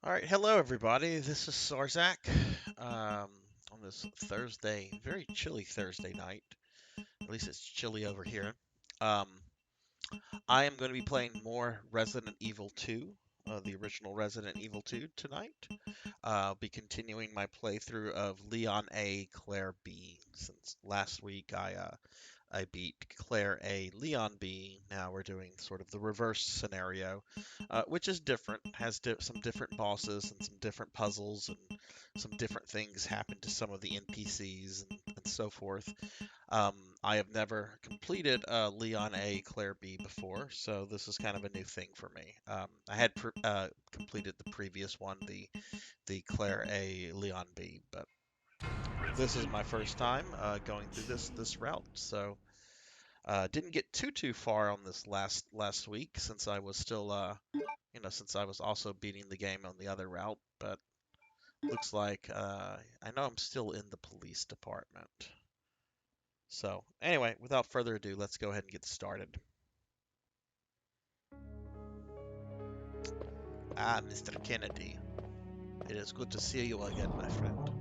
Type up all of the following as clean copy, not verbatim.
All right, hello everybody. This is Sarzac. On this Thursday, very chilly Thursday night. At least it's chilly over here. Um, I am going to be playing more Resident Evil 2, the original Resident Evil 2 tonight. I'll be continuing my playthrough of Leon A, Claire B. Since last week, I beat Claire A, Leon B. Now we're doing sort of the reverse scenario, which is different, has some different bosses and some different puzzles and some different things happen to some of the NPCs and so forth. Um, I have never completed Leon A, Claire B before, so this is kind of a new thing for me. I had completed the previous one, the Claire A, Leon B, but this is my first time going through this route, so didn't get too far on this last week since I was still since I was also beating the game on the other route, but looks like I know I'm still in the police department. So anyway, without further ado, let's go ahead and get started. Ah, Mr. Kennedy, it is good to see you again, my friend.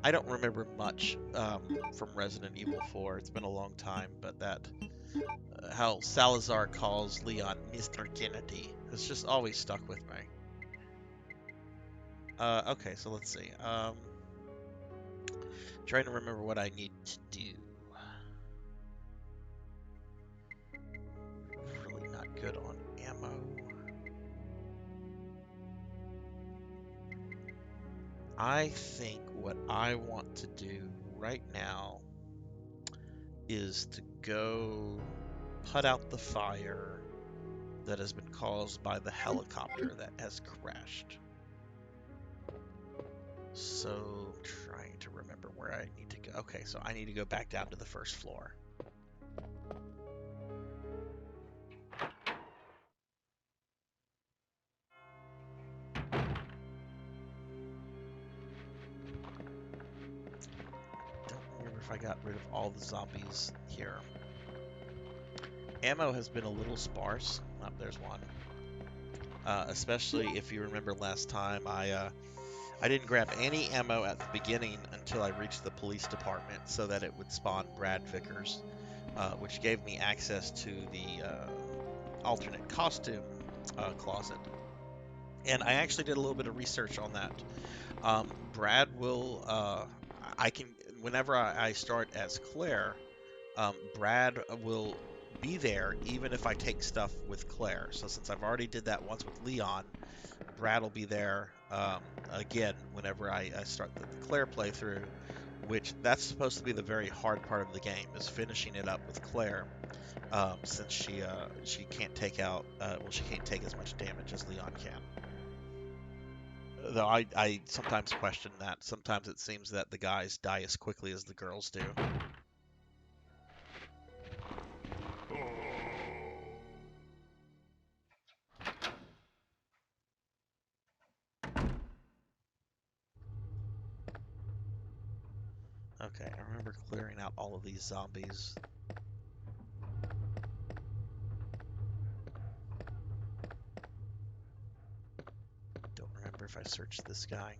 I don't remember much from Resident Evil 4. It's been a long time, but that how Salazar calls Leon Mr. Kennedy has just always stuck with me. Okay, so let's see. Trying to remember what I need to do. Really not good on ammo. I think what I want to do right now is to go put out the fire that has been caused by the helicopter that has crashed. So, trying to remember where I need to go. Okay, so I need to go back down to the first floor. Don't remember if I got rid of all the zombies here. Ammo has been a little sparse. Oh, there's one. Especially if you remember last time, I didn't grab any ammo at the beginning until I reached the police department so that it would spawn Brad Vickers, which gave me access to the alternate costume closet. And I actually did a little bit of research on that. Brad will, I can, whenever I start as Claire, Brad will be there even if I take stuff with Claire. So since I've already did that once with Leon, Brad will be there again whenever I start the Claire playthrough, which that's supposed to be the very hard part of the game, is finishing it up with Claire, since she can't take out well, she can't take as much damage as Leon can. Though I sometimes question that. Sometimes it seems that the guys die as quickly as the girls do. Okay, I remember clearing out all of these zombies. Don't remember if I searched this guy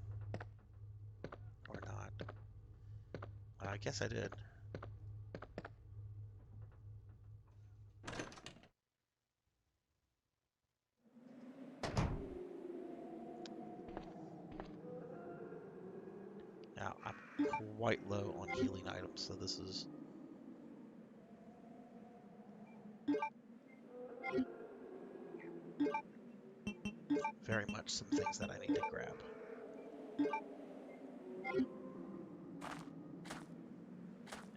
or not. I guess I did. Now, I'm quite low on healing items, so this is very much some things that I need to grab.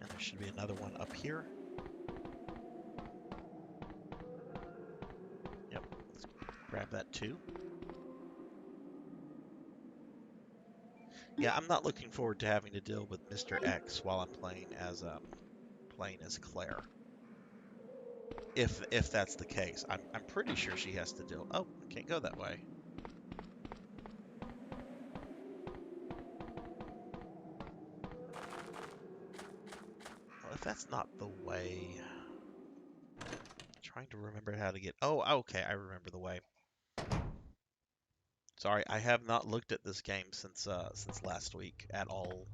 And there should be another one up here. Yep, let's grab that too. Yeah, I'm not looking forward to having to deal with Mr. X while I'm playing as Claire. If that's the case, I'm pretty sure she has to deal. Oh, I can't go that way. Well, if that's not the way, I'm trying to remember how to get. Oh, okay, I remember the way. Sorry, I have not looked at this game since last week at all.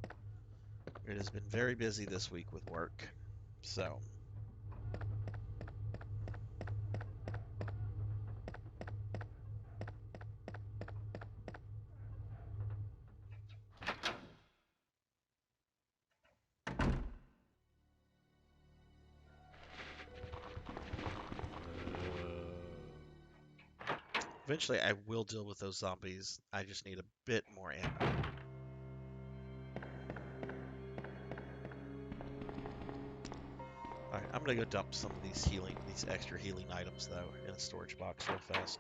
It has been very busy this week with work. So, eventually I will deal with those zombies. I just need a bit more ammo. Alright, I'm gonna go dump some of these extra healing items though, in a storage box real fast.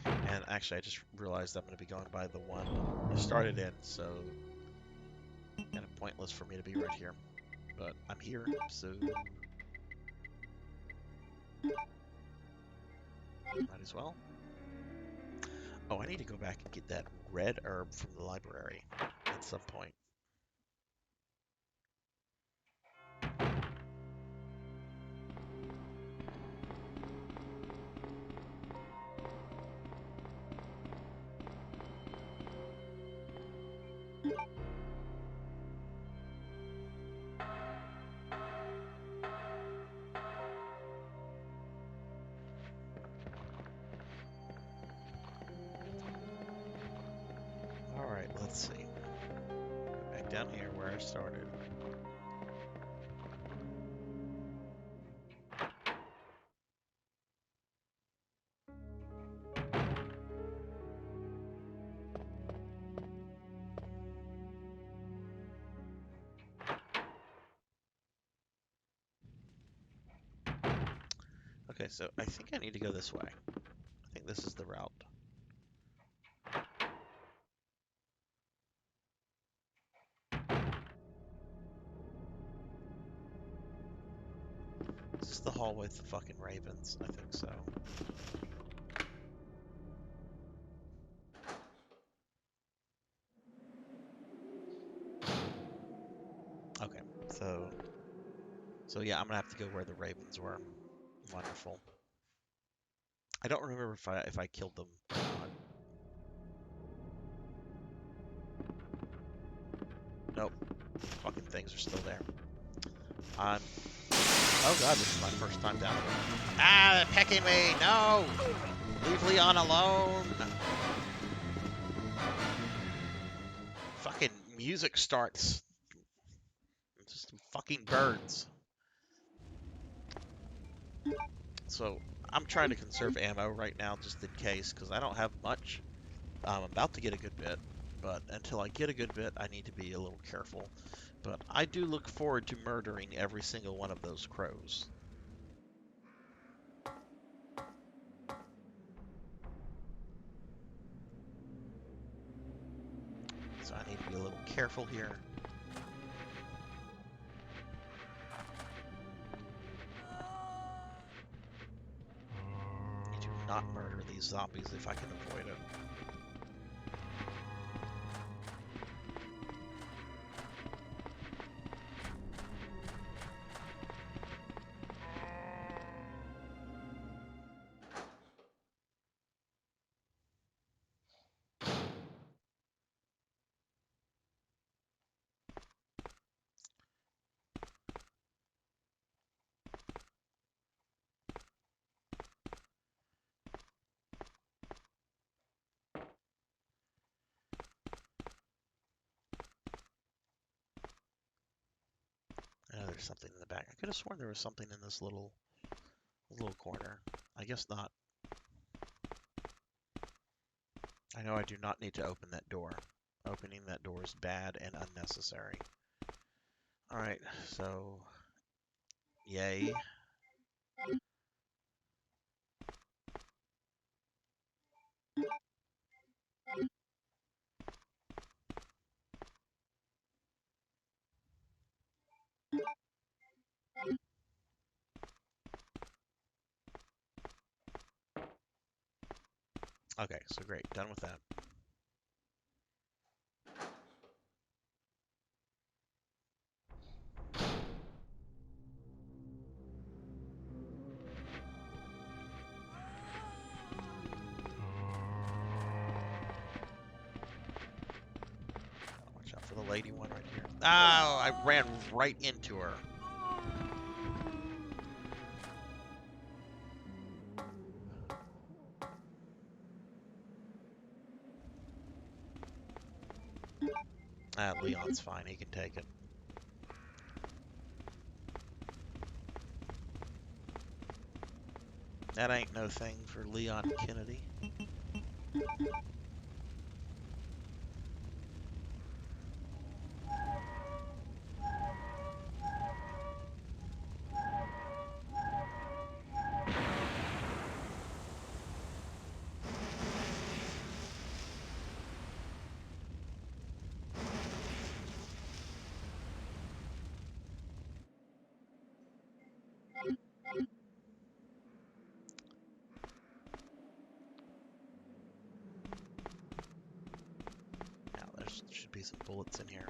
And actually, I just realized I'm gonna be going by the one I started in, so kind of pointless for me to be right here. But I'm here, so might as well. Oh, I need to go back and get that red herb from the library at some point. Alright, let's see. Go back down here where I started. Okay, so I think I need to go this way. I think this is the route. Is this the hall with the fucking ravens? I think so. Okay, so yeah, I'm gonna have to go where the ravens were. Wonderful. I don't remember if I killed them or not. Nope. Fucking things are still there. I'm... Oh god, this is my first time down here. Ah, they're pecking me! No! Leave Leon alone! Fucking music starts. Just fucking birds. So, I'm trying to conserve ammo right now just in case, because I don't have much. I'm about to get a good bit, but until I get a good bit, I need to be a little careful. But I do look forward to murdering every single one of those crows. So I need to be a little careful here. I need to not murder these zombies if I can avoid it. I know there's something in the back. I could have sworn there was something in this little corner. I guess not. I know I do not need to open that door. Opening that door is bad and unnecessary. Alright, so... Yay. Okay, so great. Done with that. I ran right into her. Leon's fine. He can take it. That ain't no thing for Leon Kennedy. Now, there should be some bullets in here.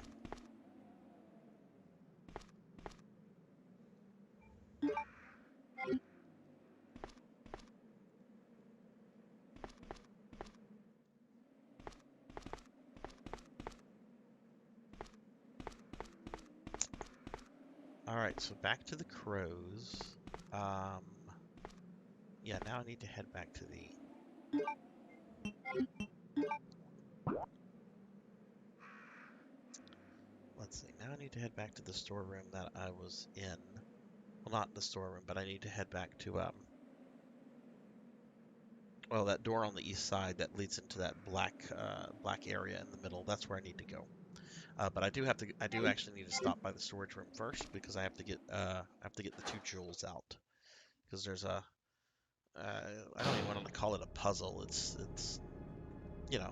Alright, so back to the crows. Yeah, now I need to head back to the... Let's see, now I need to head back to the storeroom that I was in. Well, not the storeroom, but I need to head back to, well, that door on the east side that leads into that black area in the middle. That's where I need to go. But I do actually need to stop by the storage room first because I have to get the two jewels out. Because there's a, I don't even want to call it a puzzle. It's, you know.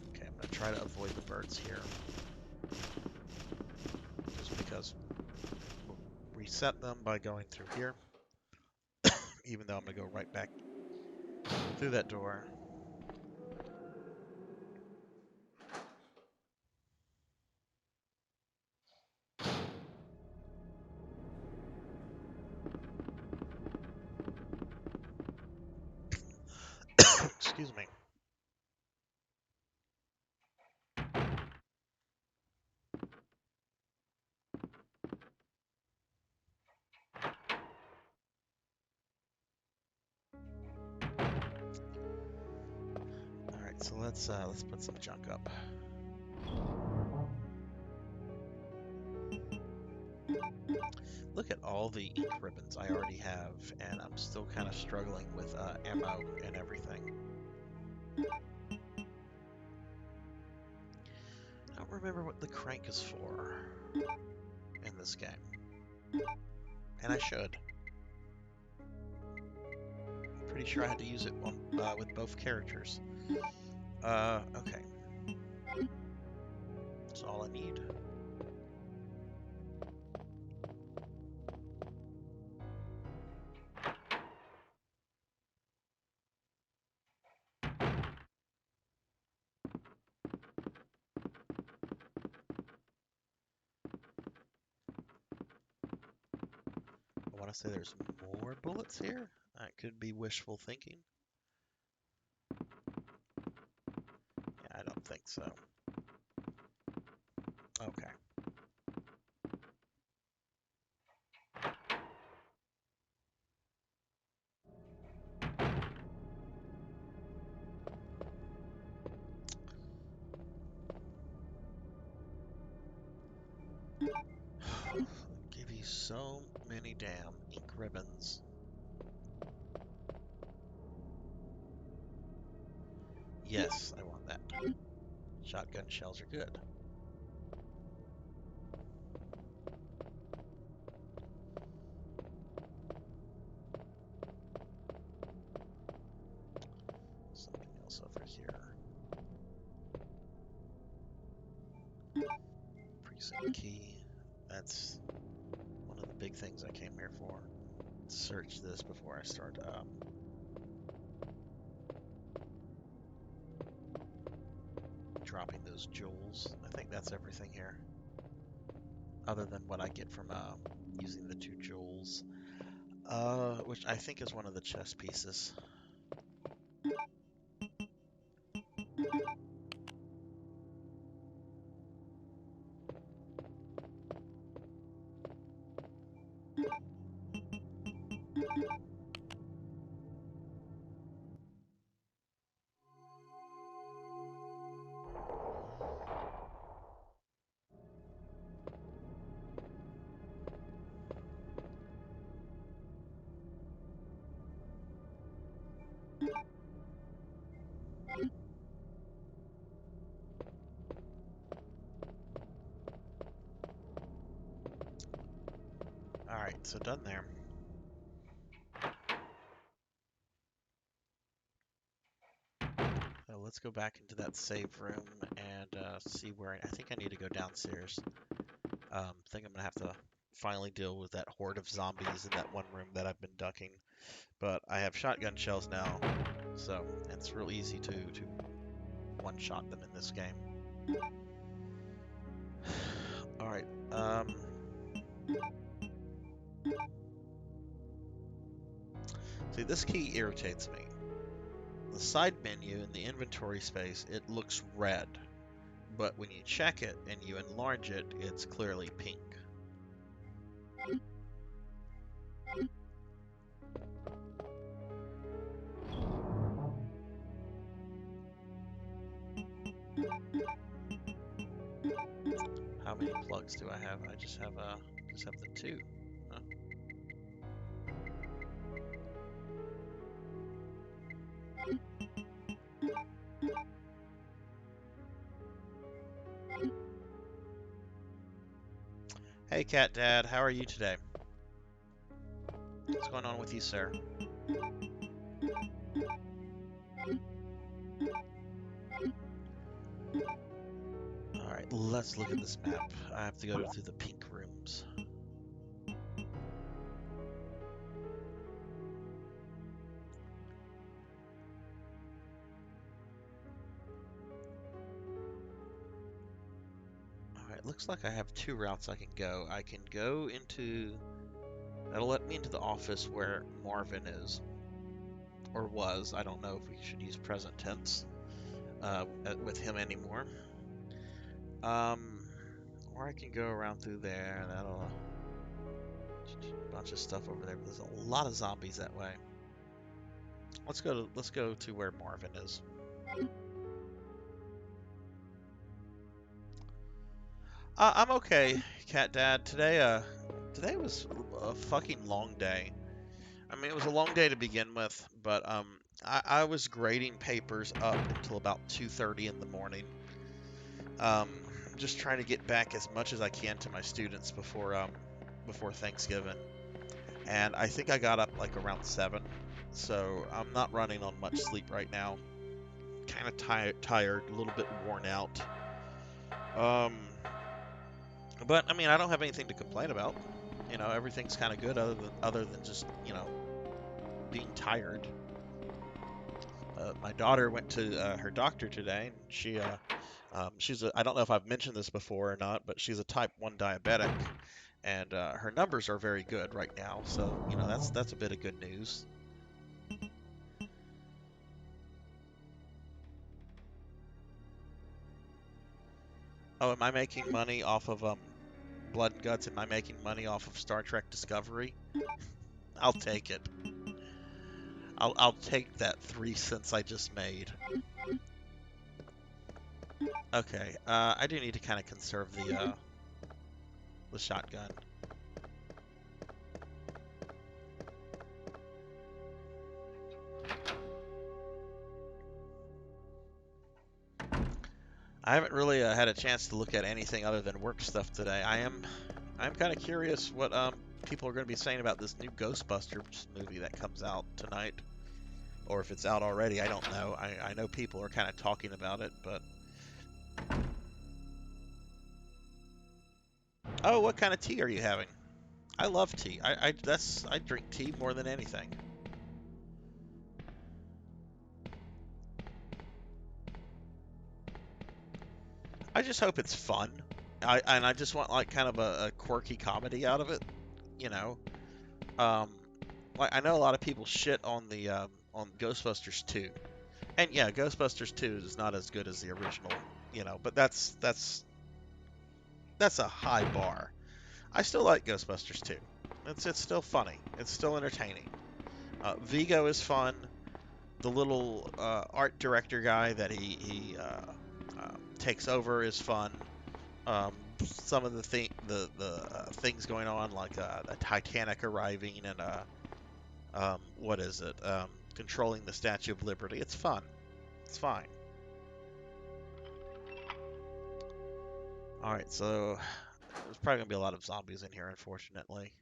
Okay, I'm gonna try to avoid the birds here. Just because we'll reset them by going through here. Even though I'm gonna go right back through that door. Excuse me. All right, so let's put some junk up. Look at all the ink ribbons I already have, and I'm still kind of struggling with ammo and everything. I don't remember what the crank is for in this game, and I should. I'm pretty sure I had to use it with both characters. Okay. That's all I need. I want to say there's more bullets here. That could be wishful thinking. Yeah, I don't think so. Okay. Give you so many damn ink ribbons. Yes, I want that. Shotgun shells are good. Something else over here. Precinct key. That's one of the big things I came here for. Search this before I start dropping those jewels. I think that's everything here. Other than what I get from using the two jewels. Which I think is one of the chess pieces. so done there. So let's go back into that save room and see where I think I need to go downstairs. I think I'm gonna have to finally deal with that horde of zombies in that one room that I've been ducking. But I have shotgun shells now, so it's real easy to one-shot them in this game. All right. See, this key irritates me. The side menu in the inventory space, it looks red, but when you check it and you enlarge it, it's clearly pink. How many plugs do I have? I just have the two. Huh? Hey, Cat Dad, how are you today? What's going on with you, sir? Alright, let's look at this map. I have to go through the pink rooms. Alright, looks like I have two routes I can go. I can go into... That'll let me into the office where Marvin is. Or was. I don't know if we should use present tense with him anymore. Or I can go around through there. That'll... A bunch of stuff over there. There's a lot of zombies that way. Let's go to where Marvin is. I'm okay, Cat Dad. Today was a fucking long day. I mean, it was a long day to begin with, but I was grading papers up until about 2:30 in the morning. Just trying to get back as much as I can to my students before Thanksgiving. And I think I got up like around 7, so I'm not running on much sleep right now. Kind of tired, a little bit worn out. But I mean, I don't have anything to complain about. You know, everything's kind of good other than just, you know, being tired. My daughter went to her doctor today, and she's I don't know if I've mentioned this before or not, but she's a type 1 diabetic, and her numbers are very good right now. So, you know, that's a bit of good news. Oh, am I making money off of Blood and Guts? Am I making money off of Star Trek Discovery? I'll take it. I'll take that 3 cents I just made. Okay, I do need to kind of conserve the shotgun. I haven't really had a chance to look at anything other than work stuff today. I'm kind of curious what people are going to be saying about this new Ghostbusters movie that comes out tonight, or if it's out already. I don't know. I know people are kind of talking about it, but oh, what kind of tea are you having? I love tea. I drink tea more than anything. I just hope it's fun. I just want like kind of a quirky comedy out of it, you know. Um, like I know a lot of people shit on the on Ghostbusters 2. And yeah, Ghostbusters 2 is not as good as the original, you know, but that's a high bar. I still like Ghostbusters 2. It's still funny. It's still entertaining. Vigo is fun. The little art director guy that he takes over is fun. Some of the things going on, like the Titanic arriving and what is it? Controlling the Statue of Liberty. It's fun. It's fine. All right, so there's probably gonna be a lot of zombies in here, unfortunately.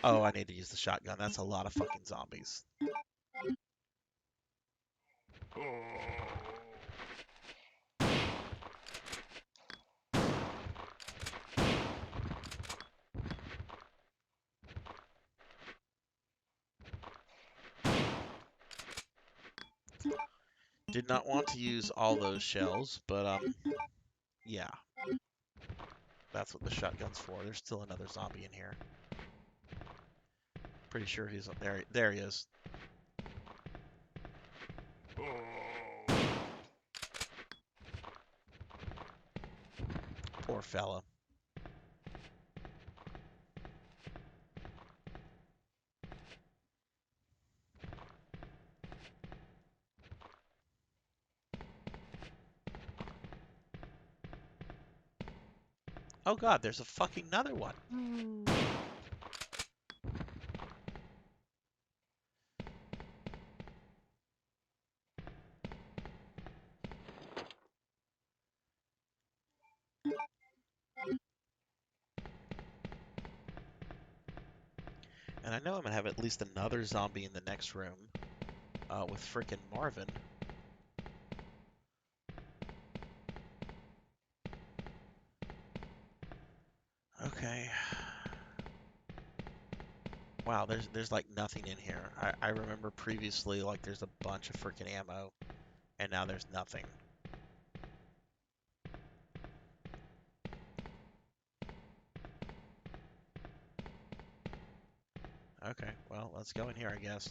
Oh, I need to use the shotgun. That's a lot of fucking zombies. Did not want to use all those shells, but yeah, that's what the shotgun's for. There's still another zombie in here. Pretty sure he's up there. There he is. Poor fella. Oh god, there's a fucking another one. And I know I'm gonna have at least another zombie in the next room with frickin' Marvin. Okay. Wow, there's like nothing in here. I remember previously like there's a bunch of frickin' ammo, and now there's nothing. Okay, well, let's go in here, I guess.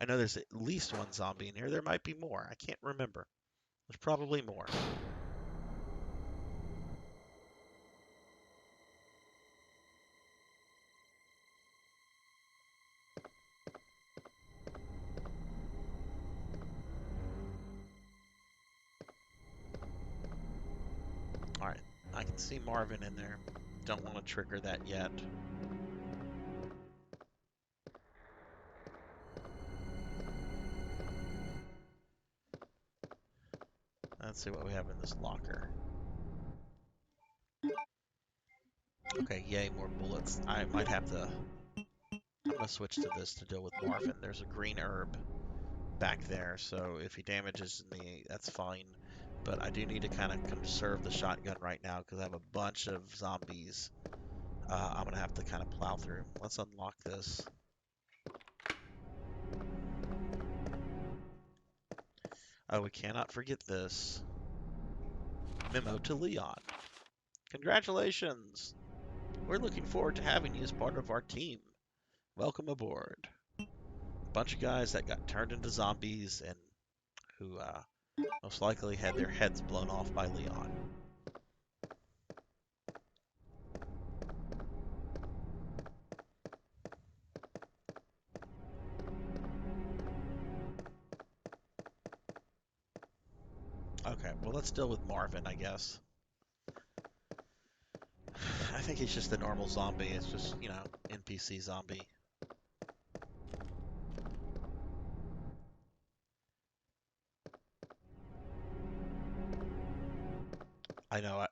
I know there's at least one zombie in here. There might be more. I can't remember. There's probably more. Alright, I can see Marvin in there. Don't want to trigger that yet. Let's see what we have in this locker. Okay, yay, more bullets. I might have to... I'm going to switch to this to deal with Marvin. There's a green herb back there, so if he damages me, that's fine. But I do need to kind of conserve the shotgun right now because I have a bunch of zombies I'm going to have to kind of plow through. Let's unlock this. Oh, we cannot forget this. Memo to Leon. Congratulations! We're looking forward to having you as part of our team. Welcome aboard. A bunch of guys that got turned into zombies and who most likely had their heads blown off by Leon. Okay, well, let's deal with Marvin, I guess. I think he's just a normal zombie. It's just, you know, NPC zombie.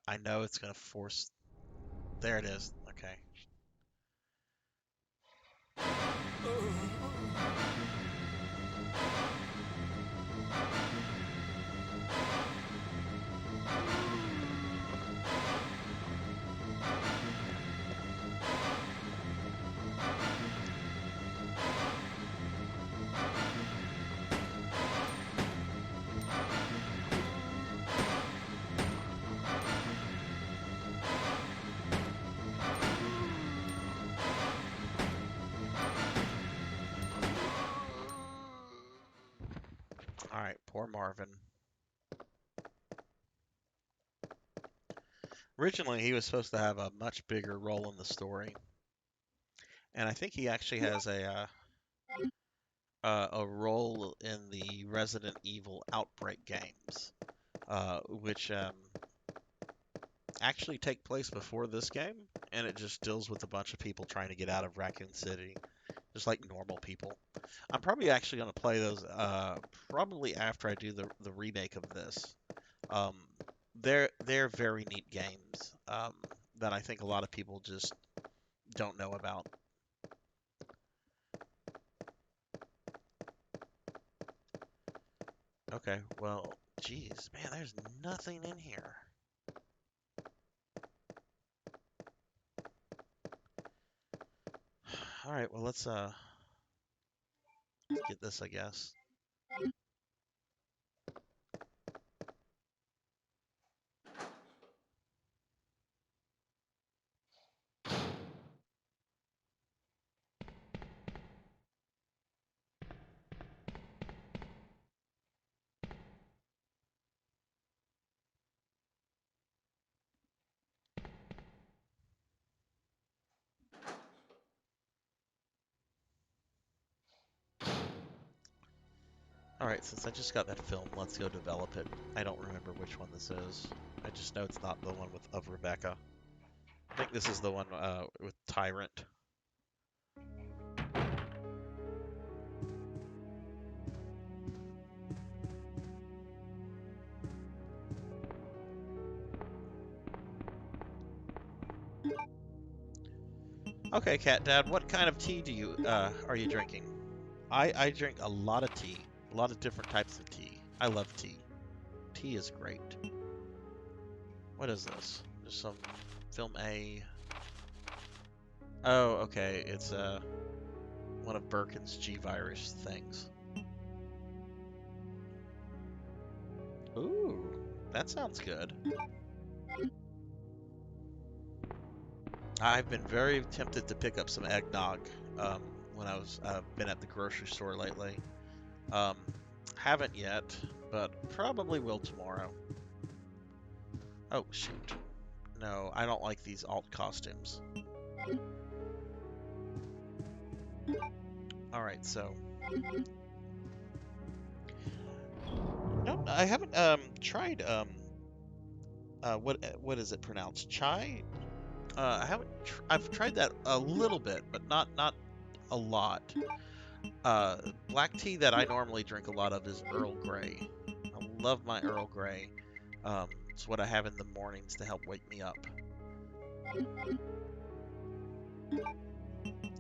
I know it's gonna force. There it is. Okay. All right, poor Marvin. Originally, he was supposed to have a much bigger role in the story, and I think he actually has a role in the Resident Evil Outbreak games, which actually take place before this game, and it just deals with a bunch of people trying to get out of Raccoon City, just like normal people. I'm probably actually going to play those probably after I do the remake of this. Um, they're very neat games. that I think a lot of people just don't know about. Okay, well, geez, man, there's nothing in here. All right, well, let's get this, I guess. All right, since I just got that film, let's go develop it. I don't remember which one this is. I just know it's not the one with of Rebecca. I think this is the one with Tyrant. Okay, Cat Dad, what kind of tea do you are you drinking? I drink a lot of tea, a lot of different types of tea. I love tea. Tea is great. What is this? There's some film A. Oh, okay. It's one of Birkin's G virus things. Ooh, that sounds good. I've been very tempted to pick up some eggnog when I was been at the grocery store lately. Um, haven't yet, but probably will tomorrow. Oh, shoot. No, I don't like these alt costumes. Alright, so... No, I haven't tried what is it pronounced? Chai? I haven't I've tried that a little bit, but not a lot. Black tea that I normally drink a lot of is Earl Grey. I love my Earl Grey. It's what I have in the mornings to help wake me up.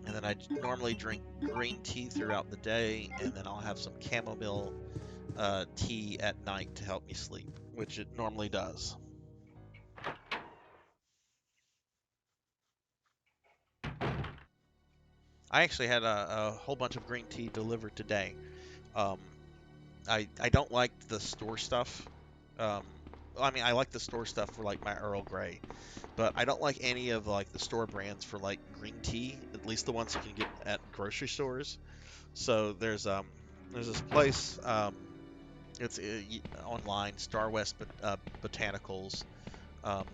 And then I normally drink green tea throughout the day, and then I'll have some chamomile tea at night to help me sleep, which it normally does. I actually had a whole bunch of green tea delivered today. Um, I don't like the store stuff. Um, I mean, I like the store stuff for like my Earl Grey, but I don't like any of like the store brands for like green tea. At least the ones you can get at grocery stores. So there's this place. It's online, Star West Botanicals. Um,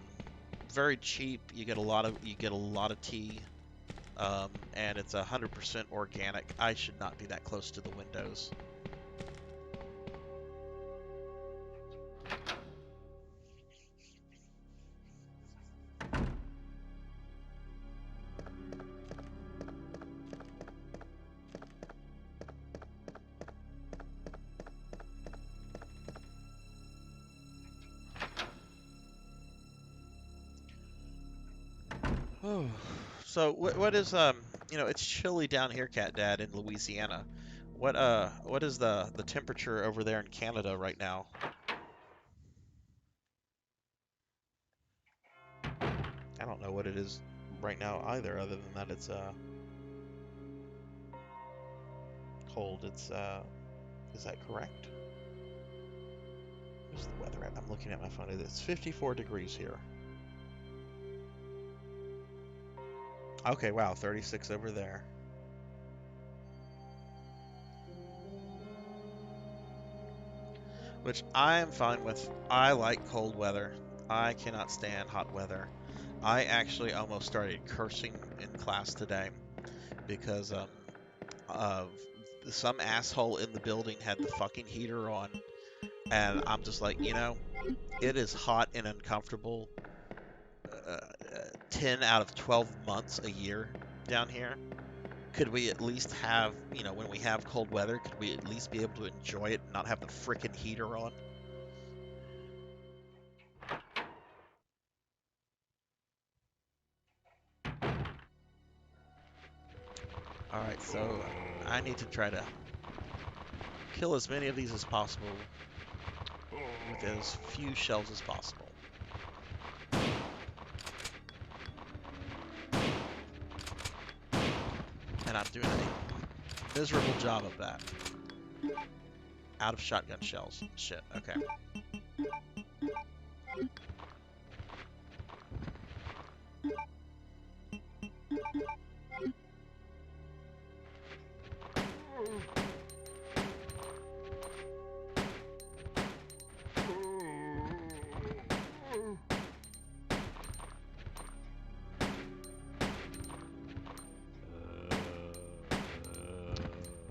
very cheap. You get a lot of tea, and it's 100% organic. I should not be that close to the windows. Oh, so what is it's chilly down here, Cat Dad, in Louisiana. What is the temperature over there in Canada right now? I don't know what it is right now either, other than that it's cold. It's is that correct? Where's the weather at? I'm looking at my phone. It's 54 degrees here. Okay, wow, 36 over there. Which I am fine with. I like cold weather. I cannot stand hot weather. I actually almost started cursing in class today because uh, some asshole in the building had the fucking heater on, and I'm just like, it is hot and uncomfortable 10 out of 12 months a year down here. Could we at least have, when we have cold weather, could we at least be able to enjoy it and not have the frickin' heater on? All right, so I need to try to kill as many of these as possible with as few shells as possible. And I'm doing a miserable job of that. Out of shotgun shells. Shit, okay.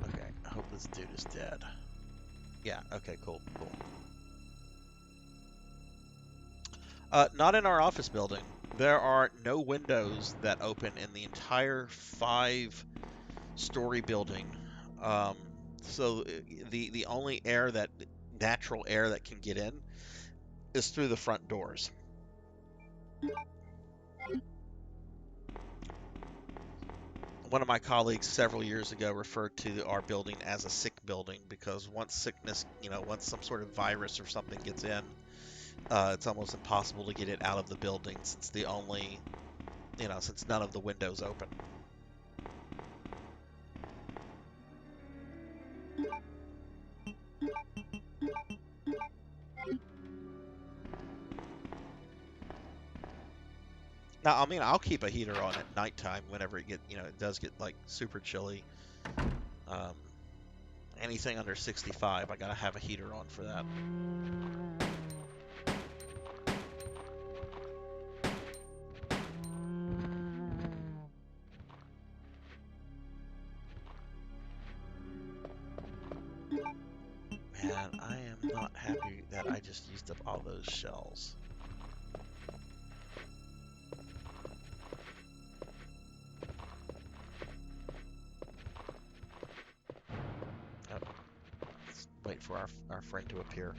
Okay, I hope this dude is dead. Yeah, okay, cool, cool. Not in our office building. There are no windows that open in the entire 5-story building. Um, so the only air that natural air that can get in is through the front doors. One of my colleagues several years ago referred to our building as a sick building because once sickness, once some sort of virus or something gets in, it's almost impossible to get it out of the building since since none of the windows open. Now, I mean, I'll keep a heater on at nighttime whenever it does get like super chilly. Um, Anything under 65, I gotta have a heater on for that. Man, I am not happy that I just used up all those shells. Yep. Let's wait for our friend to appear.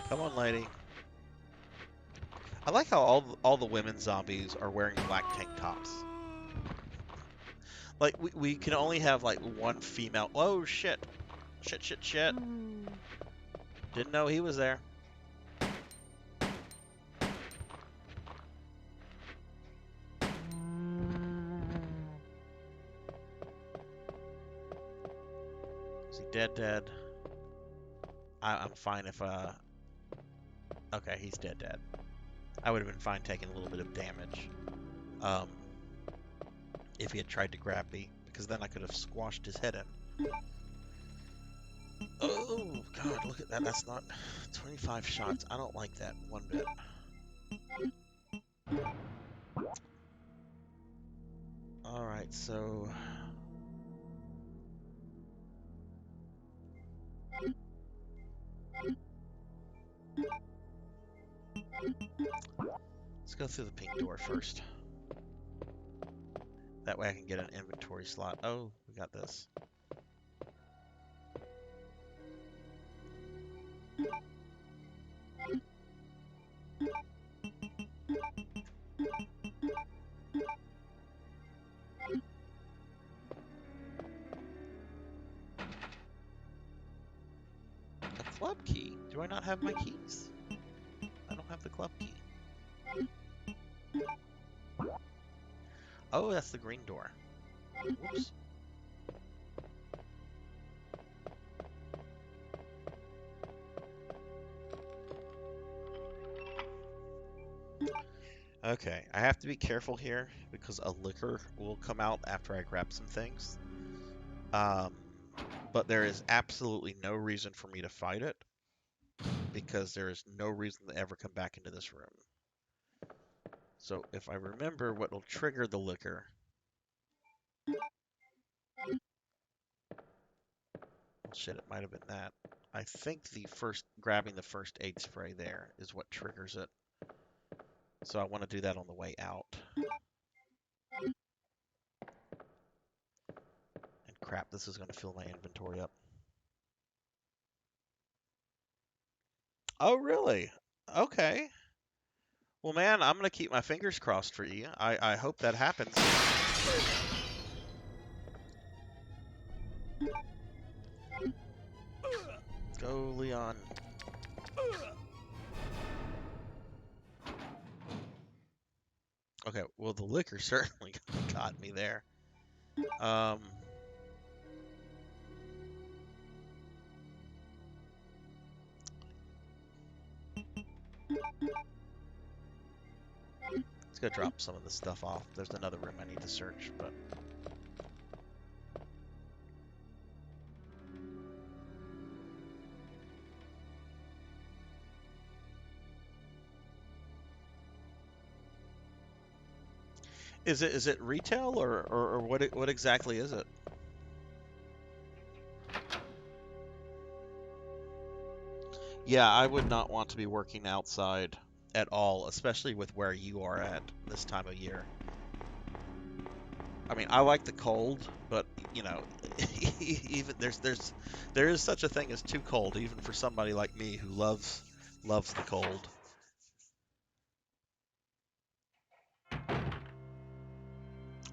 Come on, lady. I like how all the women zombies are wearing black tank tops. Like we can only have like one female. Oh shit. Shit, shit, shit. Didn't know he was there. Is he dead dead? I'm fine if okay, he's dead dead. I would have been fine taking a little bit of damage. Um if he had tried to grab me, because then I could have squashed his head in. Oh god, look at that. That's not 25 shots. I don't like that one bit. Alright, so let's go through the pink door first. That way I can get an inventory slot. Oh, we got this. A club key? Do I not have my keys? I don't have the club key. Oh, that's the green door. Whoops. Okay, I have to be careful here because a liquor will come out after I grab some things. Um, but there is absolutely no reason for me to fight it because there is no reason to ever come back into this room. So if I remember what will trigger the liquor, we'll shit, it might have been that. I think grabbing the first aid spray there is what triggers it. So I want to do that on the way out. And crap, this is going to fill my inventory up. Oh, really? Okay. Well, man, I'm going to keep my fingers crossed for you. I hope that happens. Go, Leon. Okay, well, the liquor certainly got me there. Let's go drop some of this stuff off. There's another room I need to search, but... Is it retail or what exactly is it? Yeah, I would not want to be working outside at all, especially with where you are at this time of year. I mean, I like the cold, but you know, even there is such a thing as too cold, even for somebody like me who loves the cold.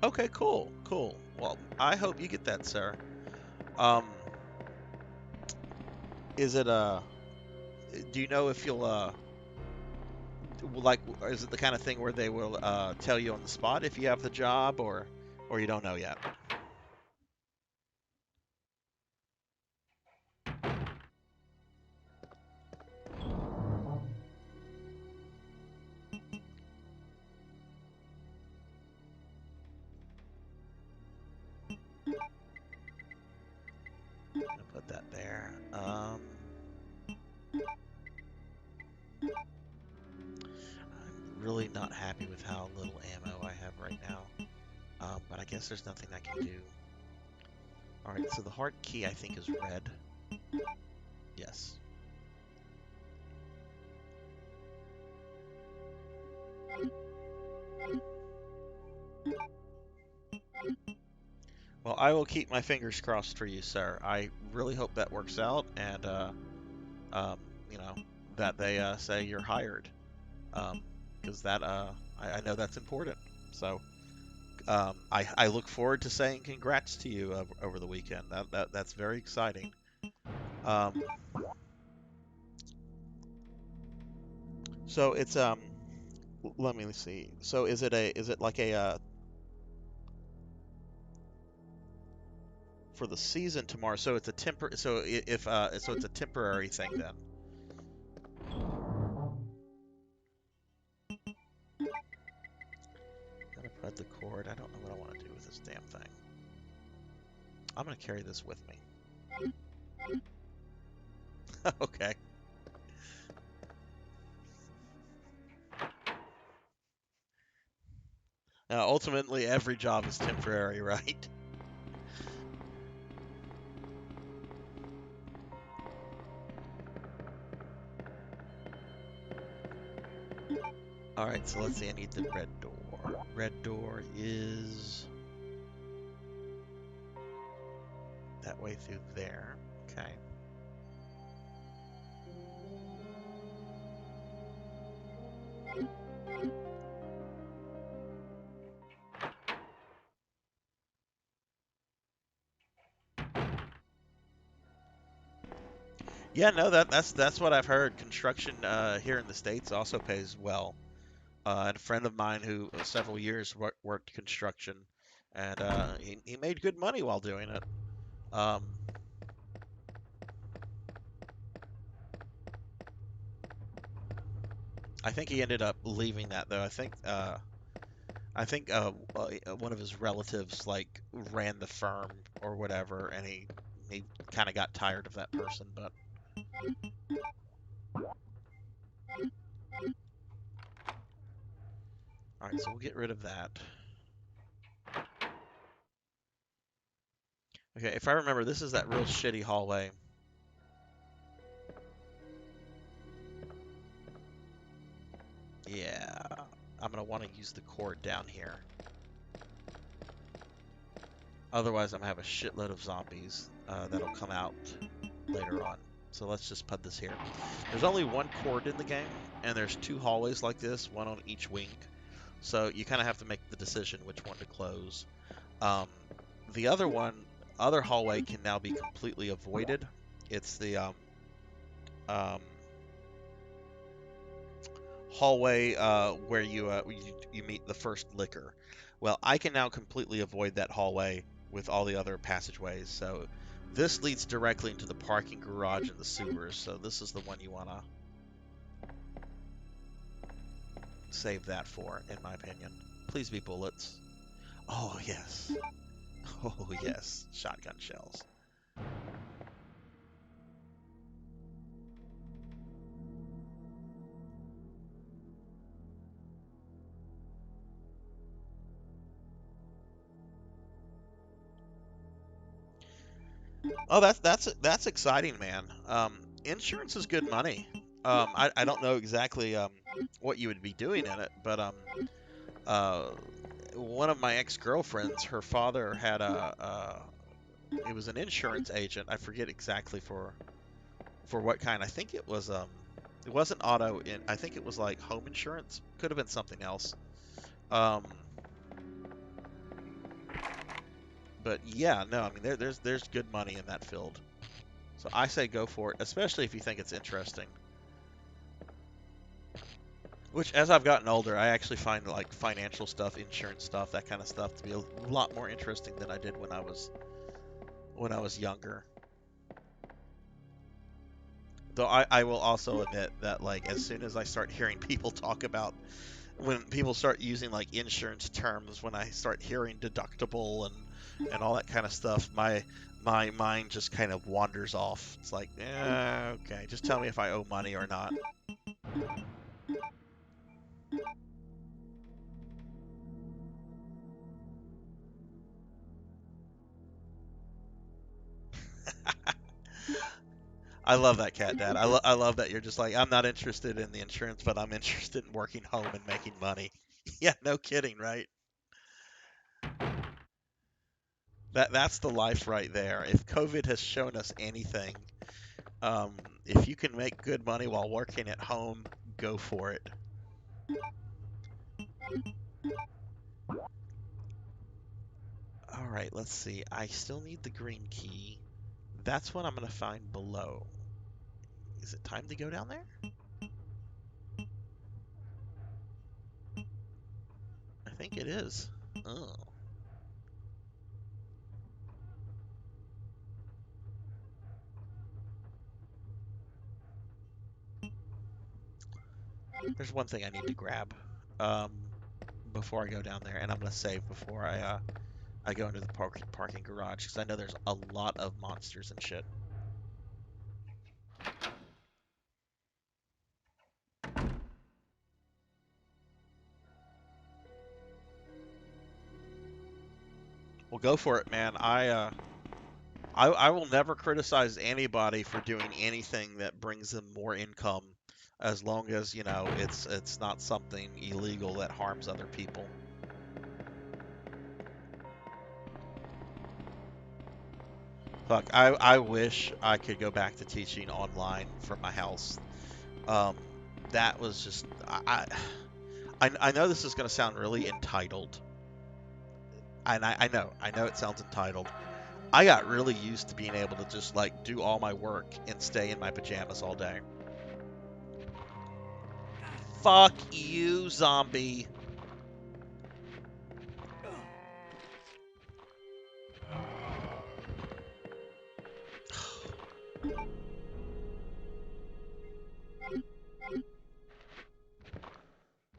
Okay, cool, cool. Well, I hope you get that, sir. Um, is it do you know if you'll like, is it the kind of thing where they will tell you on the spot if you have the job, or you don't know yet? I'm gonna put that there. I'm really not happy with how little ammo I have right now. But I guess there's nothing I can do. Alright, so the hard key I think is red. Yes. Well, I will keep my fingers crossed for you, sir. I really hope that works out, and um, you know, that they say you're hired, because that I know that's important. So I look forward to saying congrats to you over the weekend. That's very exciting. Um, so it's let me see. So is it like a for the season tomorrow? So it's a if so it's a temporary thing then. Gotta put the cord. I don't know what I want to do with this damn thing. I'm gonna carry this with me. Okay. Ultimately, every job is temporary, right? All right. So let's see. I need the red door. Red door is that way through there. Okay. Yeah, no, that's what I've heard. Construction here in the States also pays well. And a friend of mine who several years worked construction, and he made good money while doing it. Um, I think he ended up leaving that though. I think one of his relatives like ran the firm or whatever, and he kind of got tired of that person. But all right, so we'll get rid of that. Okay, if I remember, this is that real shitty hallway. Yeah, I'm gonna want to use the cord down here. Otherwise, I'm gonna have a shitload of zombies that'll come out later on. So let's just put this here. There's only one cord in the game, and there's 2 hallways like this, one on each wing. So you kind of have to make the decision which one to close. Um, the other hallway can now be completely avoided. It's the um, hallway where you meet the first licker. Well, I can now completely avoid that hallway with all the other passageways. So this leads directly into the parking garage and the sewers. So this is the one you want to save that for, in my opinion. Please be bullets. Oh, yes. Oh, yes. Shotgun shells. Oh, that's exciting, man. Insurance is good money. I don't know exactly what you would be doing in it, but uh, one of my ex-girlfriends, her father had it was an insurance agent. I forget exactly for what kind. I think it wasn't auto. I think it was like home insurance. Could have been something else. Um, but yeah, no, I mean there's good money in that field. So I say go for it, especially if you think it's interesting. Which, as I've gotten older, I actually find like financial stuff, insurance stuff, that kind of stuff to be a lot more interesting than I did when I was younger. Though I will also admit that like as soon as I start hearing people talk about when people start using like insurance terms, when I start hearing deductible and all that kind of stuff, my mind just kind of wanders off. It's like, okay, just tell me if I owe money or not. I love that, cat dad. I love that you're just like, I'm not interested in the insurance, but I'm interested in working home and making money. Yeah, no kidding, right? That's the life right there. If COVID has shown us anything, um, if you can make good money while working at home, go for it. All right, let's see. I still need the green key. That's what I'm gonna find below. Is it time to go down there? I think it is. Oh. There's one thing I need to grab um, before I go down there, and I'm gonna save before I go into the parking garage because I know there's a lot of monsters and shit. Well, go for it, man. I will never criticize anybody for doing anything that brings them more income, as long as you know it's not something illegal that harms other people. Fuck, I wish I could go back to teaching online from my house. Um, that was just I know this is gonna sound really entitled, and I know it sounds entitled. I got really used to being able to just like do all my work and stay in my pajamas all day. Fuck you, zombie.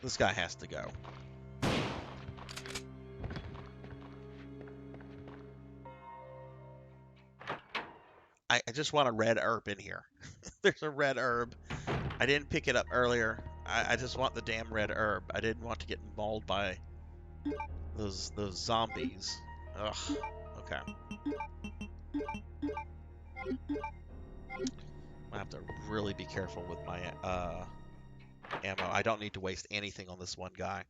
This guy has to go. I just want a red herb in here. There's a red herb. I didn't pick it up earlier. I just want the damn red herb. I didn't want to get mauled by those zombies. Ugh. Okay. I have to really be careful with my ammo. I don't need to waste anything on this one guy.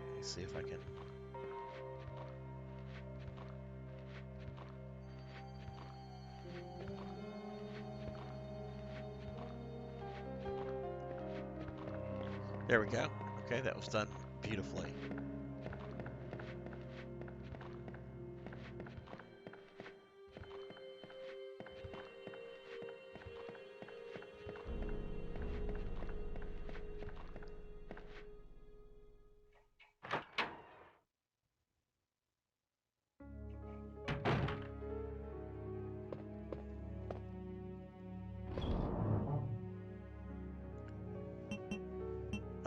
Let me see if I can. There we go. Okay, that was done beautifully.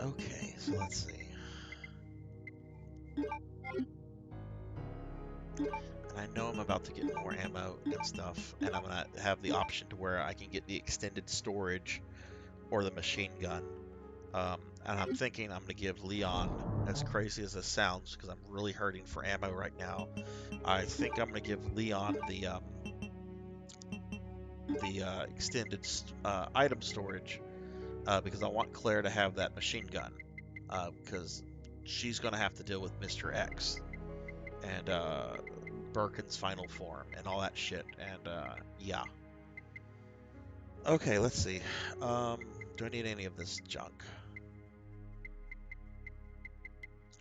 Okay, so let's see. And I know I'm about to get more ammo and stuff, and I'm gonna have the option to where I can get the extended storage or the machine gun. And I'm thinking I'm gonna give Leon, as crazy as this sounds, because I'm really hurting for ammo right now. I think I'm gonna give Leon the extended item storage because I want Claire to have that machine gun because she's gonna have to deal with Mr. X and Birkin's final form and all that shit. And yeah. Okay, let's see. Do I need any of this junk?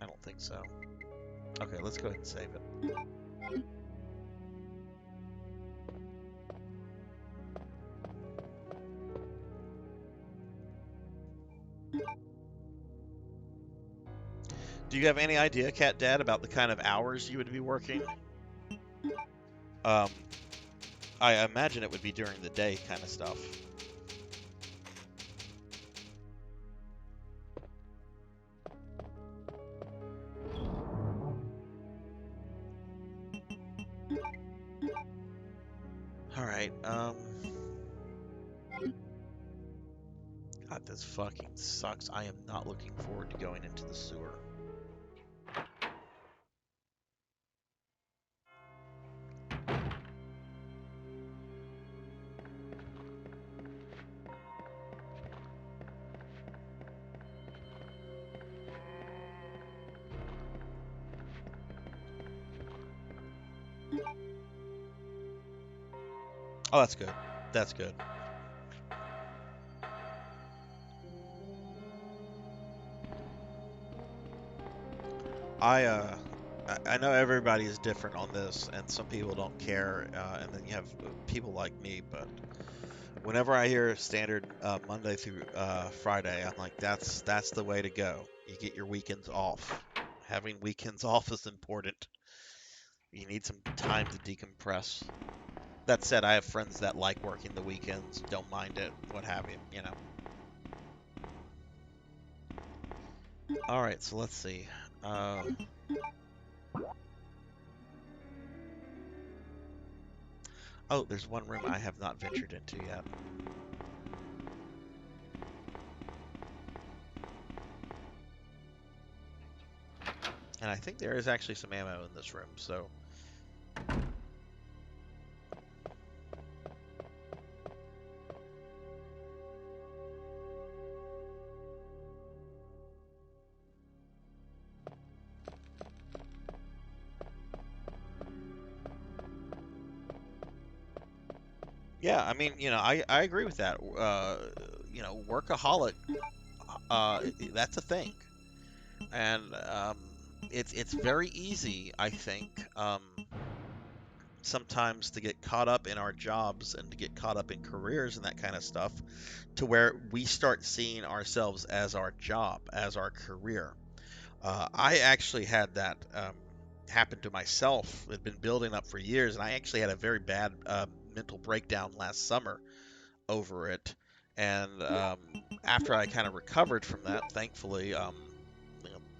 I don't think so. Okay, let's go ahead and save it. Do you have any idea, Cat Dad, about the kind of hours you would be working? Um, I imagine it would be during the day kind of stuff. Alright, God, this fucking sucks. I am not looking forward to going into the sewer. Oh, that's good. That's good. I I know everybody is different on this, and some people don't care, and then you have people like me. But whenever I hear standard Monday through Friday, I'm like, that's the way to go. You get your weekends off. Having weekends off is important. You need some time to decompress. That said, I have friends that like working the weekends, don't mind it, what have you, you know. All right, so let's see. Uh, oh, there's one room I have not ventured into yet. And I think there is actually some ammo in this room, so... Yeah, I mean, I agree with that. Workaholic, that's a thing. And it's very easy, I think, sometimes to get caught up in our jobs and to get caught up in careers and that kind of stuff to where we start seeing ourselves as our job, as our career. I actually had that happen to myself. It had been building up for years, and I actually had a very bad mental breakdown last summer over it. And after I kind of recovered from that, thankfully, a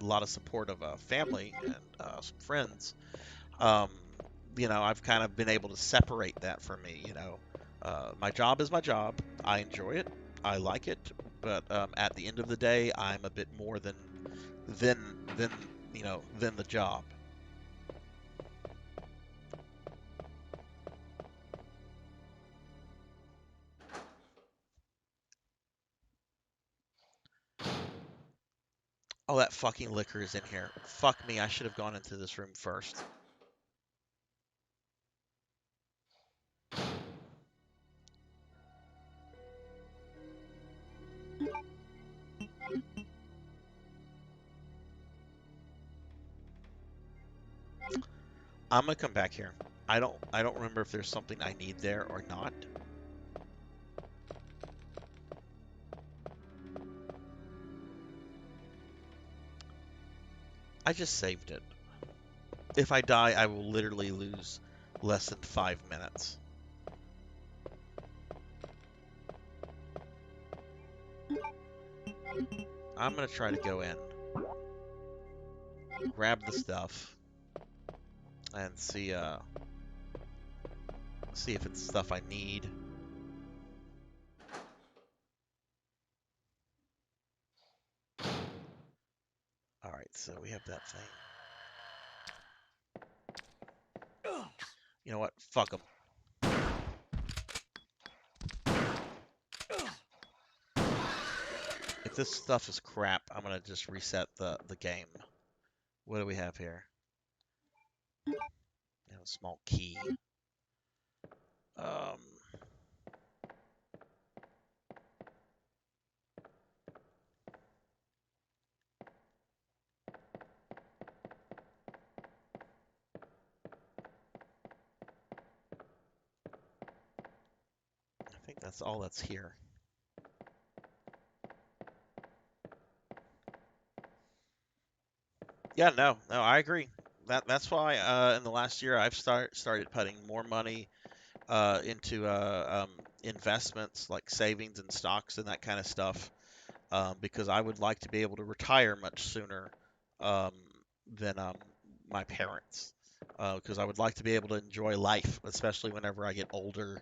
lot of support of family and some friends, um, I've kind of been able to separate that from me. My job is my job. I enjoy it. I like it. But at the end of the day, I'm a bit more than than than the job. Oh, that fucking liquor is in here. Fuck me. I should have gone into this room first. I'm gonna come back here. I don't remember if there's something I need there or not. I just saved it. If I die, I will literally lose less than 5 minutes. I'm gonna try to go in, grab the stuff, and see if it's stuff I need. All right, so we have that thing. You know what? Fuck them. If this stuff is crap, I'm gonna just reset the game. What do we have here? Small key. Um, I think that's all that's here. Yeah, no, I agree. That's why in the last year I've started putting more money into investments like savings and stocks and that kind of stuff, because I would like to be able to retire much sooner um, than my parents, because I would like to be able to enjoy life, especially whenever I get older,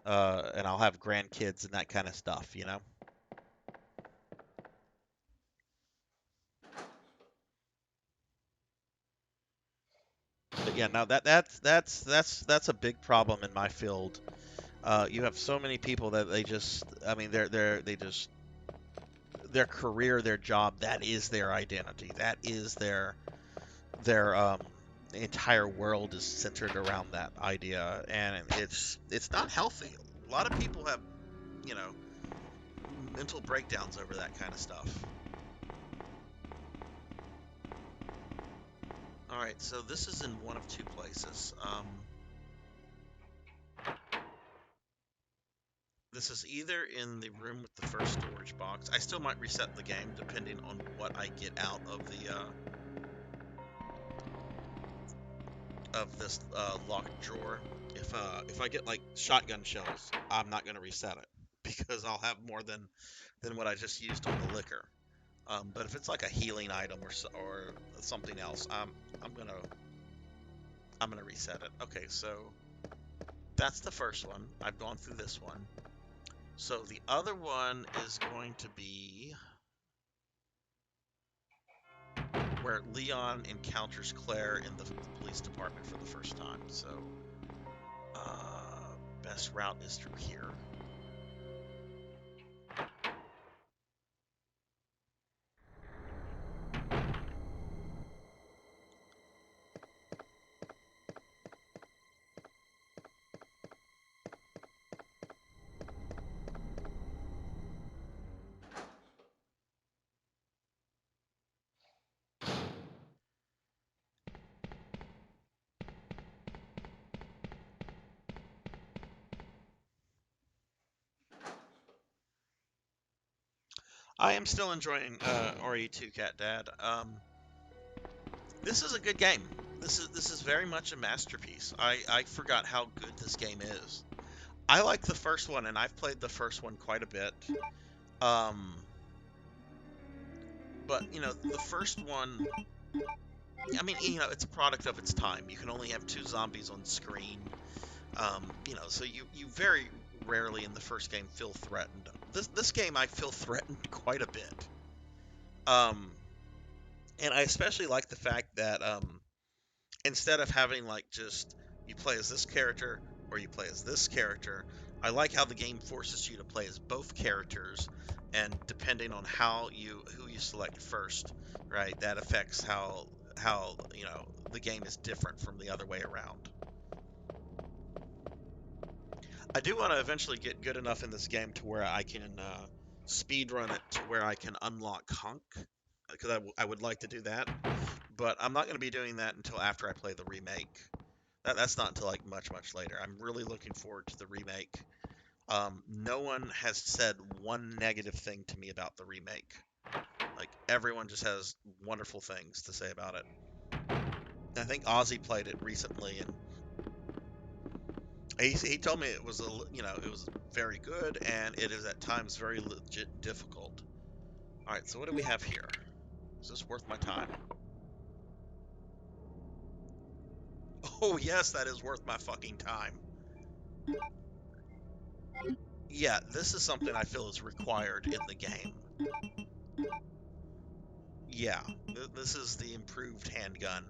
and I'll have grandkids and that kind of stuff. But yeah, no, that's a big problem in my field. You have so many people that they just, I mean, they just their career, their job, that is their identity. That is their entire world is centered around that idea, and it's not healthy. A lot of people have, you know, mental breakdowns over that kind of stuff. All right, so this is in one of two places. This is either in the room with the first storage box. I still might reset the game depending on what I get out of this locked drawer. If I get like shotgun shells, I'm not gonna reset it because I'll have more than what I just used on the liquor. But if it's like a healing item or something else, I'm gonna I'm gonna reset it. Okay, so that's the first one. I've gone through this one. So the other one is going to be where Leon encounters Claire in the police department for the first time. So, best route is through here. I am still enjoying RE2 Cat Dad. This is a good game. This is very much a masterpiece. I forgot how good this game is. I like the first one, and I've played the first one quite a bit. Um, but the first one I mean, you know, it's a product of its time. You can only have two zombies on screen. You know, so you very rarely in the first game feel threatened. This game I feel threatened quite a bit. Um, and I especially like the fact that instead of having like just you play as this character or you play as this character, I like how the game forces you to play as both characters, and depending on who you select first, right, that affects how you know the game is different from the other way around. I do want to eventually get good enough in this game to where I can speed run it to where I can unlock Hunk, because I would like to do that, but I'm not going to be doing that until after I play the remake. That's not until like much later. I'm really looking forward to the remake. No one has said one negative thing to me about the remake. Like everyone just has wonderful things to say about it. I think Ozzy played it recently, and he told me it was it was very good, and it is at times very legit difficult. All right, so what do we have here? Is this worth my time? Oh yes, that is worth my fucking time. Yeah, this is something I feel is required in the game. Yeah, this is the improved handgun.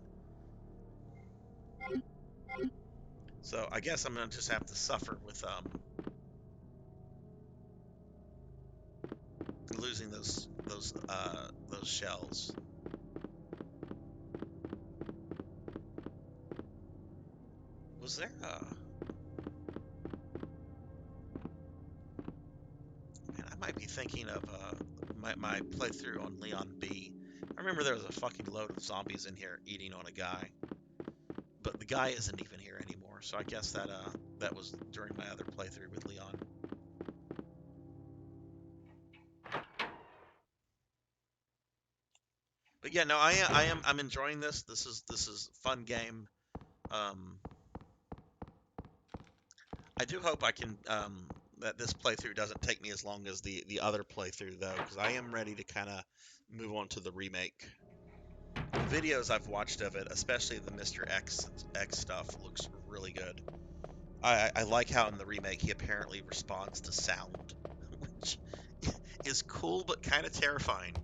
So I guess I'm gonna just have to suffer with losing those shells. Was there a man, I might be thinking of my playthrough on Leon B. I remember there was a fucking load of zombies in here eating on a guy, but the guy isn't even here anymore. So I guess that was during my other playthrough with Leon. But yeah, no, I'm enjoying this. This is a fun game. Um, I do hope I can that this playthrough doesn't take me as long as the other playthrough though, because I am ready to kind of move on to the remake. The videos I've watched of it, especially the Mr. X stuff, looks really good. I like how in the remake he apparently responds to sound, which is cool but kind of terrifying.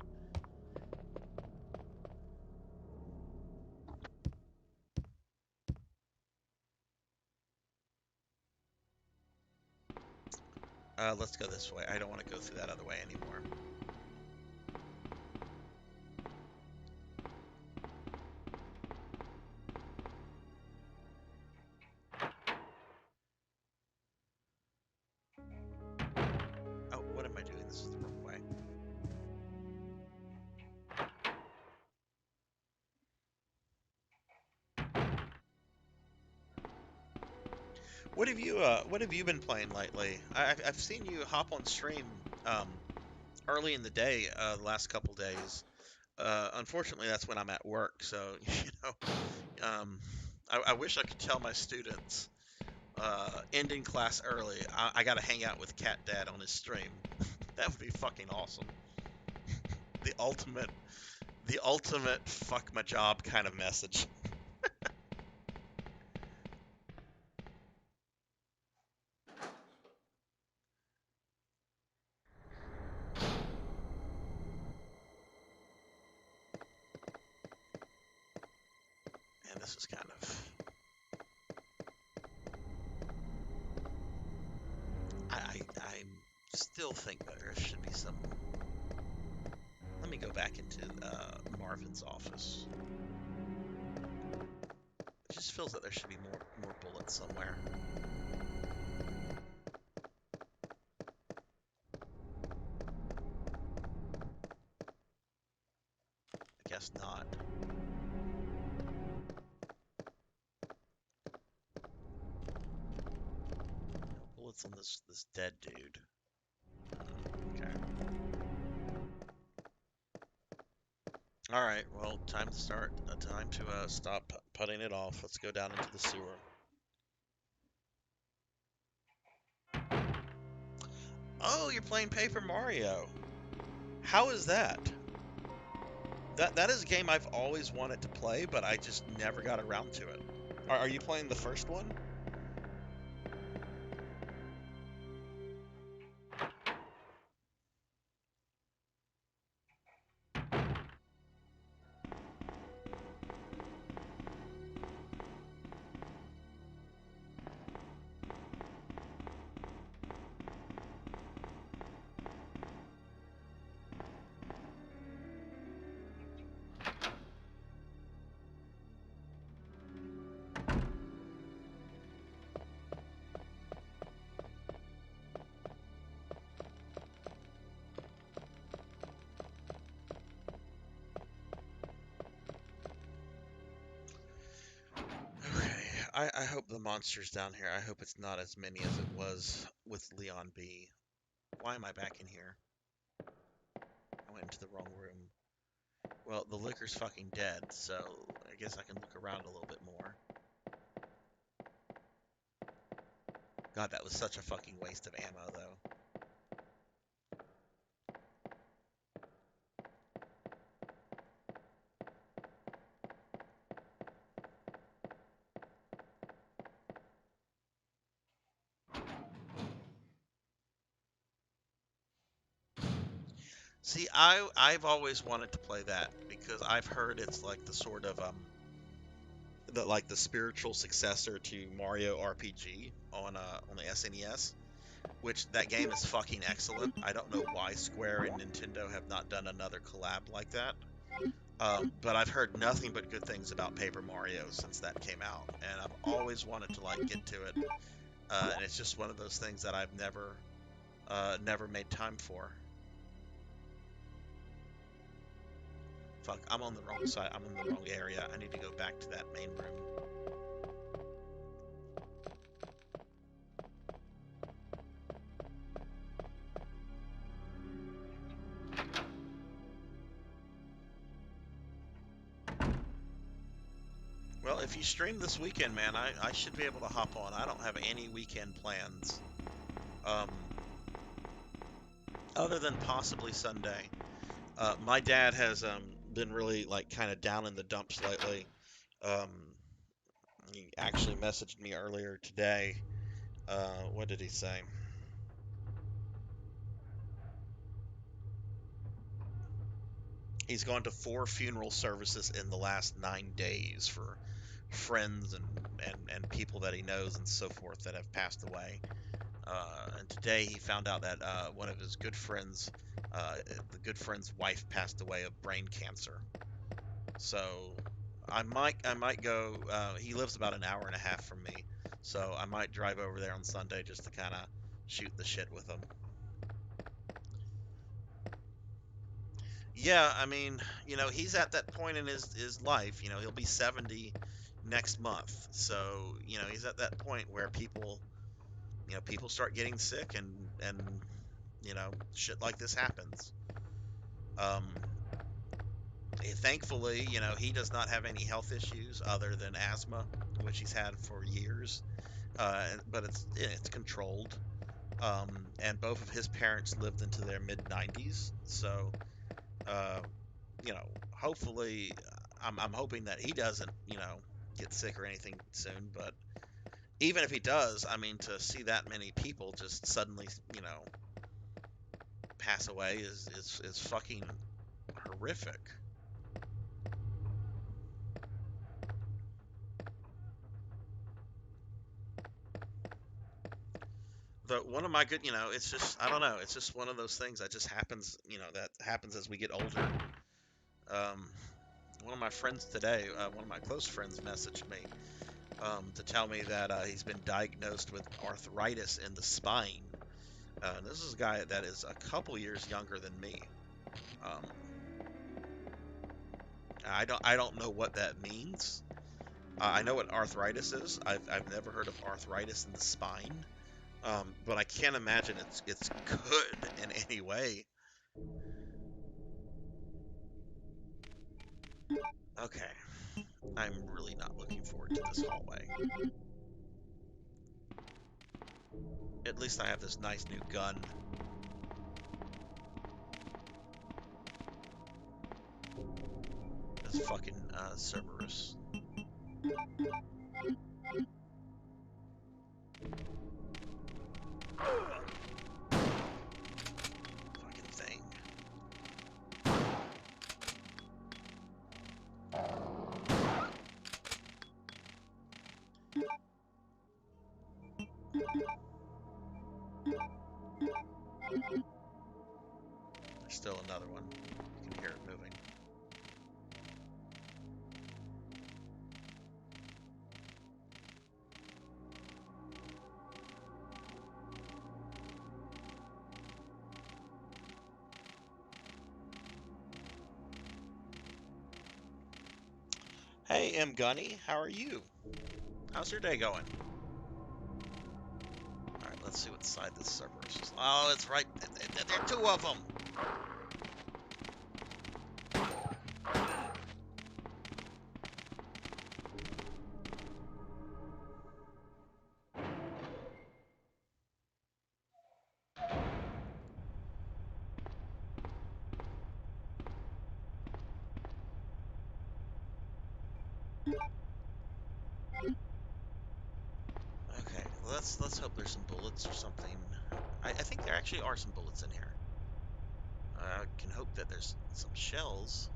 Let's go this way. I don't want to go through that other way anymore. Oh, what am I doing? This is the wrong way. What have you been playing lately? I've seen you hop on stream um, early in the day, the last couple days. Unfortunately, that's when I'm at work, so you know, I wish I could tell my students ending class early. I got to hang out with Cat Dad on his stream. That would be fucking awesome. The ultimate, the ultimate fuck my job kind of message. And this is kind of, I still think that there should be some. Let me go back into Marvin's office. It just feels that there should be more bullets somewhere. I guess not. No bullets on this dead dude. Okay. All right. Well, time to start. Time to stop putting it off. Let's go down into the sewer. Oh, you're playing Paper Mario. How is that? That is a game I've always wanted to play, but I just never got around to it. Are you playing the first one? Okay, I hope the monster's down here. I hope it's not as many as it was with Leon B. Why am I back in here? I went into the wrong room. Well, the liquor's fucking dead, so I guess I can look around a little bit more. God, that was such a fucking waste of ammo, though. See, I've always wanted to play that because I've heard it's like the sort of the spiritual successor to Mario RPG on the SNES, which that game is fucking excellent. I don't know why Square and Nintendo have not done another collab like that. But I've heard nothing but good things about Paper Mario since that came out, and I've always wanted to like get to it. And it's just one of those things that I've never made time for. Fuck, I'm on the wrong side. I'm in the wrong area. I need to go back to that main room. Well, if you stream this weekend, man, I should be able to hop on. I don't have any weekend plans. Um, Other than possibly Sunday. My dad has been really like kind of down in the dumps lately. Um, he actually messaged me earlier today. What did he say? He's gone to 4 funeral services in the last 9 days for friends and people that he knows and so forth that have passed away. And today he found out that one of his good friends, the good friend's wife, passed away of brain cancer. So I might go. He lives about an hour and a half from me, so I might drive over there on Sunday just to kind of shoot the shit with him. Yeah, I mean, he's at that point in his life. He'll be 70 next month. So, he's at that point where people start getting sick and shit like this happens. Um, Thankfully, he does not have any health issues other than asthma, which he's had for years. But it's controlled. And both of his parents lived into their mid 90s, so uh, hopefully, I'm hoping that he doesn't, get sick or anything soon. But even if he does, I mean, to see that many people just suddenly, pass away is fucking horrific. But one of my good, it's just I don't know, it's just one of those things that just happens, that happens as we get older. Um, One of my friends today, one of my close friends, messaged me to tell me that he's been diagnosed with arthritis in the spine. This is a guy that is a couple years younger than me. Um, I don't know what that means. I know what arthritis is. I've never heard of arthritis in the spine. But I can't imagine it's good in any way. Okay, I'm really not looking forward to this hallway. At least I have this nice new gun. Because fucking Cerberus. Fucking thing. There's still another one. You can hear it moving. Hey, M. Gunny, how are you? How's your day going? Alright, let's see what side this Cerberus is. Oh, it's right. There are two of them! Okay, let's hope there's some bullets or something. I think there actually are some bullets in here. I can hope that there's some shells.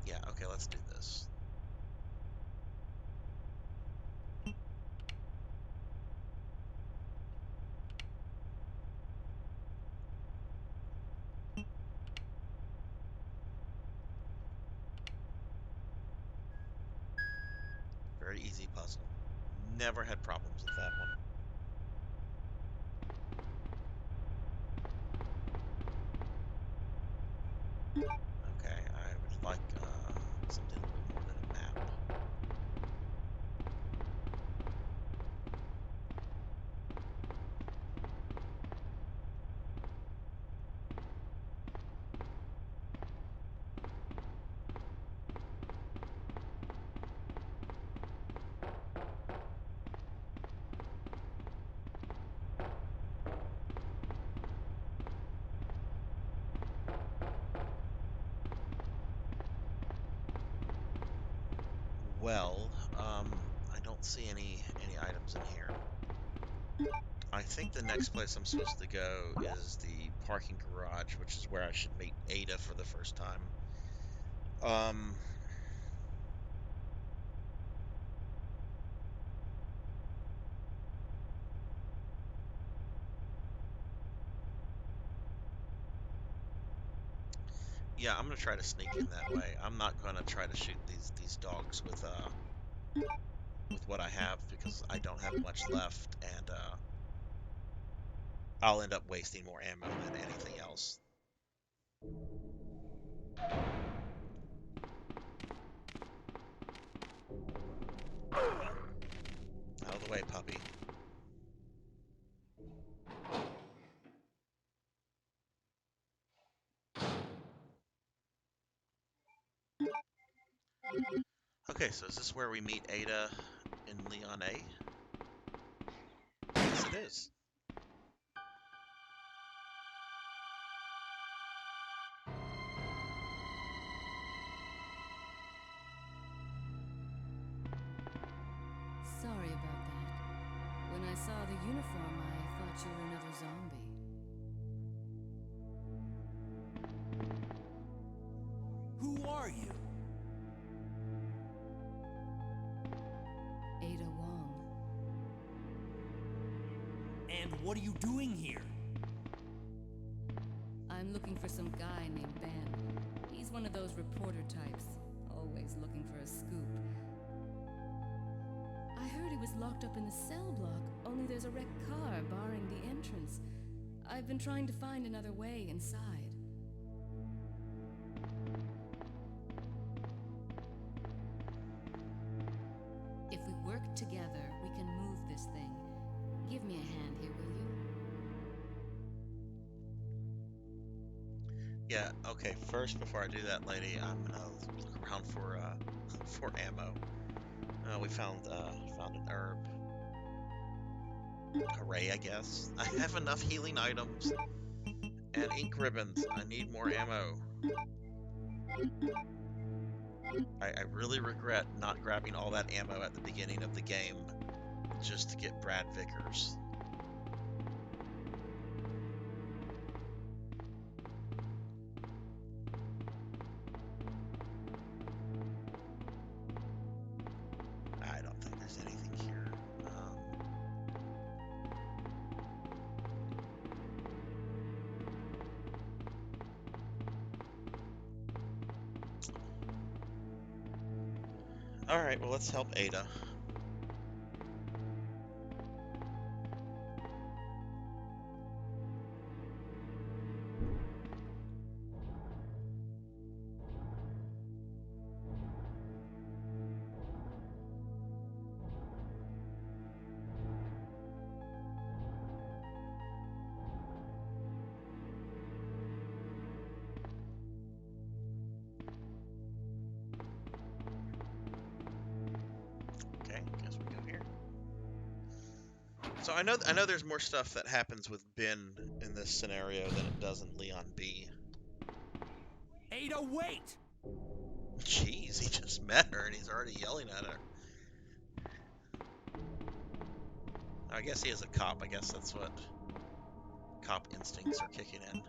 Yeah, okay, let's do this. Very easy puzzle. Never had problems with that one. Okay, I would like something a little bit more than a map. Well, I don't see any items in here. I think the next place I'm supposed to go is the parking garage, which is where I should meet Ada for the first time. Um, yeah, I'm gonna try to sneak in that way. I'm not gonna try to shoot these dogs with what I have because I don't have much left, and I'll end up wasting more ammo than anything else. Out of the way, puppy. Okay, so is this where we meet Ada in Leon A? Yes, it is. Sorry about that. When I saw the uniform, I thought you were another zombie. Who are you? Ada Wong. And what are you doing here? I'm looking for some guy named Ben. He's one of those reporter types, always looking for a scoop. I heard he was locked up in the cell block, only there's a wrecked car barring the entrance. I've been trying to find another way inside. If we work together, we can move this thing. Give me a hand here, will you? Yeah, okay, first, before I do that, lady, I'm gonna look around for for ammo. We found an herb. Hooray, I guess. I have enough healing items and ink ribbons. I need more ammo. I really regret not grabbing all that ammo at the beginning of the game just to get Brad Vickers. I don't think there's anything here. All right, well, let's help Ada. Okay, guess we go here. So I know there's more stuff that happens with Ben in this scenario than it does in Leon B. Ada, wait! Jeez, he just met her and he's already yelling at her. I guess he is a cop. I guess that's what cop instincts are kicking in.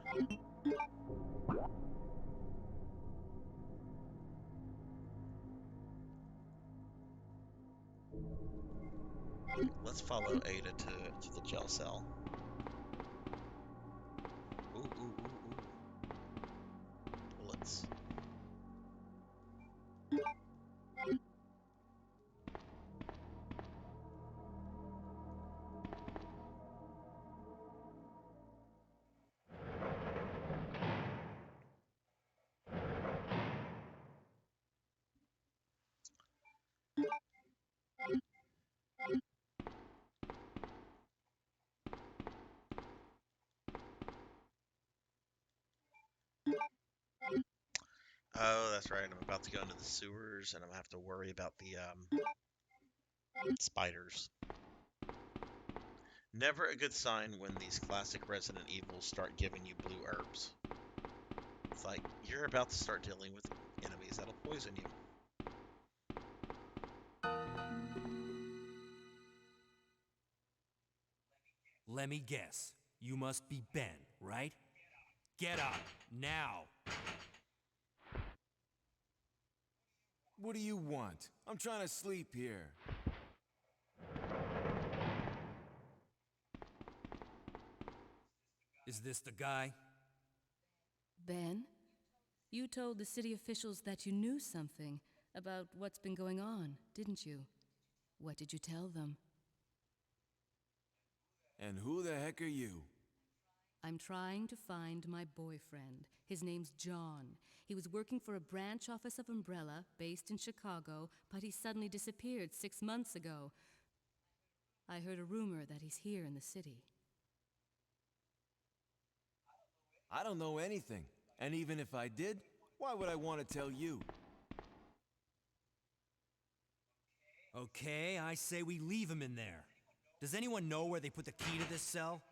Let's follow Ada to the jail cell. Ooh, ooh, ooh, ooh. Bullets. Oh, that's right. I'm about to go into the sewers and I'm gonna have to worry about the spiders. Never a good sign when these classic Resident Evils start giving you blue herbs. It's like you're about to start dealing with enemies that'll poison you. Let me guess. You must be Ben, right? Get up, now! What do you want? I'm trying to sleep here. Is this the guy? Ben, you told the city officials that you knew something about what's been going on, didn't you? What did you tell them? And who the heck are you? I'm trying to find my boyfriend. His name's John. He was working for a branch office of Umbrella based in Chicago, but he suddenly disappeared 6 months ago. I heard a rumor that he's here in the city. I don't know anything. And even if I did, why would I want to tell you? Okay, I say we leave him in there. Does anyone know where they put the key to this cell?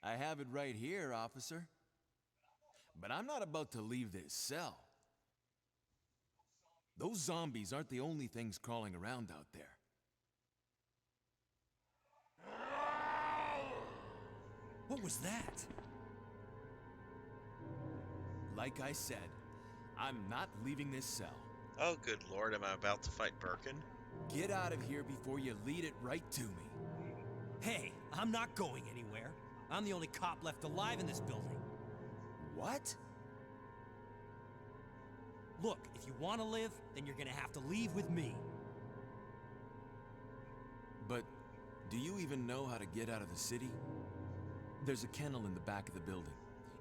I have it right here, officer. But I'm not about to leave this cell. Those zombies aren't the only things crawling around out there. What was that? Like I said, I'm not leaving this cell. Oh, good lord, am I about to fight Birkin? Get out of here before you lead it right to me. Hey, I'm not going anywhere. I'm the only cop left alive in this building. What? Look, if you want to live, then you're gonna have to leave with me. But do you even know how to get out of the city? There's a kennel in the back of the building.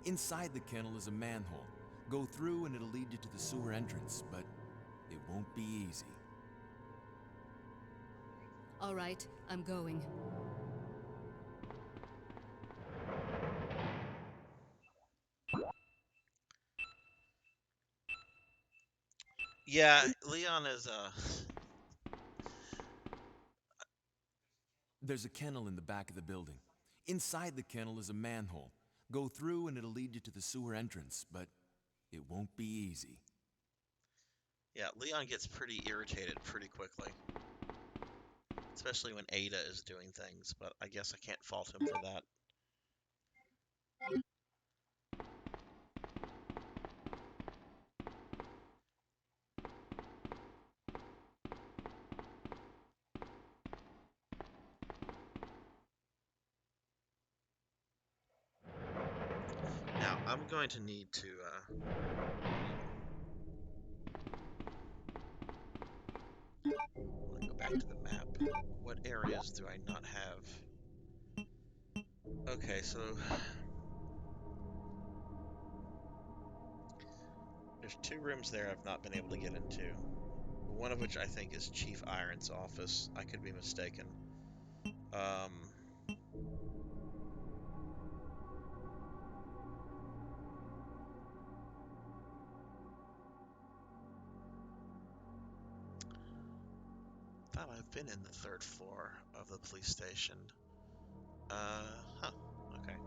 Inside the kennel is a manhole. Go through and it'll lead you to the sewer entrance, but it won't be easy. All right, I'm going. Yeah, Leon is There's a kennel in the back of the building. Inside the kennel is a manhole. Go through and it'll lead you to the sewer entrance, but It won't be easy. Yeah, Leon gets pretty irritated pretty quickly, especially when Ada is doing things, but I guess I can't fault him for that. Now, I'm going to need to go back to the map. What areas do I not have? Okay, so there's 2 rooms there I've not been able to get into. One of which I think is Chief Iron's office. I could be mistaken. Um, thought I've been in the 3rd floor of the police station. Huh. Okay.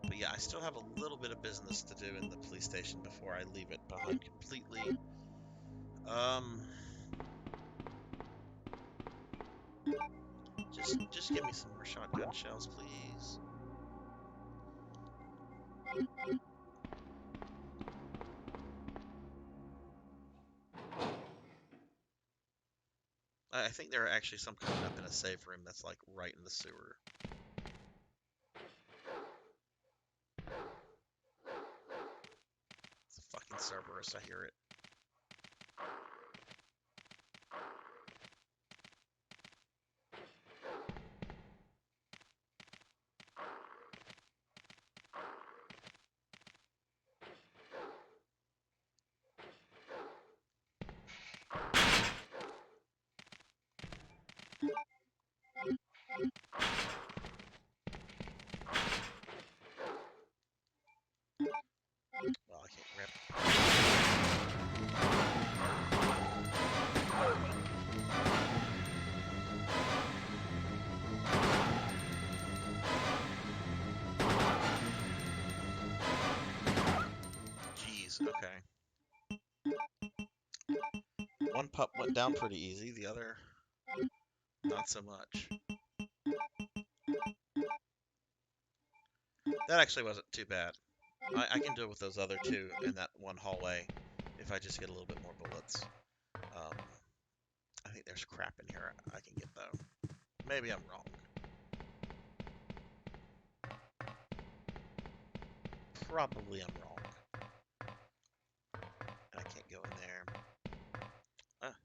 But yeah, I still have a little bit of business to do in the police station before I leave it behind completely. Just give me some more shotgun shells, please. I think there are actually some coming up in a safe room that's like right in the sewer. It's a fucking Cerberus, I hear it. Well, I can't grab. Jeez, okay. One pup went down pretty easy, the other not so much. That actually wasn't too bad. I can do it with those other 2 in that one hallway if I just get a little bit more bullets. I think there's crap in here I can get though. Maybe I'm wrong. Probably I'm wrong. And I can't go in there.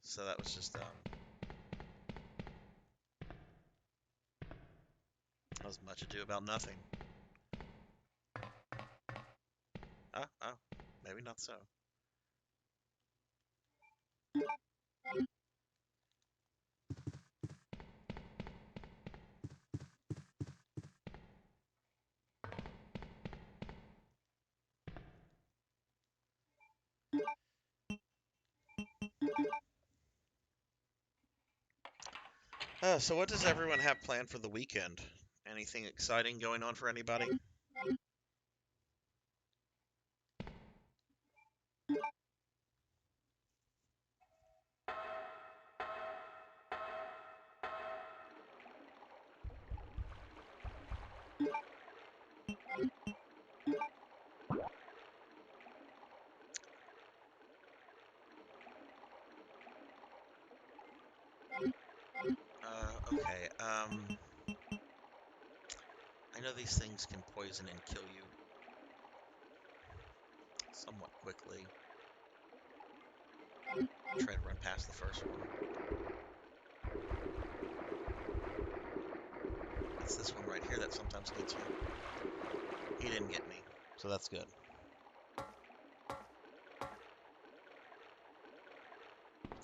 So that was just that was much ado about nothing. Oh, maybe not so. So what does everyone have planned for the weekend? Anything exciting going on for anybody? Okay. I know these things can poison and kill you somewhat quickly. Try to run past the first one. It's this one right here that sometimes gets you. He didn't get me, so that's good.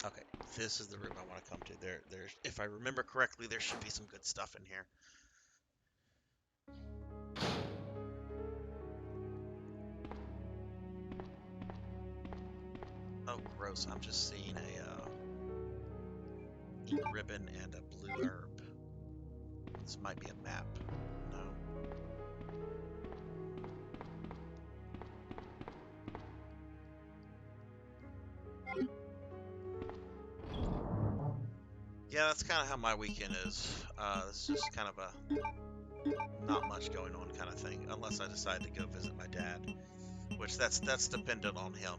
Okay, this is the room I want to come to. There's, if I remember correctly, there should be some good stuff in here. Oh, gross! I'm just seeing a ink ribbon and a blue herb. This might be a map. No. Yeah, that's kind of how my weekend is. It's just kind of a not much going on kind of thing, unless I decide to go visit my dad, which that's dependent on him.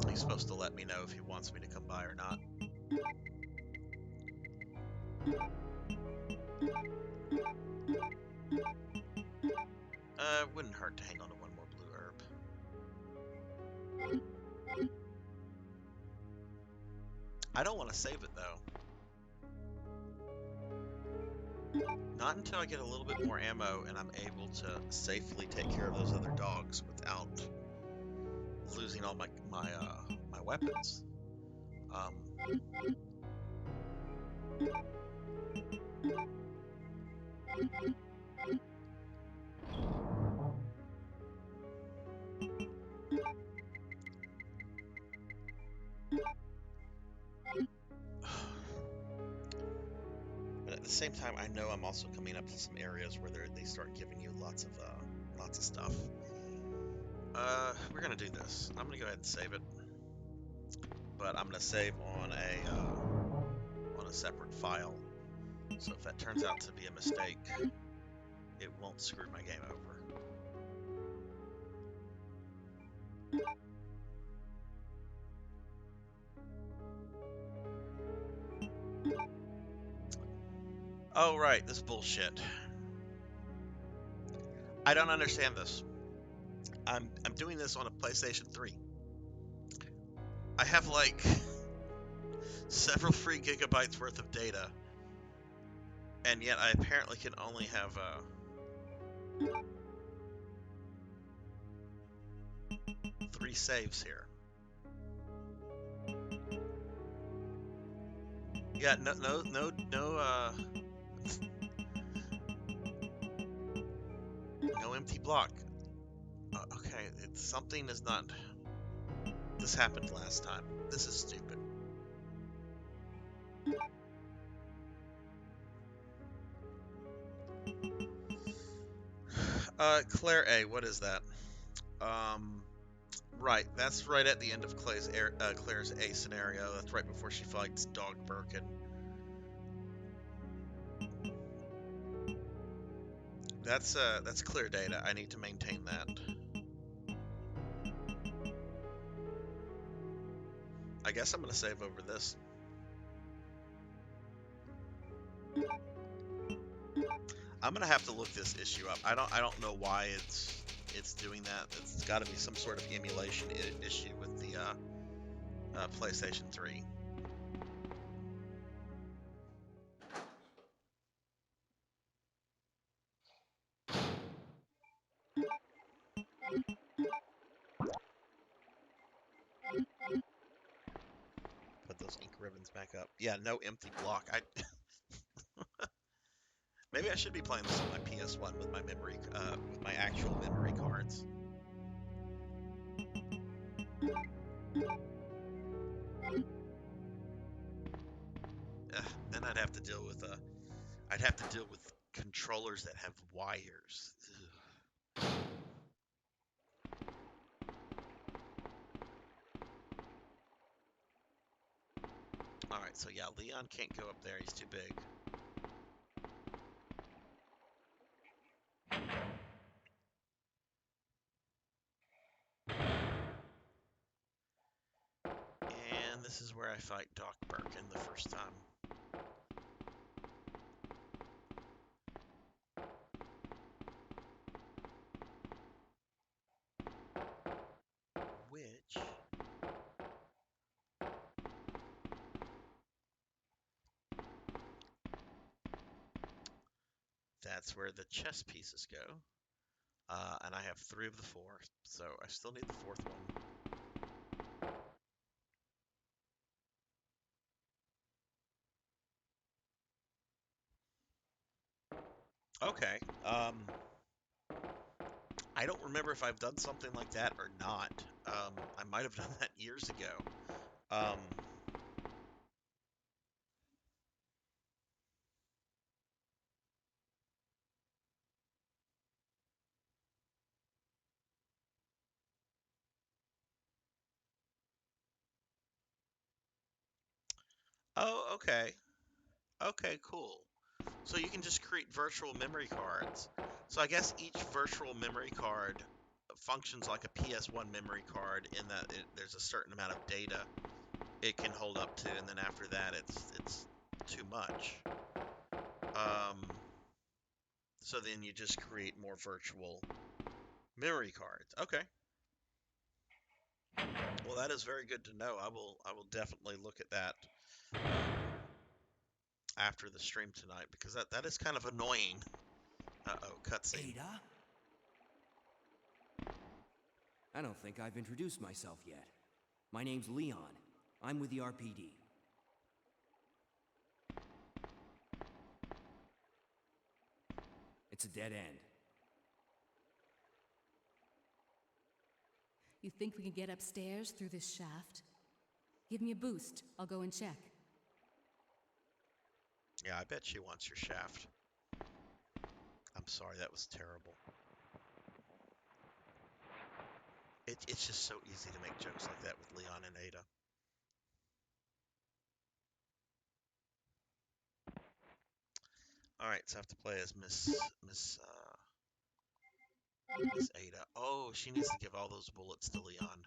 He's supposed to let me know if he wants me to come by or not. Wouldn't hurt to hang on to one more blue herb. I don't want to save it though. Not until I get a little bit more ammo and I'm able to safely take care of those other dogs without losing all my weapons. Um, but at the same time, I know I'm also coming up to some areas where they start giving you lots of stuff. We're gonna do this. I'm gonna go ahead and save it, but I'm gonna save on a separate file. So if that turns out to be a mistake, it won't screw my game over. Oh right, this bullshit. I don't understand this. I'm doing this on a PlayStation 3. I have like several free gigabytes worth of data, and yet I apparently can only have 3 saves here. Yeah, no empty block. Okay, something is not. This happened last time. This is stupid. Claire A, what is that? Um, right, that's right at the end of Claire's A scenario. That's right before she fights Dog Birkin. That's clear data. I need to maintain that. I guess I'm gonna save over this. I'm gonna have to look this issue up. I don't know why it's doing that. It's got to be some sort of emulation issue with the PlayStation 3. Put those ink ribbons back up. Yeah, no empty block. Maybe I should be playing this on my PS1 with my with my actual memory cards. Then I'd have to deal with controllers that have wires. Ugh. All right, so yeah, Leon can't go up there. He's too big. And this is where I fight Doc Birkin the first time. Which that's where the chess pieces go. And I have 3 of the 4, so I still need the 4th one. Okay. I don't remember if I've done something like that or not. I might have done that years ago. Um, Oh, okay. Okay, cool. So you can just create virtual memory cards. So I guess each virtual memory card functions like a PS1 memory card in that there's a certain amount of data it can hold up to, and then after that it's too much. Um, so then you just create more virtual memory cards. Okay. Well, that is very good to know. I will definitely look at that after the stream tonight because that is kind of annoying. Uh-oh, cutscene. Ada? I don't think I've introduced myself yet. My name's Leon. I'm with the RPD. It's a dead end. You think we can get upstairs through this shaft? Give me a boost. I'll go and check. Yeah, I bet she wants your shaft. I'm sorry, that was terrible. It's just so easy to make jokes like that with Leon and Ada. All right, so I have to play as Miss Ada. Oh, she needs to give all those bullets to Leon.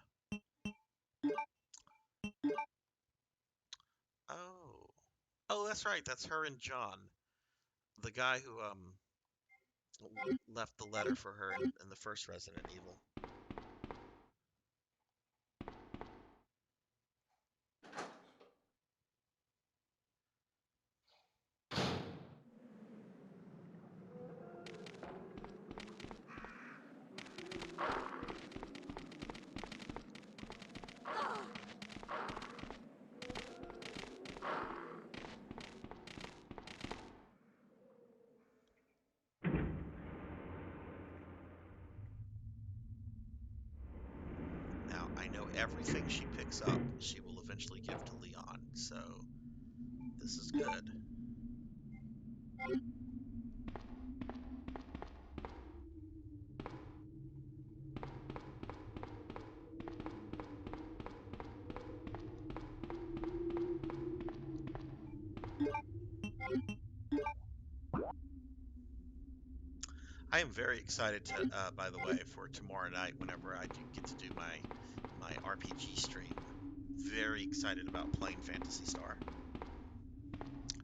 Oh, oh, that's right. That's her and John, the guy who left the letter for her in the first Resident Evil. Now, I know everything she picks up, she will eventually give to Leon, so this is good. I am very excited to, by the way, for tomorrow night whenever I do get to do my RPG stream. Very excited about playing Phantasy Star.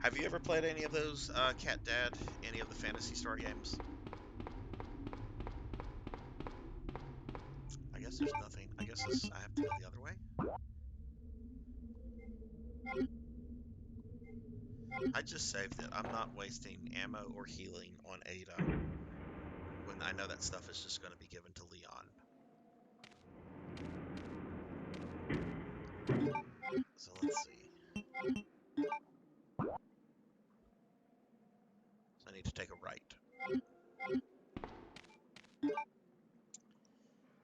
Have you ever played any of those, Cat Dad? Any of the Phantasy Star games? I guess there's nothing. I guess I have to go the other way. I just saved it. I'm not wasting ammo or healing on Ada when I know that stuff is just going to be given to Leon. So let's see. So I need to take a right.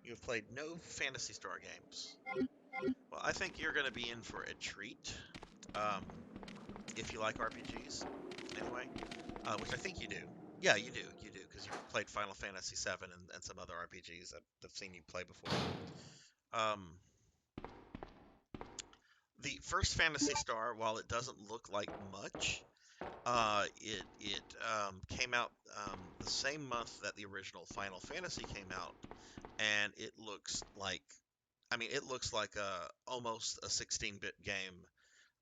You have played no Phantasy Star games. Well, I think you're going to be in for a treat. Um, if you like RPGs, anyway, which I think you do. Yeah, you do, because you've played Final Fantasy VII and some other RPGs I've seen you play before. Um, the first Phantasy Star, while it doesn't look like much, it came out the same month that the original Final Fantasy came out, and it looks like, I mean, it looks like almost a 16-bit game.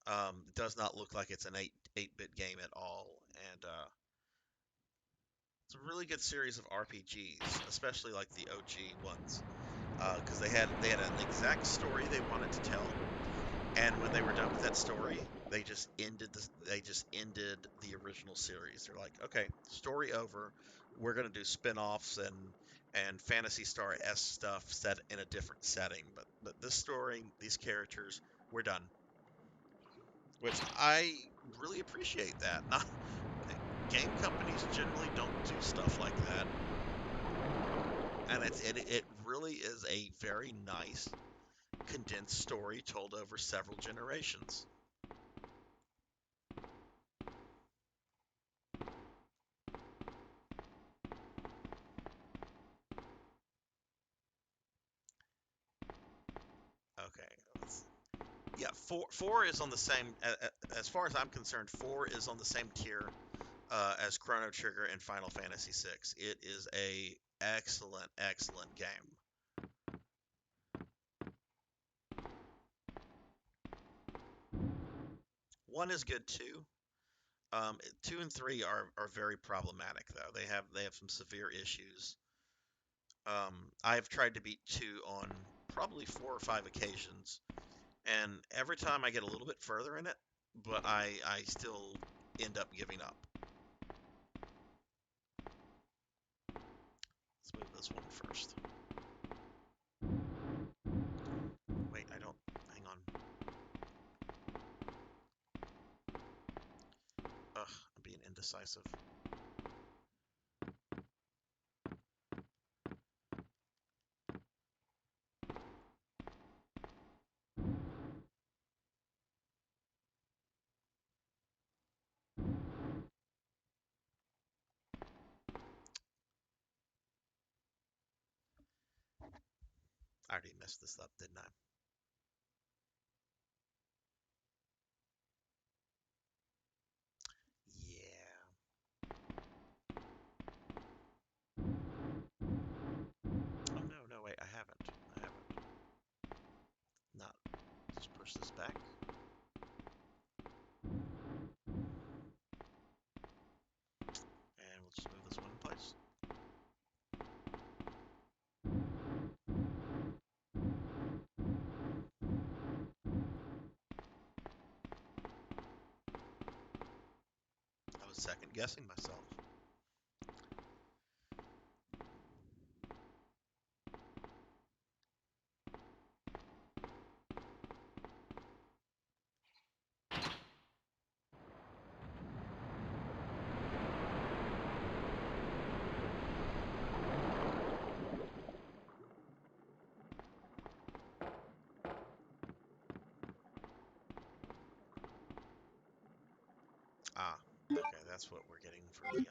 It does not look like it's an 8-bit game at all, and it's a really good series of RPGs, especially like the OG ones, because they had an exact story they wanted to tell, and when they were done with that story, they just ended the original series. They're like, okay, story over. We're gonna do spin-offs and Fantasy Star S stuff set in a different setting, but this story, these characters, we're done. Which I really appreciate that. Not game companies generally don't do stuff like that, and it really is a very nice condensed story told over several generations. Okay, let's. Yeah, four is on the same. As far as I'm concerned, four is on the same tier as Chrono Trigger and Final Fantasy VI. It is a excellent, excellent game. One is good too. Two and three are very problematic though. They have some severe issues. I've tried to beat two on probably 4 or 5 occasions, and every time I get a little bit further in it, but I still end up giving up. Let's move this one first. Wait, I don't. Hang on. Ugh, I'm being indecisive. I already messed this up, didn't I? Yeah. Oh no, no, wait, I haven't. I haven't. Not. Just push this back. And we'll just move this one in place. I was second guessing myself. Ah, okay, that's what we're getting for Leon.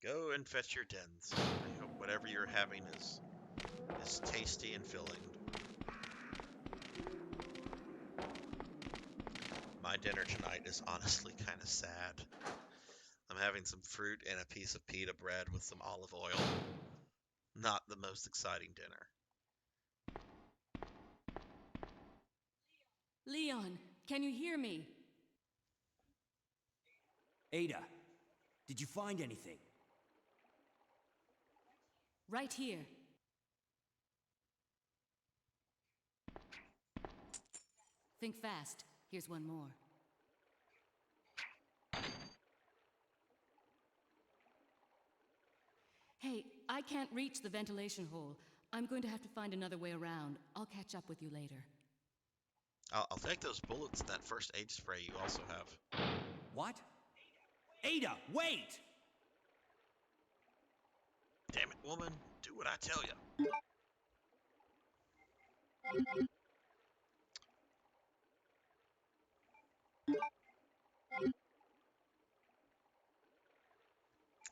Go and fetch your dens. I hope whatever you're having is tasty and filling. My dinner tonight is honestly kind of sad. I'm having some fruit and a piece of pita bread with some olive oil. Not the most exciting dinner. Leon, can you hear me? Ada, did you find anything? Right here. Think fast. Here's one more. Hey, I can't reach the ventilation hole. I'm going to have to find another way around. I'll catch up with you later. I'll take those bullets and that first aid spray you also have. What? Ada, wait! Damn it, woman. Do what I tell you.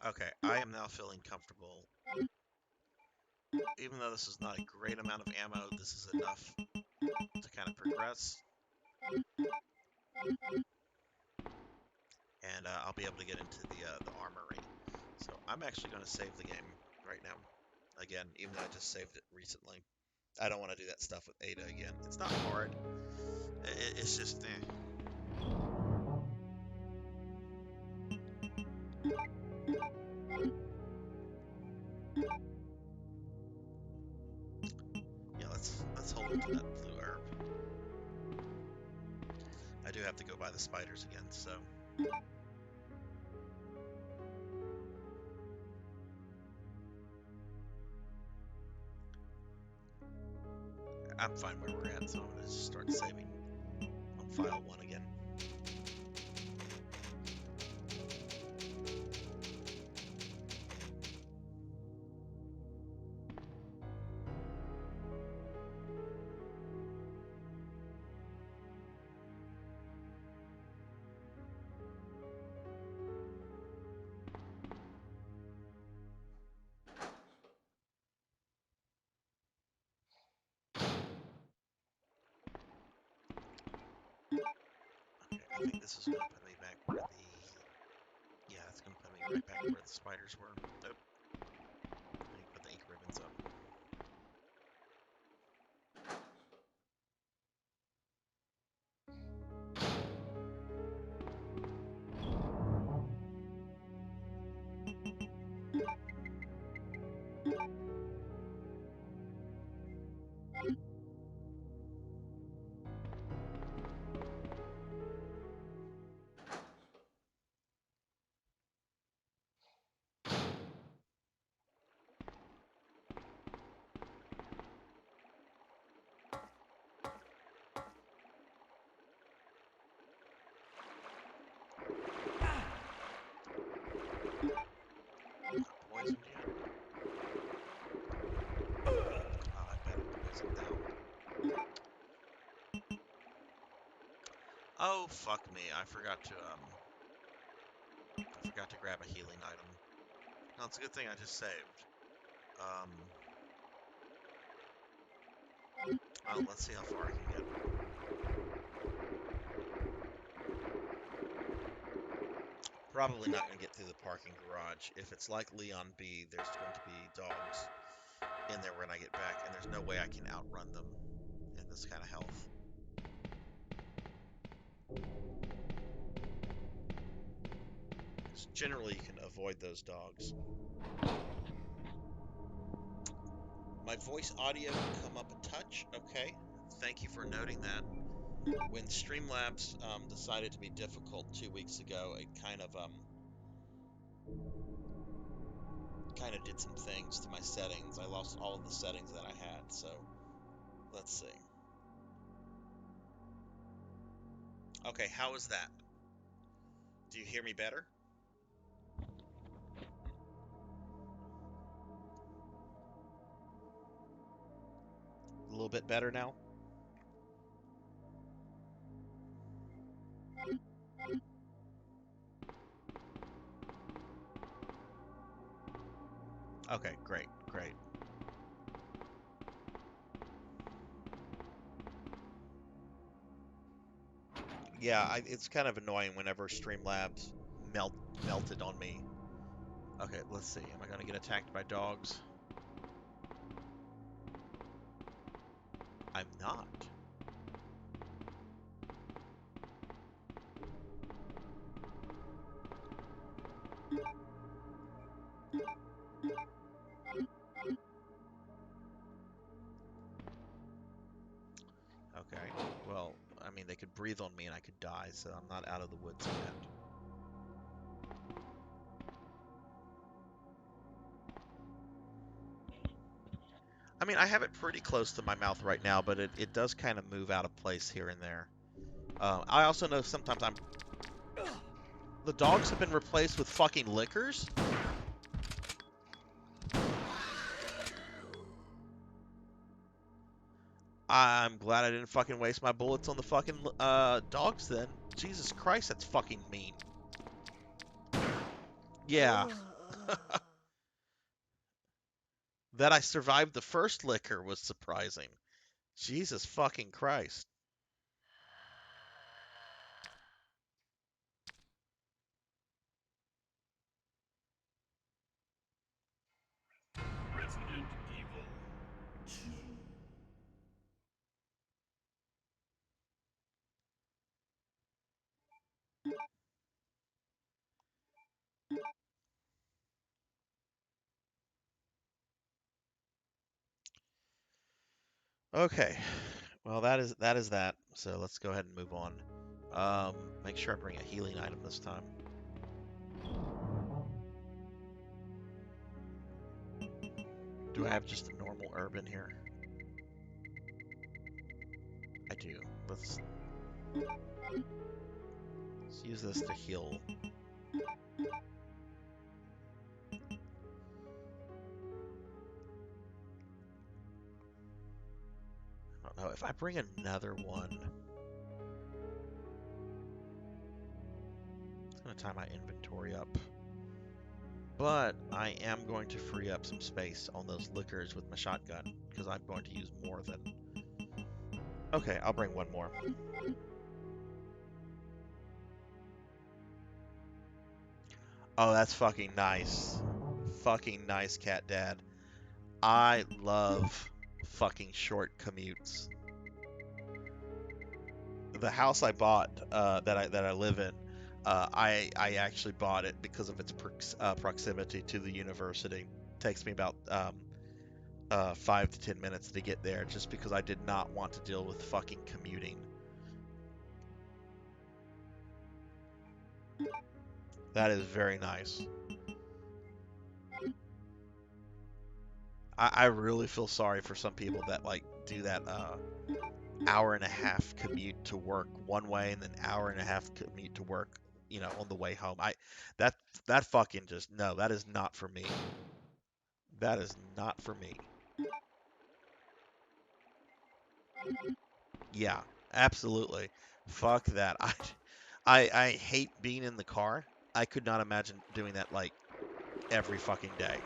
Okay, I am now feeling comfortable. Even though this is not a great amount of ammo, this is enough to kind of progress. And I'll be able to get into the armory. So I'm actually going to save the game right now. Again, even though I just saved it recently. I don't want to do that stuff with Ada again. It's not hard. It's just, yeah. Let's hold on to that blue herb. I do have to go by the spiders again, so. I'm fine where we're at, so I'm going to just start saving on file 1 again. I think this is going to put me back where the... Yeah, it's going to put me right back where the spiders were. Nope. I need to put the ink ribbons up. Poisoned yet? Oh, I bet I'm poisoned now. Oh, fuck me. I forgot to grab a healing item. No, it's a good thing I just saved. Well, let's see how far I can get. Probably not going to get through the parking garage. If it's like Leon B, there's going to be dogs in there when I get back, and there's no way I can outrun them in this kind of health. 'Cause generally, you can avoid those dogs. My voice audio can come up a touch. Okay, thank you for noting that. When Streamlabs decided to be difficult 2 weeks ago, it kind of did some things to my settings. I lost all of the settings that I had, so let's see. Okay, how is that? Do you hear me better? A little bit better now? Okay, great, great. Yeah, it's kind of annoying whenever Streamlabs melted on me. Okay, let's see. Am I going to get attacked by dogs? I'm not. Okay, well, I mean, they could breathe on me and I could die, so I'm not out of the woods yet. I mean, I have it pretty close to my mouth right now, but it does kind of move out of place here and there. I also know sometimes the dogs have been replaced with fucking lickers? I'm glad I didn't fucking waste my bullets on the fucking dogs then. Jesus Christ, that's fucking mean. Yeah. That I survived the first licker was surprising. Jesus fucking Christ. Resident Evil 2. Okay. Well, that is that. So let's go ahead and move on. Make sure I bring a healing item this time. Do I have just a normal herb in here? I do. Let's use this to heal. I don't know. If I bring another one, it's going to tie my inventory up. But I am going to free up some space on those liquors with my shotgun, because I'm going to use more than... Okay, I'll bring one more. Oh, that's fucking nice. Fucking nice, cat dad. I love fucking short commutes. The house I bought that I live in, I actually bought it because of its proximity to the university. It takes me about 5 to 10 minutes to get there, just because I did not want to deal with fucking commuting. That is very nice. I really feel sorry for some people that like do that hour and a half commute to work one way and then hour and a half commute to work, on the way home. That that fucking just no, that is not for me. That is not for me. Yeah, absolutely. Fuck that. I hate being in the car. I could not imagine doing that like every fucking day.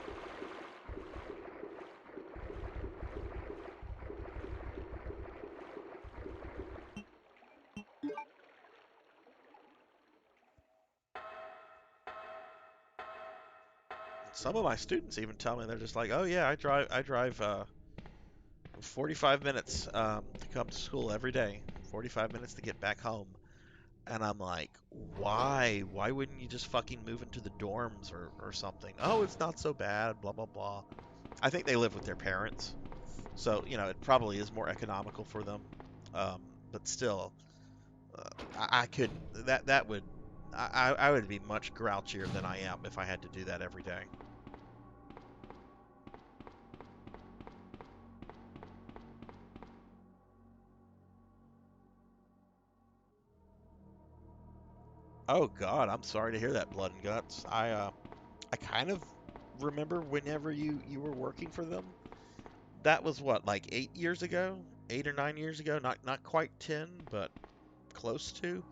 Some of my students even tell me they're just like, "Oh yeah, I drive 45 minutes to come to school every day. 45 minutes to get back home." And I'm like, "Why? Why wouldn't you just fucking move into the dorms or something?" "Oh, it's not so bad, blah blah blah." I think they live with their parents. So, it probably is more economical for them. Um, but still, I couldn't. That would. I would be much grouchier than I am if I had to do that every day. Oh God, I'm sorry to hear that, Blood and Guts. I kind of remember whenever you were working for them. That was what, like 8 years ago, 8 or 9 years ago. Not quite 10, but close to.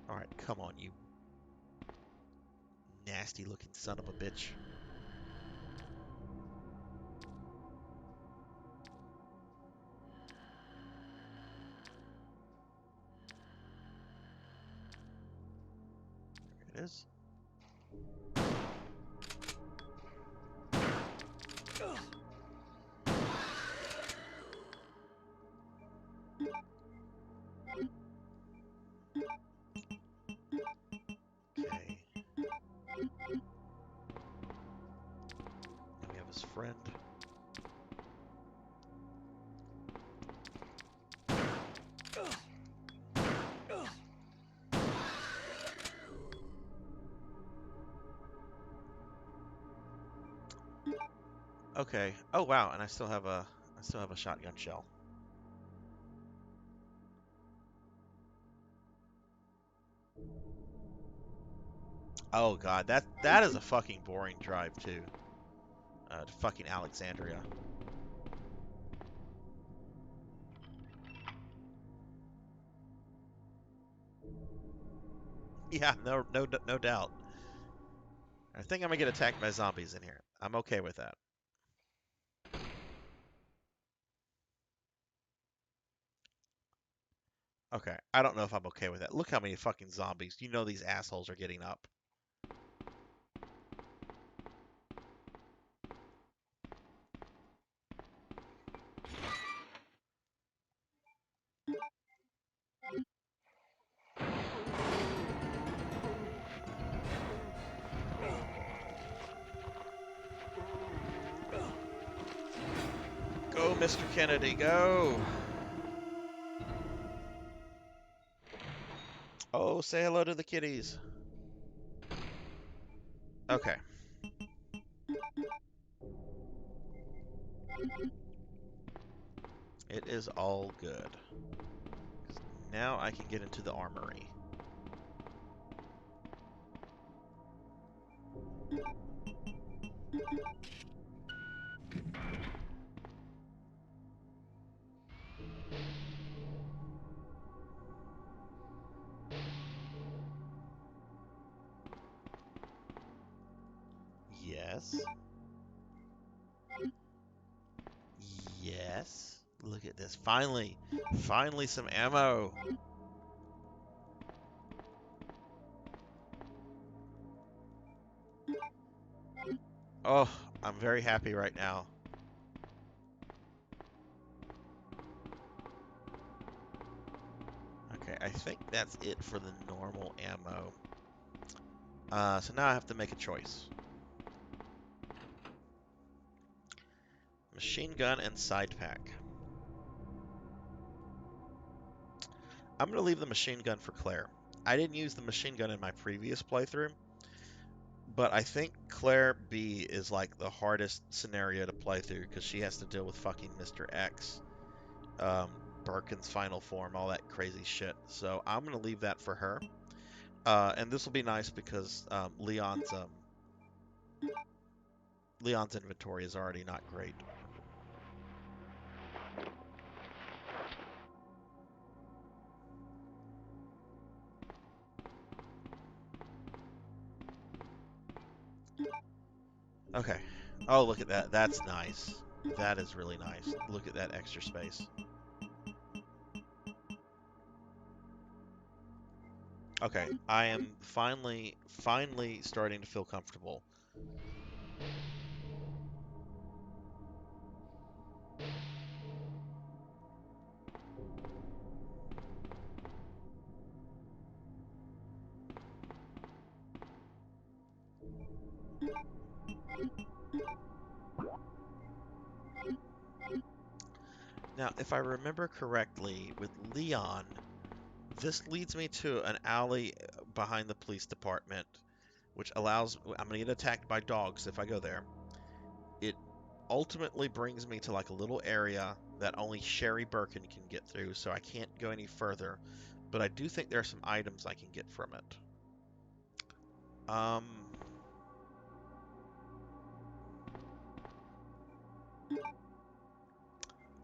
All right, come on, you nasty looking son of a bitch. There it is. Okay. Now we have his friend. Okay. Oh wow, and I still have a shotgun shell. Oh God, that is a fucking boring drive too. To fucking Alexandria. Yeah, no doubt. I think I'm gonna get attacked by zombies in here. I'm okay with that. Okay, I don't know if I'm okay with that. Look how many fucking zombies. You know these assholes are getting up. Go, Mr. Kennedy, go! Oh, say hello to the kitties. Okay, it is all good. 'Cause now I can get into the armory. Yes. Yes. look at this. Finally. Finally some ammo. Oh, I'm very happy right now. Okay, I think that's it for the normal ammo. So now I have to make a choice. Machine gun and side pack. I'm going to leave the machine gun for Claire. I didn't use the machine gun in my previous playthrough, but I think Claire B is like the hardest scenario to play through because she has to deal with fucking Mr. X, Birkin's final form, all that crazy shit. So I'm going to leave that for her. And this will be nice because Leon's inventory is already not great. Okay. Oh, look at that. That's nice. That is really nice. Look at that extra space. Okay, I am finally starting to feel comfortable. Now, if I remember correctly, with Leon, this leads me to an alley behind the police department, which allows I'm gonna get attacked by dogs if I go there. It ultimately brings me to like a little area that only Sherry Birkin can get through, so I can't go any further. But I do think there are some items I can get from it. Um,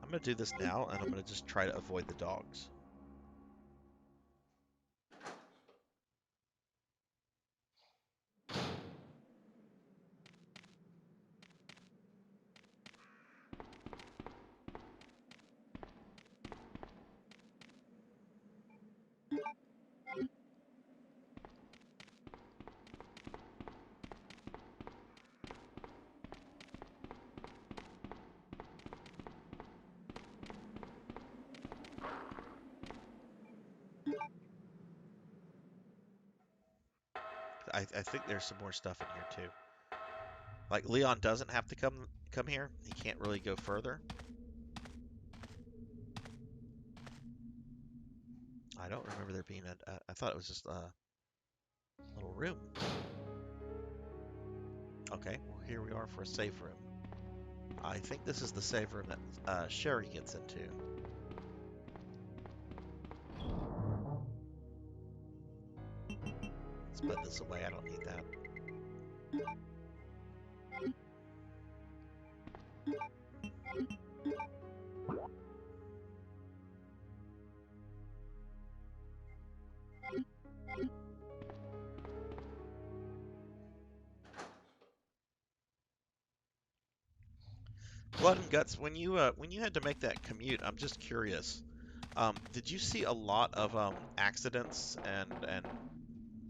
I'm gonna do this now, and I'm gonna just try to avoid the dogs. I think there's some more stuff in here too. Like Leon doesn't have to come here. He can't really go further. I don't remember there being I thought it was just a little room. Okay, well here we are for a safe room. I think this is the safe room that Sherry gets into. Let's put this away. I don't need that. Blood and Guts, when you had to make that commute, I'm just curious. Did you see a lot of accidents and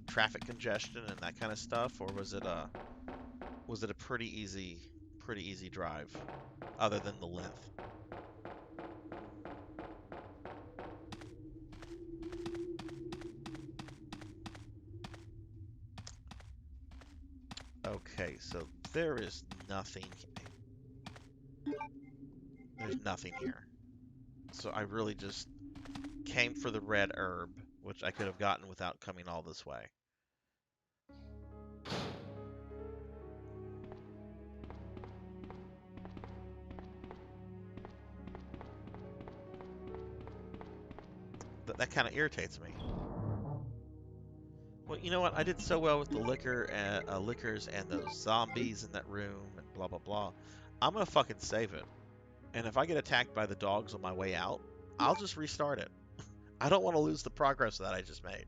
traffic congestion and that kind of stuff, or was it a pretty easy drive, other than the length? Okay, so there is nothing. There's nothing here. So I really just came for the red herb, which I could have gotten without coming all this way. That kind of irritates me. Well, you know what? I did so well with the liquors and those zombies in that room and blah blah blah. I'm gonna fucking save it. And if I get attacked by the dogs on my way out, I'll just restart it. I don't want to lose the progress that I just made.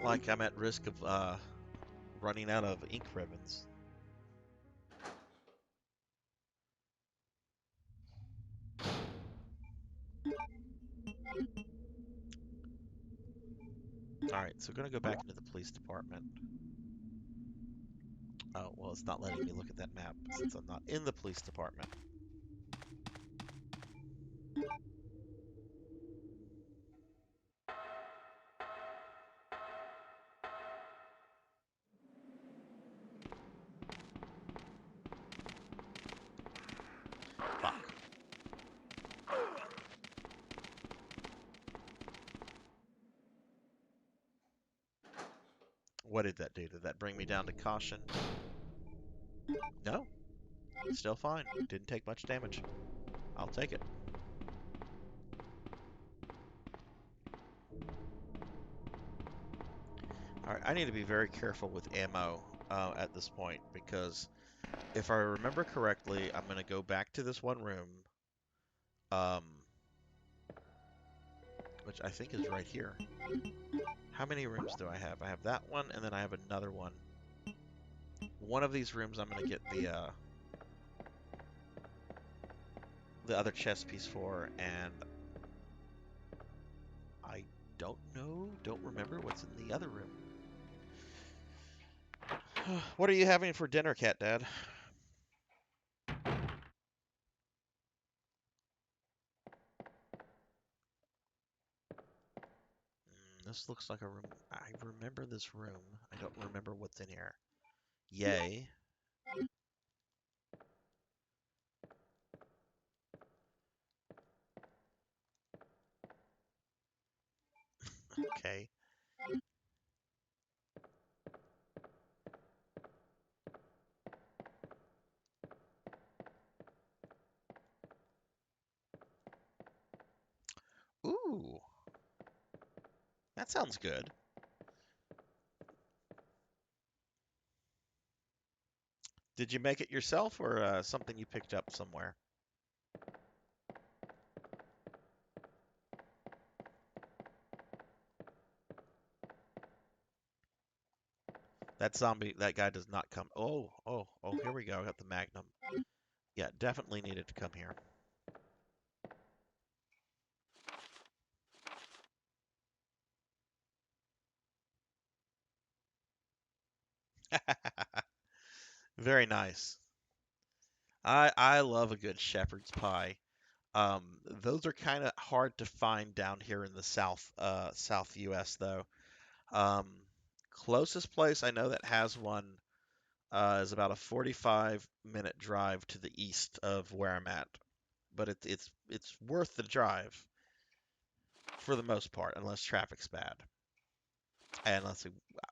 like I'm at risk of running out of ink ribbons. All right, so we're gonna go back into the police department. Oh, well, it's not letting me look at that map since I'm not in the police department. Fuck. What did that do? Did that bring me down to caution? No, still fine. Didn't take much damage. I'll take it. All right, I need to be very careful with ammo at this point because if I remember correctly, I'm going to go back to this one room, um, which I think is right here. How many rooms do I have? I have that one, and then I have another one. One of these rooms I'm going to get the other chest piece for, and I don't remember what's in the other room. What are you having for dinner, Cat Dad? This looks like a room. I remember this room. I don't remember what's in here. Yay. Okay. Ooh, that sounds good. Did you make it yourself or something you picked up somewhere? That guy does not come. Oh, here we go. I got the Magnum. Yeah, definitely needed to come here. Very nice. I love a good shepherd's pie. Those are kind of hard to find down here in the South US though. Um, Closest place I know that has one is about a 45-minute drive to the east of where I'm at. But it's worth the drive for the most part, unless traffic's bad. And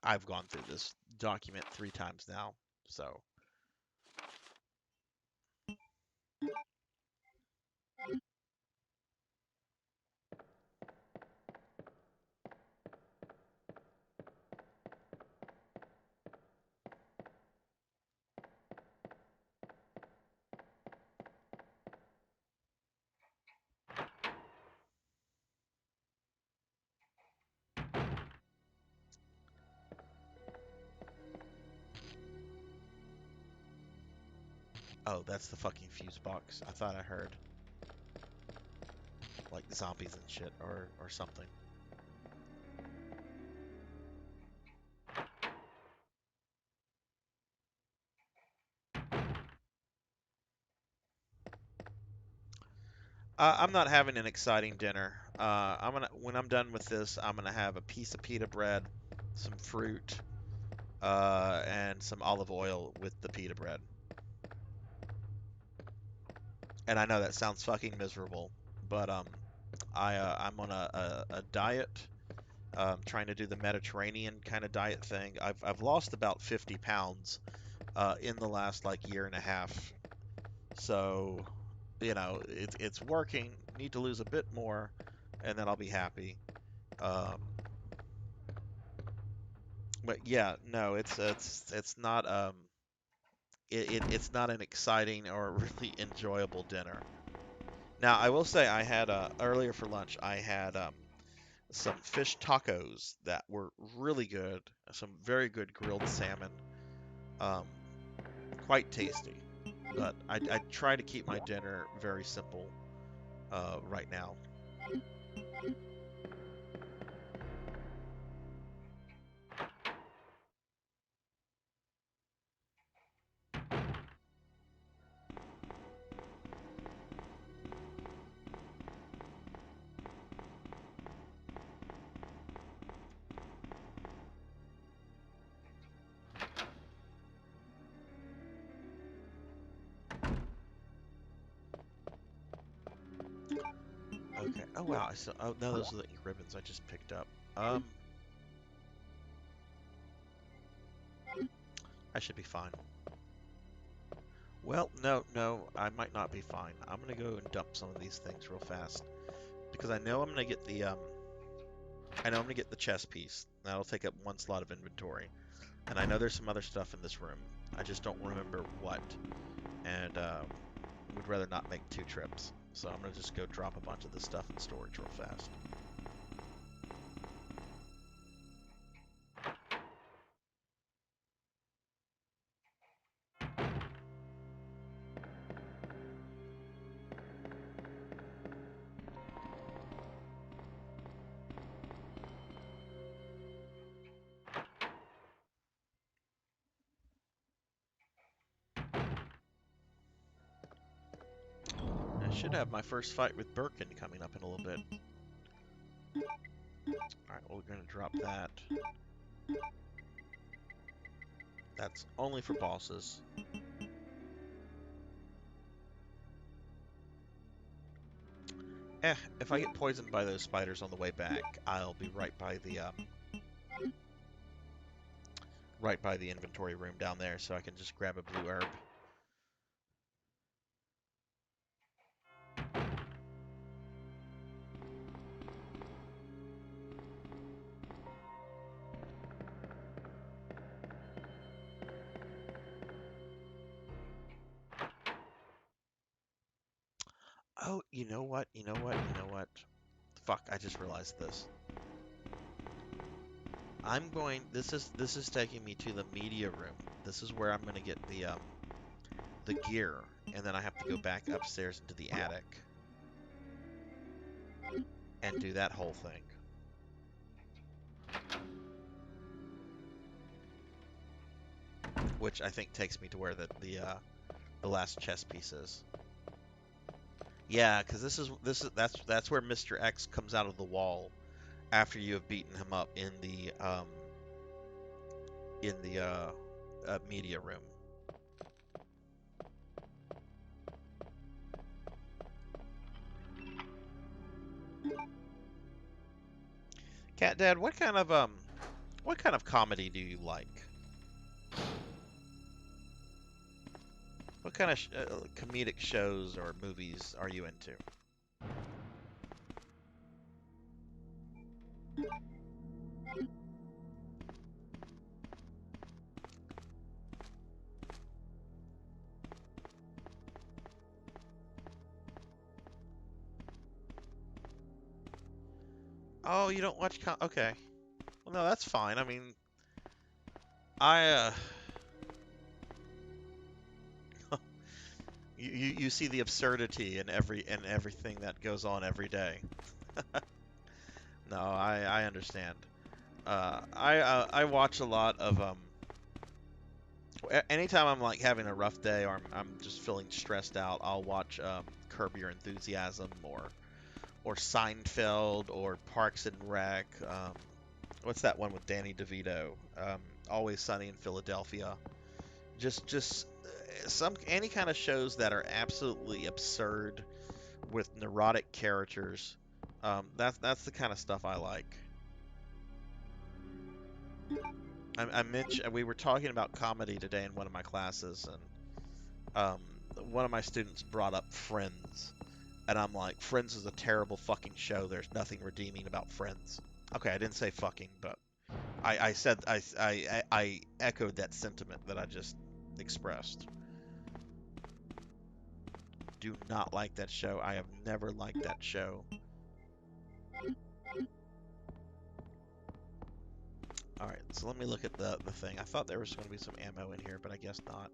I've gone through this document 3 times now, so oh, that's the fucking fuse box. I thought I heard like zombies and shit or something. I'm not having an exciting dinner. When I'm done with this, I'm gonna have a piece of pita bread, some fruit, and some olive oil with the pita bread. And I know that sounds fucking miserable, but I'm on a diet, trying to do the Mediterranean kind of diet thing. I've lost about 50 pounds in the last like year and a half, so it's working. Need to lose a bit more, and then I'll be happy. Um, but yeah, no, it's not it's not an exciting or really enjoyable dinner. Now, I will say I had earlier for lunch I had some fish tacos that were really good, some very good grilled salmon, um, quite tasty. But I try to keep my dinner very simple right now. Okay. Oh wow. Oh no, those are the ink ribbons I just picked up. I should be fine. Well, no, I might not be fine. I'm gonna go and dump some of these things real fast because I know I'm gonna get I know I'm gonna get the chess piece. That'll take up one slot of inventory, and I know there's some other stuff in this room. I just don't remember what, and would rather not make two trips. So I'm gonna just go drop a bunch of this stuff in storage real fast. I should have my first fight with Birkin coming up in a little bit. Alright, well, we're gonna drop that. That's only for bosses. If I get poisoned by those spiders on the way back, I'll be right by the inventory room down there, so I can just grab a blue herb. Oh, you know what? You know what? You know what? Fuck! I just realized this. I'm going. This is taking me to the media room. This is where I'm gonna get the gear, and then I have to go back upstairs into the attic and do that whole thing. Which I think takes me to where the last chess piece is. Yeah, because that's where Mr. X comes out of the wall after you have beaten him up in the media room. Cat Dad, what kind of comedy do you like? What kind of comedic shows or movies are you into? Oh, you don't watch okay. Well, no, that's fine. I mean, I you see the absurdity in everything that goes on every day. No, I understand. I watch a lot of anytime I'm like having a rough day or I'm just feeling stressed out, I'll watch Curb Your Enthusiasm or Seinfeld or Parks and Rec. What's that one with Danny DeVito? Always Sunny in Philadelphia. Just some any kind of shows that are absolutely absurd with neurotic characters. That's the kind of stuff I like. I mentioned we were talking about comedy today in one of my classes, and one of my students brought up Friends, and I'm like, Friends is a terrible fucking show. There's nothing redeeming about Friends. Okay, I didn't say fucking, but I said I echoed that sentiment that I just expressed. Do not like that show. I have never liked that show. All right, so let me look at the thing. I thought there was going to be some ammo in here, but I guess not.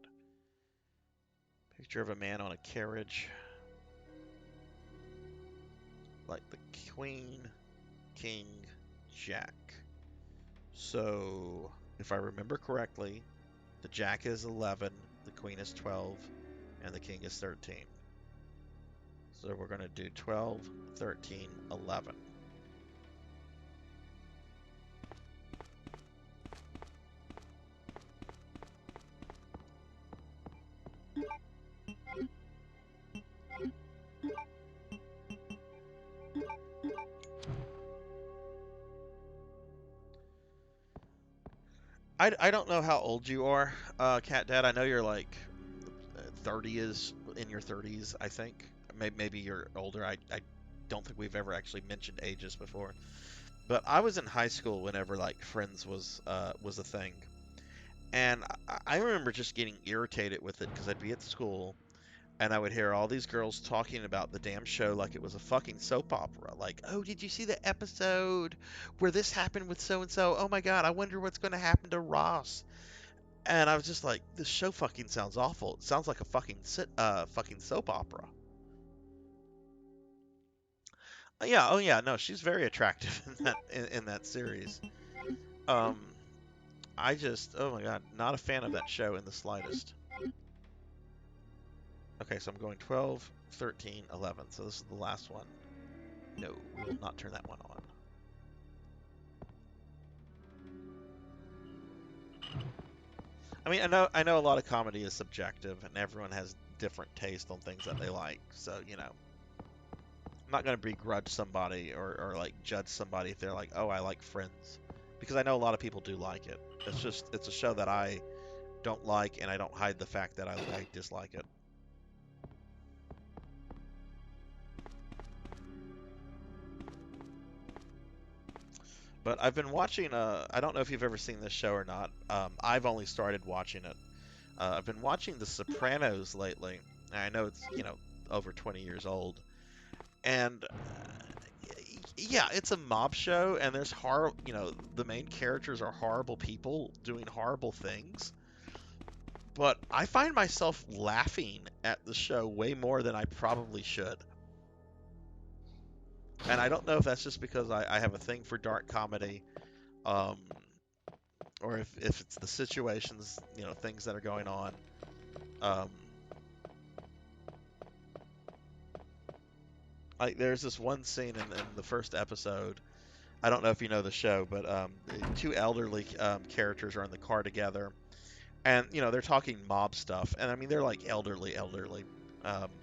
Picture of a man on a carriage, like the Queen, King, Jack. So, if I remember correctly, the Jack is 11, the Queen is 12, and the King is 13. So we're going to do 12, 13, 11. I don't know how old you are, Cat Dad. I know you're like 30 is in your 30s, I think. Maybe you're older. I don't think we've ever actually mentioned ages before. But I was in high school whenever like Friends was a thing, and I remember just getting irritated with it because I'd be at school and I would hear all these girls talking about the damn show like it was a fucking soap opera. Like, oh, did you see the episode where this happened with so and so? Oh my god, I wonder what's going to happen to Ross. And I was just like, this show fucking sounds awful. It sounds like a fucking soap opera. Yeah, oh yeah, no, she's very attractive in that series. Um, I just, oh my god, not a fan of that show in the slightest. Okay, so I'm going 12, 13, 11. So this is the last one. No, we will not turn that one on. I mean, I know a lot of comedy is subjective, and everyone has different taste on things that they like. So I'm not gonna begrudge somebody or like judge somebody if they're like, oh, I like Friends, because I know a lot of people do like it. It's a show that I don't like, and I don't hide the fact that I dislike it. But I've been watching. I don't know if you've ever seen this show or not. I've only started watching it. I've been watching The Sopranos lately. I know it's over 20 years old, and yeah, it's a mob show, and there's horrible. The main characters are horrible people doing horrible things. But I find myself laughing at the show way more than I probably should. And I don't know if that's just because I have a thing for dark comedy, um, or if it's the situations, things that are going on. Um, like there's this one scene in the first episode. I don't know if you know the show, but two elderly characters are in the car together, and they're talking mob stuff, and I mean they're like elderly.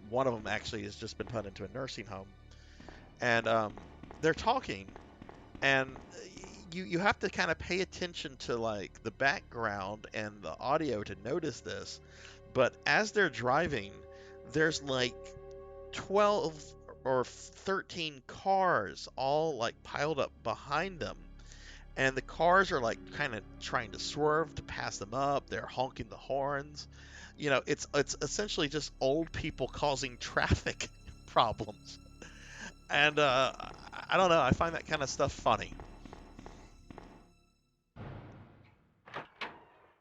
One of them actually has just been put into a nursing home, and they're talking, and you have to kind of pay attention to like the background and the audio to notice this. But as they're driving, there's like 12 or 13 cars all like piled up behind them. And the cars are like kind of trying to swerve to pass them up. They're honking the horns. It's essentially just old people causing traffic problems. And I don't know. I find that kind of stuff funny.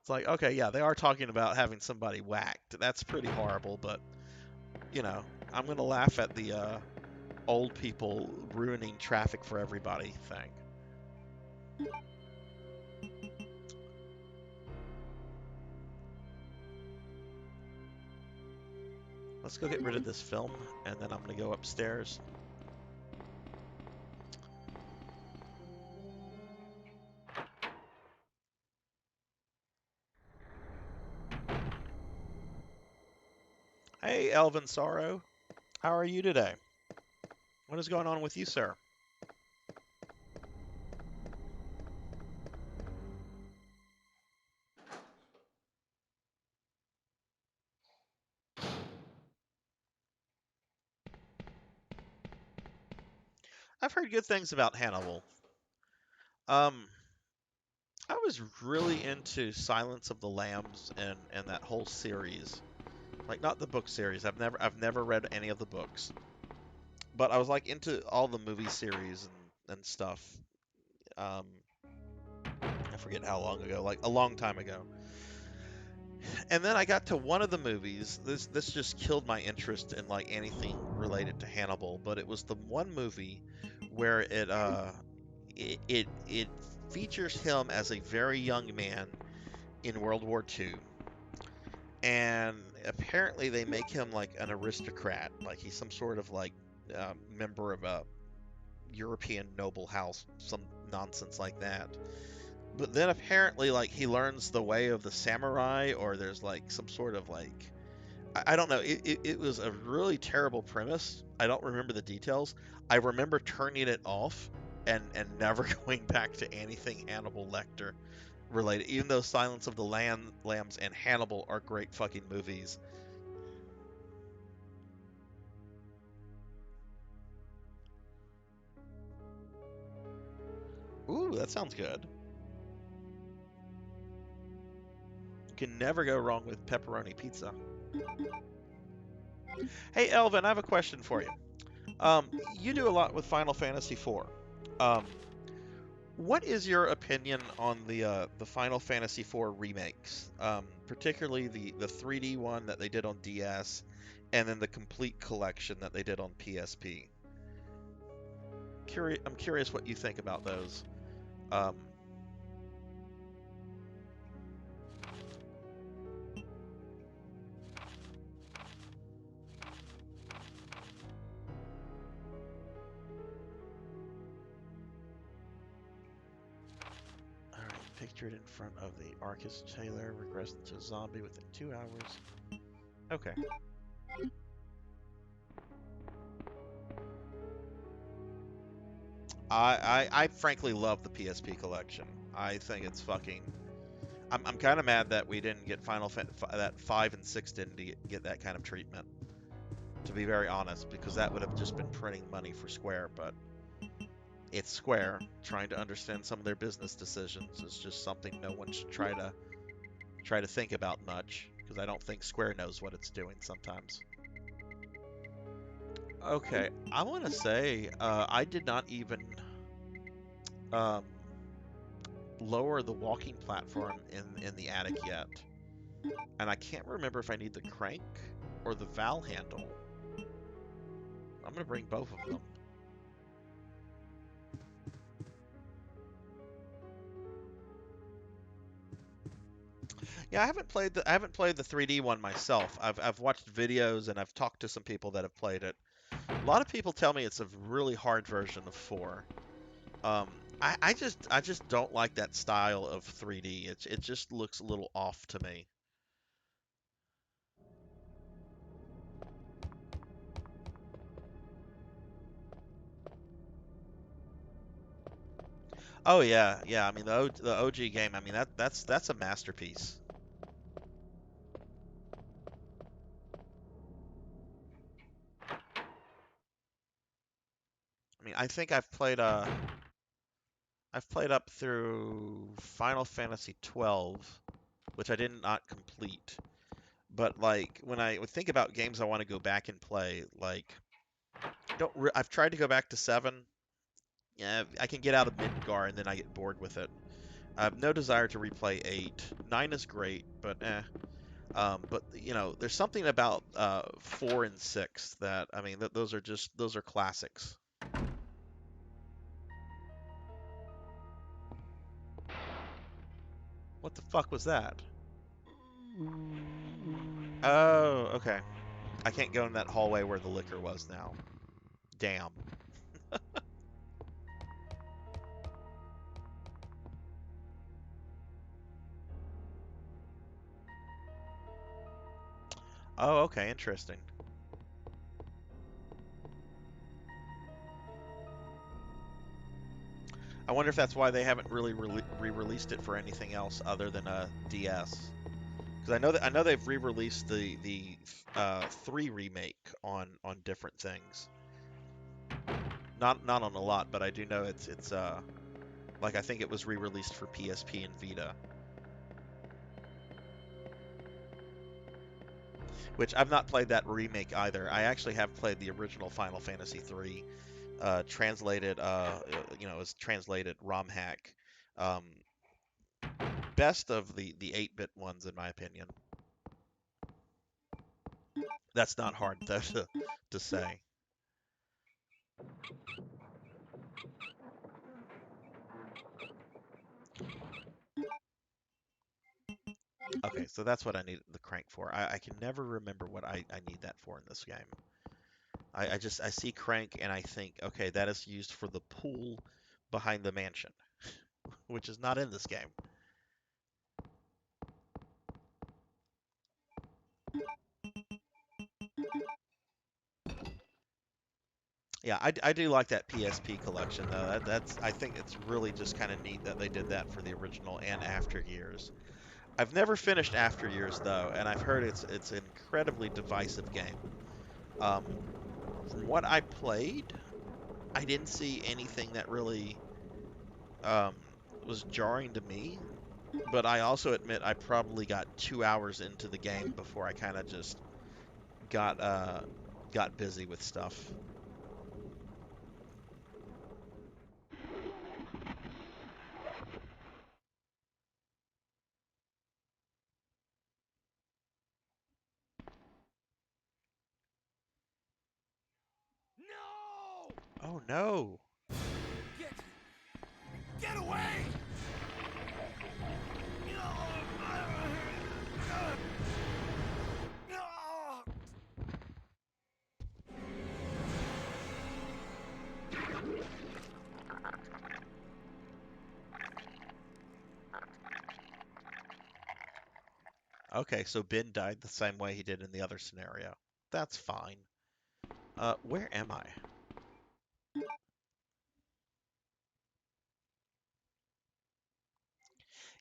It's like, okay, yeah, they are talking about having somebody whacked. That's pretty horrible, but you know, I'm gonna laugh at the old people ruining traffic for everybody thing. Let's go get rid of this film, and then I'm gonna go upstairs. Hey, Elvin Sorrow, how are you today? What is going on with you, sir? I've heard good things about Hannibal. Um, I was really into Silence of the Lambs and that whole series. Like not the book series. I've never read any of the books. But I was like into all the movie series and stuff. Um, forget how long ago, like a long time ago. And then I got to one of the movies. This just killed my interest in like anything related to Hannibal, but it was the one movie where it features him as a very young man in World War II, and apparently they make him like an aristocrat, like he's some sort of like member of a European noble house, some nonsense like that. But then apparently, like he learns the way of the samurai, or there's like some sort of like I don't know. It was a really terrible premise. I don't remember the details. I remember turning it off and never going back to anything Hannibal Lecter related. Even though Silence of the Lambs and Hannibal are great fucking movies. Ooh, that sounds good. You can never go wrong with pepperoni pizza. Hey, Elvin, I have a question for you. You do a lot with Final Fantasy IV. Um, what is your opinion on the Final Fantasy IV remakes, particularly the 3D one that they did on DS, and then the complete collection that they did on PSP? I'm curious what you think about those. Um, all right, pictured in front of the Arcus Taylor, regressed into a zombie within 2 hours. Okay. I frankly love the PSP collection. I think it's fucking. I'm kind of mad that we didn't get that 5 and 6 didn't get that kind of treatment. To be very honest, because that would have just been printing money for Square. But it's Square trying to understand some of their business decisions is just something no one should try to think about much, because I don't think Square knows what it's doing sometimes. Okay, I want to say I did not even um, lower the walking platform in the attic yet, and I can't remember if I need the crank or the valve handle. I'm gonna bring both of them. Yeah, I haven't played the 3D one myself. I've watched videos and I've talked to some people that have played it. A lot of people tell me it's a really hard version of 4. Um, I just don't like that style of 3D. It just looks a little off to me. Oh yeah, yeah. I mean the OG game. I mean that's a masterpiece. I mean I think I've played up through Final Fantasy 12, which I did not complete. But like when I would think about games I want to go back and play, like I've tried to go back to 7. Yeah, I can get out of Midgar and then I get bored with it. I have no desire to replay 8. 9 is great, but eh. But you know, there's something about 4 and 6 that I mean, those are classics. What the fuck was that? Oh, okay. I can't go in that hallway where the liquor was now. Damn. Oh, okay, interesting. I wonder if that's why they haven't really re-released it for anything else other than a DS. Because I know they've re-released the 3 remake on different things. Not on a lot, but I do know it's like I think it was re-released for PSP and Vita, which I've not played that remake either. I actually have played the original Final Fantasy 3, translated, you know, it was translated ROM hack. Um, best of the 8-bit ones, in my opinion. That's not hard though to say. Okay, so that's what I need the crank for. I can never remember what I need that for in this game. I see crank and I think, okay, that is used for the pool behind the mansion, which is not in this game. Yeah, I do like that PSP collection though. That's I think it's really just kind of neat that they did that for the original and After Years. I've never finished After Years though, and I've heard it's an incredibly divisive game. Um, from what I played, I didn't see anything that really um, was jarring to me. But I also admit I probably got 2 hours into the game before I kind of just got uh, got busy with stuff. No! Oh no! Get get away! Okay, so Ben died the same way he did in the other scenario. That's fine. Where am I?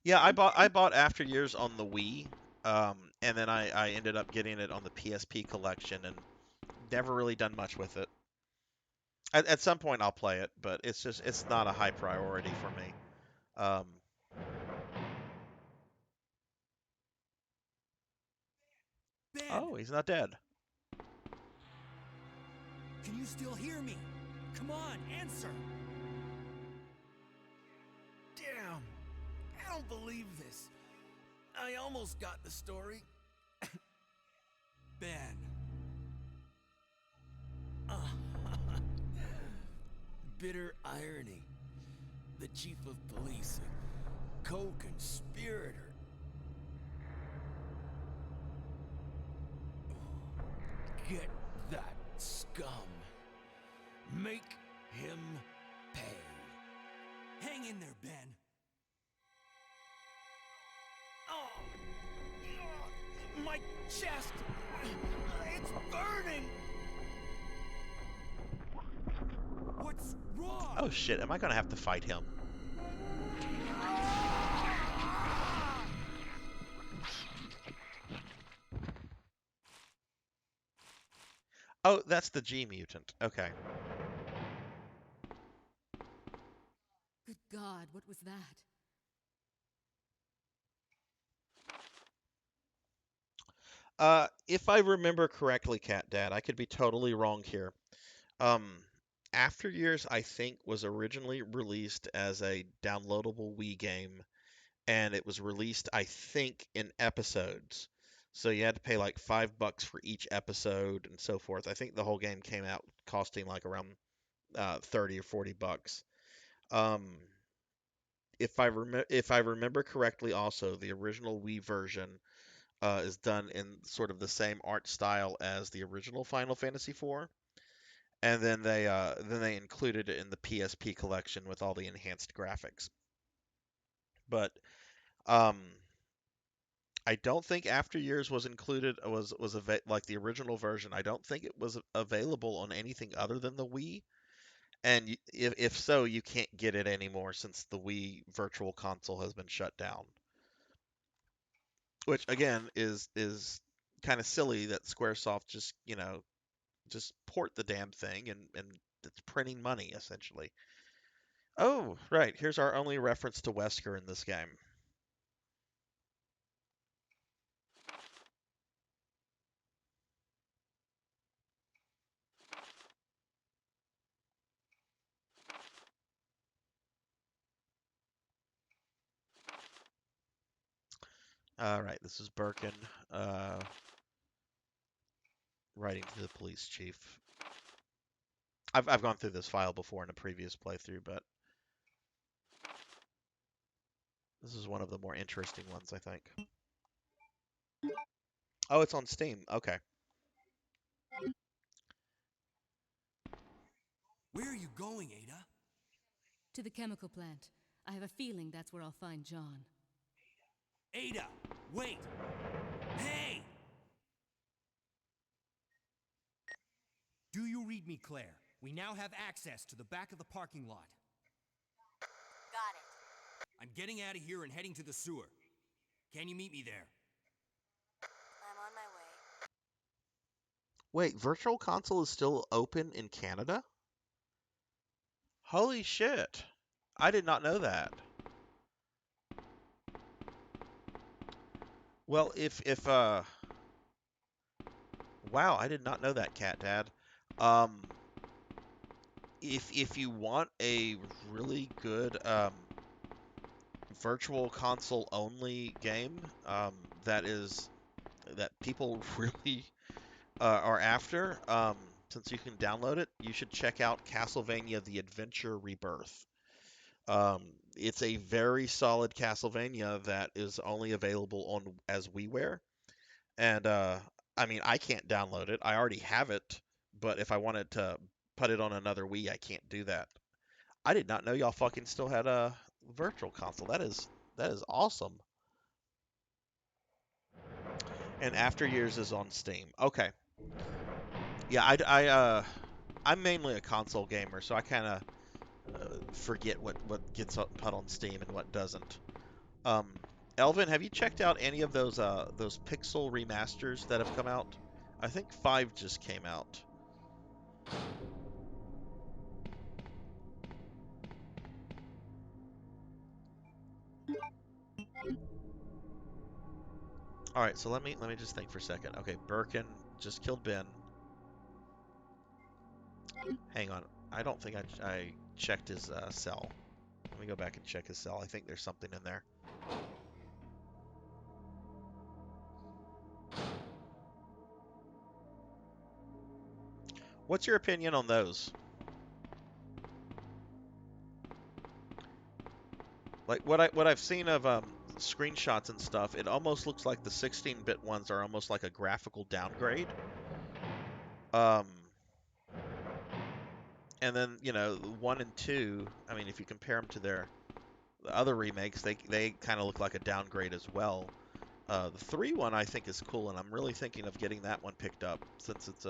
Yeah, I bought After Years on the Wii, and then I ended up getting it on the PSP collection and never really done much with it. At some point I'll play it, but it's not a high priority for me. Um, Ben, oh, he's not dead. can you still hear me? Come on, answer. Damn! I don't believe this. I almost got the story. Ben. Bitter irony. The chief of police, a co-conspirator. Get that scum. Make him pay. Hang in there, Ben. Oh, my chest! It's burning! What's wrong? Oh shit, am I gonna have to fight him? Oh, that's the G mutant. Okay. Good God, what was that? If I remember correctly, Cat Dad, I could be totally wrong here. Um, After Years, I think, was originally released as a downloadable Wii game, and it was released, I think, in episodes. So you had to pay like $5 for each episode and so forth. I think the whole game came out costing like around 30 or $40. Um, if I remember correctly, also the original Wii version is done in sort of the same art style as the original Final Fantasy IV, and then they included it in the PSP collection with all the enhanced graphics. But um, I don't think After Years was included like the original version. I don't think it was available on anything other than the Wii. And if so, you can't get it anymore since the Wii Virtual Console has been shut down. Which again is kind of silly that SquareSoft just just port the damn thing and it's printing money essentially. Oh, right. Here's our only reference to Wesker in this game. All right, this is Birkin writing to the police chief. I've gone through this file before in a previous playthrough, but this is one of the more interesting ones, I think. Oh, it's on Steam. Okay. Where are you going, Ada? To the chemical plant. I have a feeling that's where I'll find John. Ada, wait! Hey! Do you read me, Claire? We now have access to the back of the parking lot. Got it. I'm getting out of here and heading to the sewer. Can you meet me there? I'm on my way. Wait, Virtual Console is still open in Canada? Holy shit. I did not know that. Well, wow, I did not know that, Cat Dad. Um, if you want a really good Virtual Console only game, that people really are after, since you can download it, you should check out Castlevania: The Adventure Rebirth. Um, it's a very solid Castlevania that is only available on as WiiWare, and I mean I can't download it. I already have it, but if I wanted to put it on another Wii, I can't do that. I did not know y'all fucking still had a Virtual Console. That is awesome. And After Years is on Steam. Okay. Yeah, I'm mainly a console gamer, so I kind of forget what gets put on Steam and what doesn't. Um, Elvin, have you checked out any of those Pixel remasters that have come out? I think 5 just came out. All right, so let me just think for a second. Okay, Birkin just killed Ben. Hang on, I don't think I checked his cell. Let me go back and check his cell. I think there's something in there. What's your opinion on those? Like what I've seen of screenshots and stuff, it almost looks like the 16-bit ones are almost like a graphical downgrade. Um, and then one and two. I mean, if you compare them to the other remakes, they kind of look like a downgrade as well. The three one I think is cool, and I'm really thinking of getting that one picked up since it's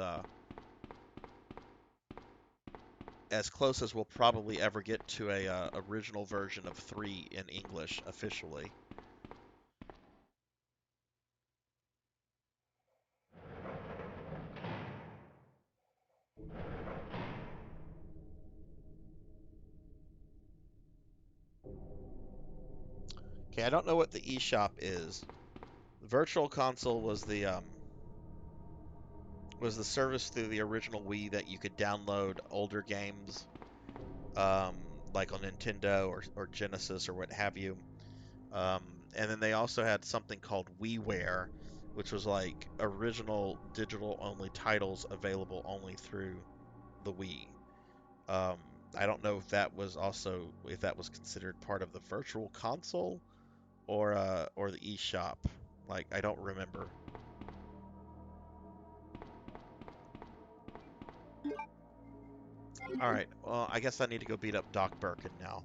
as close as we'll probably ever get to a original version of 3 in English officially. Okay, I don't know what the eShop is. The Virtual Console was the service through the original Wii that you could download older games, um, like on Nintendo or Genesis or what have you. Um, and then they also had something called WiiWare, which was like original digital only titles available only through the Wii. Um, I don't know if that was considered part of the Virtual Console or the eShop. Like I don't remember. All right. Well, I guess I need to go beat up Doc Birkin now.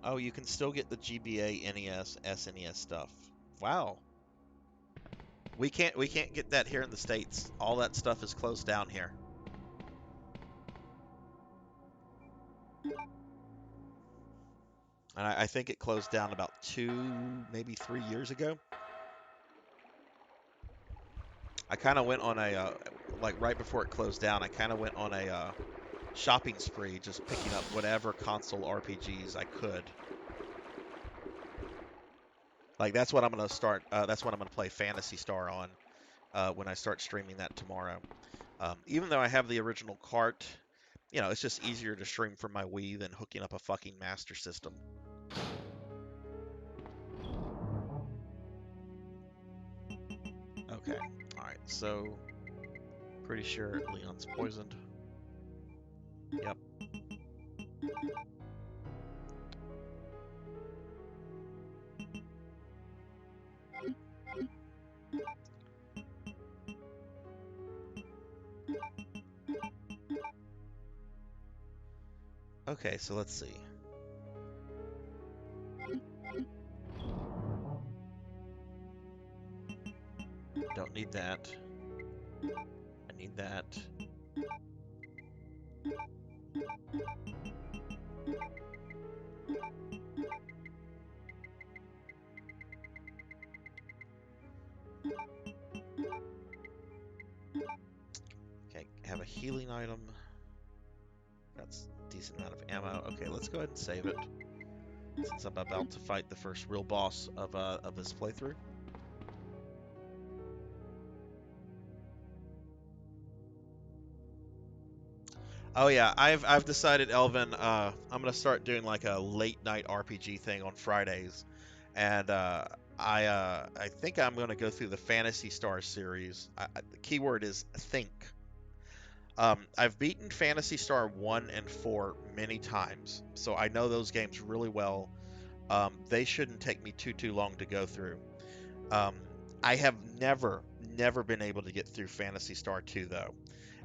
Oh, you can still get the GBA, NES, SNES stuff. Wow. We can't get that here in the States. All that stuff is closed down here. And I think it closed down about 2, maybe 3 years ago. I kind of went on like right before it closed down, I kind of went on a shopping spree, just picking up whatever console RPGs I could. Like that's what I'm gonna start. That's what I'm gonna play Phantasy Star on. when I start streaming that tomorrow. Even though I have the original cart, it's just easier to stream from my Wii than hooking up a fucking Master System. Okay, alright, so pretty sure Leon's poisoned. Yep. Okay, so let's see. Don't need that. I need that. Okay, have a healing item. That's a decent amount of ammo. Okay, let's go ahead and save it, since I'm about to fight the first real boss of this playthrough. Oh yeah, I've decided, Elvin. I'm gonna start doing like a late night RPG thing on Fridays, and I think I'm gonna go through the Phantasy Star series. The keyword is think. I've beaten Phantasy Star 1 and 4 many times, so I know those games really well. They shouldn't take me too long to go through. Um, I have never been able to get through Phantasy Star 2 though,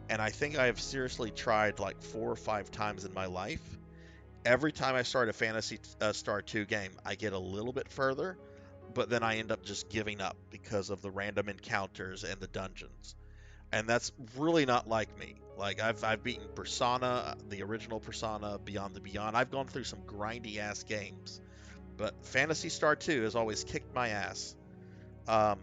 and I think I have seriously tried like 4 or 5 times in my life. Every time I start a Phantasy Star 2 game, I get a little bit further, but then I end up just giving up because of the random encounters and the dungeons. And that's really not like me. Like I've beaten Persona, the original Persona, Beyond the Beyond. I've gone through some grindy ass games, but Phantasy Star 2 has always kicked my ass. Um,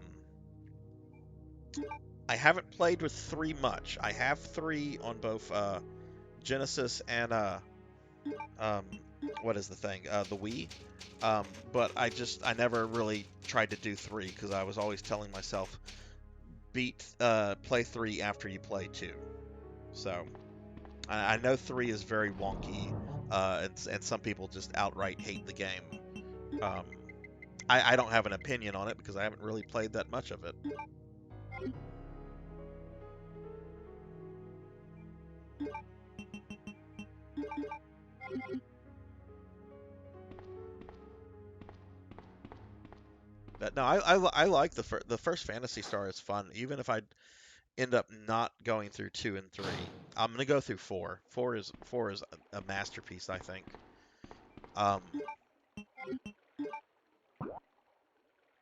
I haven't played with 3 much. I have 3 on both Genesis and um, what is the thing? The Wii. But I never really tried to do 3 because I was always telling myself play 3 after you play 2. So I know 3 is very wonky, and some people just outright hate the game. Um, I don't have an opinion on it because I haven't really played that much of it. But no, I like the first Phantasy Star is fun. Even if I end up not going through 2 and 3, I'm gonna go through 4. 4 is a masterpiece, I think. Um,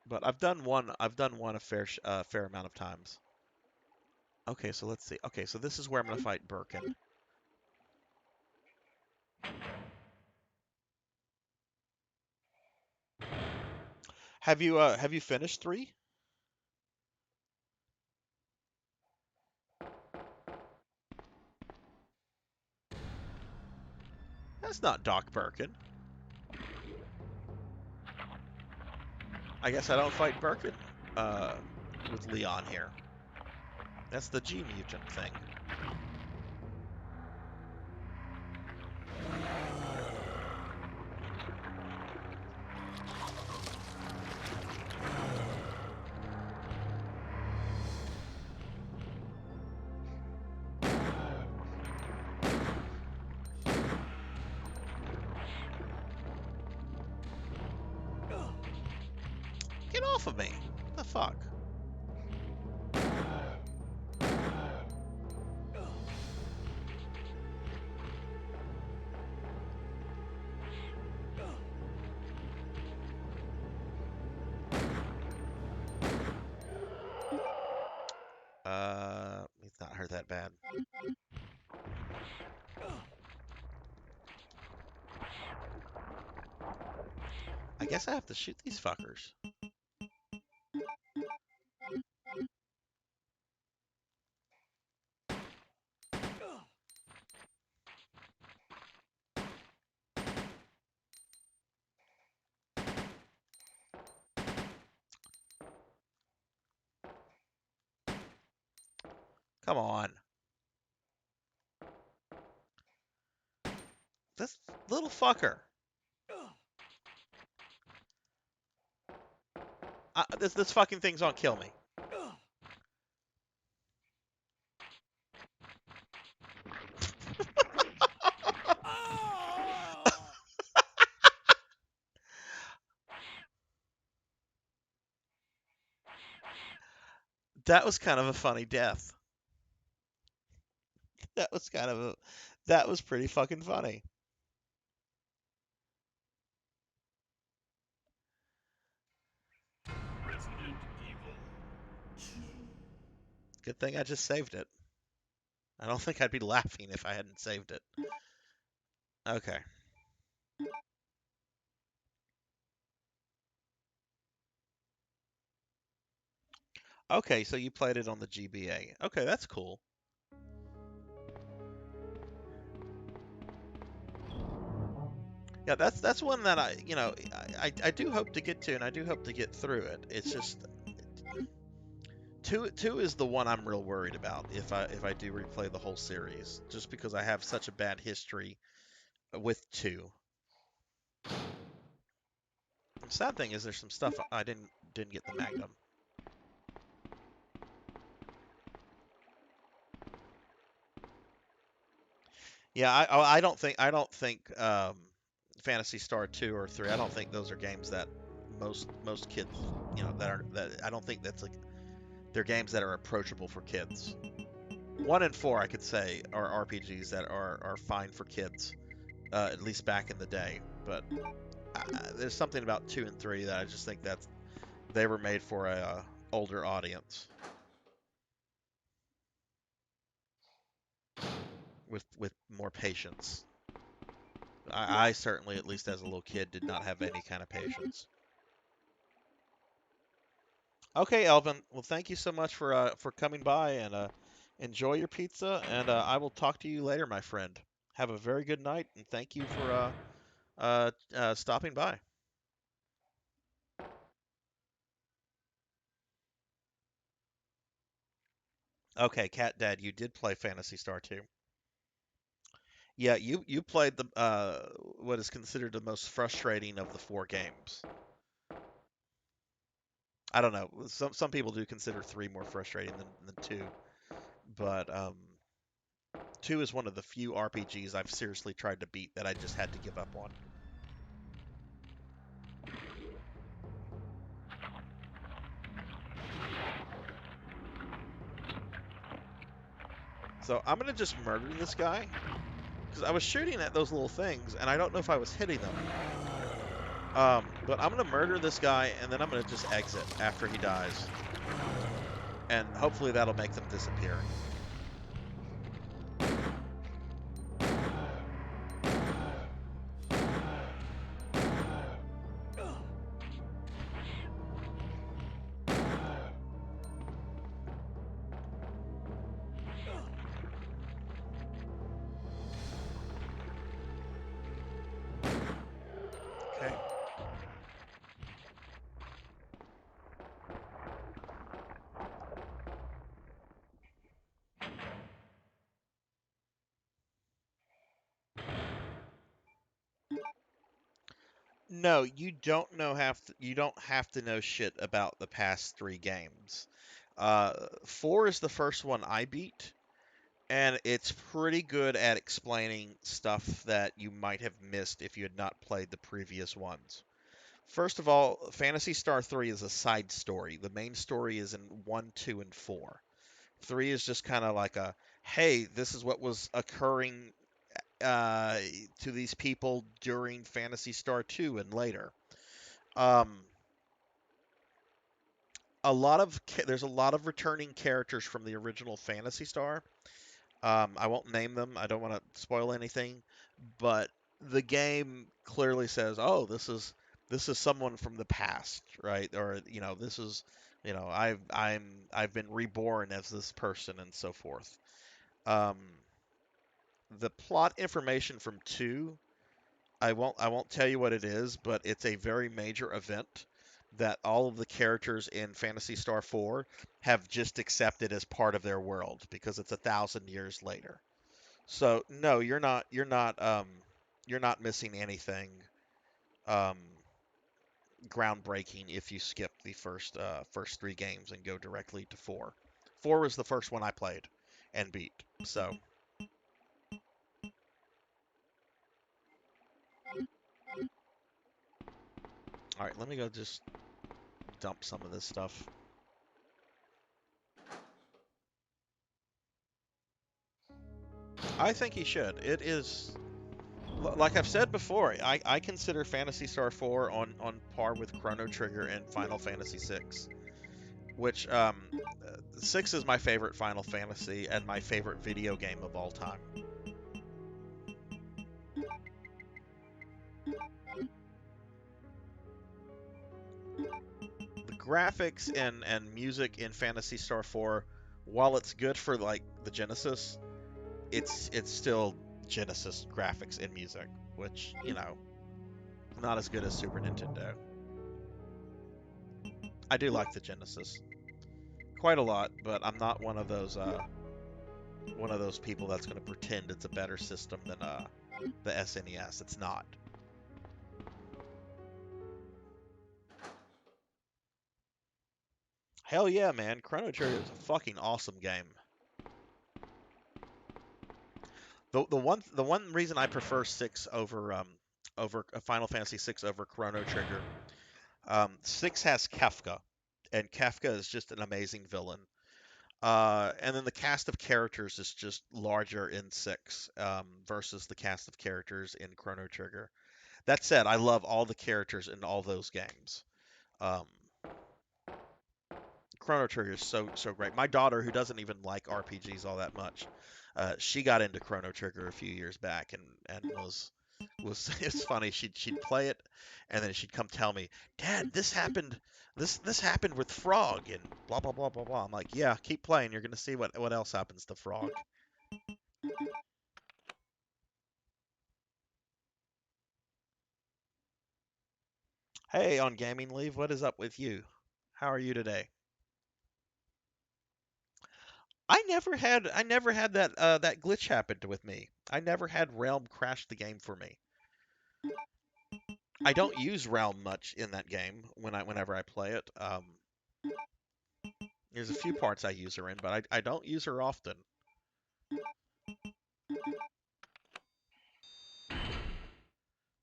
but I've done one a fair amount of times. Okay, so let's see. Okay, so this is where I'm gonna fight Birkin. Have you finished 3? That's not Doc Birkin. I guess I don't fight Birkin with Leon here. That's the G mutant thing. Get off of me! What the fuck? He's not hurt that bad. I guess I have to shoot these fuckers. Come on. This little fucker. This fucking thing's gonna kill me. That was kind of a funny death. That was kind of a that was pretty fucking funny. Resident Evil 2. Good thing I just saved it. I don't think I'd be laughing if I hadn't saved it. Okay. Okay, so you played it on the GBA. Okay, that's cool. Yeah, that's one that I do hope to get to, and I do hope to get through it. It's just two is the one I'm real worried about if I do replay the whole series, just because I have such a bad history with two. The sad thing is there's some stuff I didn't get the Magnum. Yeah, I don't think Phantasy Star 2 or 3. I don't think those are games that most kids, that I don't think that's like they're games that are approachable for kids. 1 and 4 I could say are RPGs that are fine for kids, at least back in the day. But there's something about 2 and 3 that I just think that they were made for a older audience with more patience. I certainly, at least as a little kid, did not have any kind of patience. Okay, Elvin. Well, thank you so much for coming by and enjoy your pizza. And I will talk to you later, my friend. Have a very good night, and thank you for stopping by. Okay, Cat Dad, you did play Phantasy Star 2. Yeah, you played the what is considered the most frustrating of the four games. I don't know. Some people do consider three more frustrating than two, but two is one of the few RPGs I've seriously tried to beat that I just had to give up on. So I'm gonna just murder this guy because I was shooting at those little things and I don't know if I was hitting them. But I'm gonna murder this guy and then I'm gonna just exit after he dies, and hopefully that'll make them disappear. Okay. No, you don't have to know shit about the past three games. Four is the first one I beat, and it's pretty good at explaining stuff that you might have missed if you had not played the previous ones. First of all, Phantasy Star 3 is a side story. The main story is in 1, 2, and 4. 3 is just kind of like a, hey, this is what was occurring uh, to these people during Phantasy Star 2 and later. Um, there's a lot of returning characters from the original Phantasy Star. I won't name them. I don't want to spoil anything, but the game clearly says, "Oh, this is someone from the past, right?" Or this is, I've been reborn as this person and so forth. Um, the plot information from two, I won't tell you what it is, but it's a very major event that all of the characters in Phantasy Star 4 have just accepted as part of their world because it's 1,000 years later. So no, you're not missing anything um, groundbreaking if you skip the first three games and go directly to four. Four was the first one I played and beat. So all right, let me go just dump some of this stuff. I think he should. It is like I've said before. I consider Phantasy Star 4 on par with Chrono Trigger and Final Fantasy 6, which 6 is my favorite Final Fantasy and my favorite video game of all time. The graphics and music in Phantasy Star 4, while it's good for like the Genesis, it's still Genesis graphics and music, which, not as good as Super Nintendo. I do like the Genesis quite a lot, but I'm not one of those people that's going to pretend it's a better system than the SNES. It's not. Hell yeah, man! Chrono Trigger is a fucking awesome game. The one reason I prefer six over Final Fantasy six over Chrono Trigger, six has Kefka, and Kefka is just an amazing villain. And then the cast of characters is just larger in six versus the cast of characters in Chrono Trigger. That said, I love all the characters in all those games. Um, Chrono Trigger is so great. My daughter, who doesn't even like RPGs all that much, she got into Chrono Trigger a few years back and was it's funny. She'd play it, and then she'd come tell me, Dad, this happened. This happened with Frog and blah blah blah blah blah. I'm like, yeah, keep playing. You're gonna see what else happens to Frog. Hey, on gaming leave, what is up with you? How are you today? I never had that glitch happen with me. I never had Realm crash the game for me. I don't use Realm much in that game whenever I play it. There's a few parts I use her in, but I don't use her often.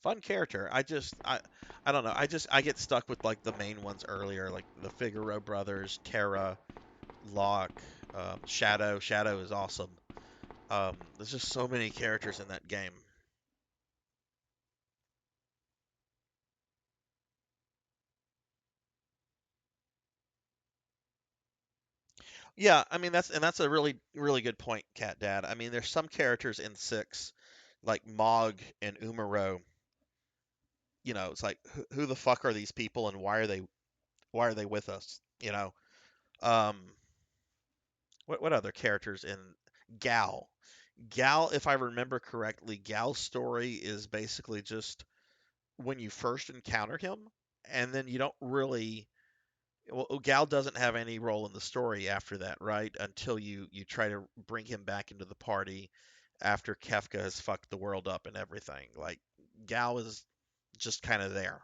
Fun character. I don't know. I get stuck with like the main ones earlier, like the Figaro brothers, Terra, Locke, Shadow. Shadow is awesome. There's just so many characters in that game. Yeah, I mean that's a really good point, Cat Dad. I mean, there's some characters in six, like Mog and Umaro. It's like who the fuck are these people and why are they with us? Um, what other characters in Gal? Gal, if I remember correctly, Gal's story is basically just when you first encounter him, and then you don't really. Well, Gal doesn't have any role in the story after that, right? Until you try to bring him back into the party after Kefka has fucked the world up and everything. Like Gal is just kind of there.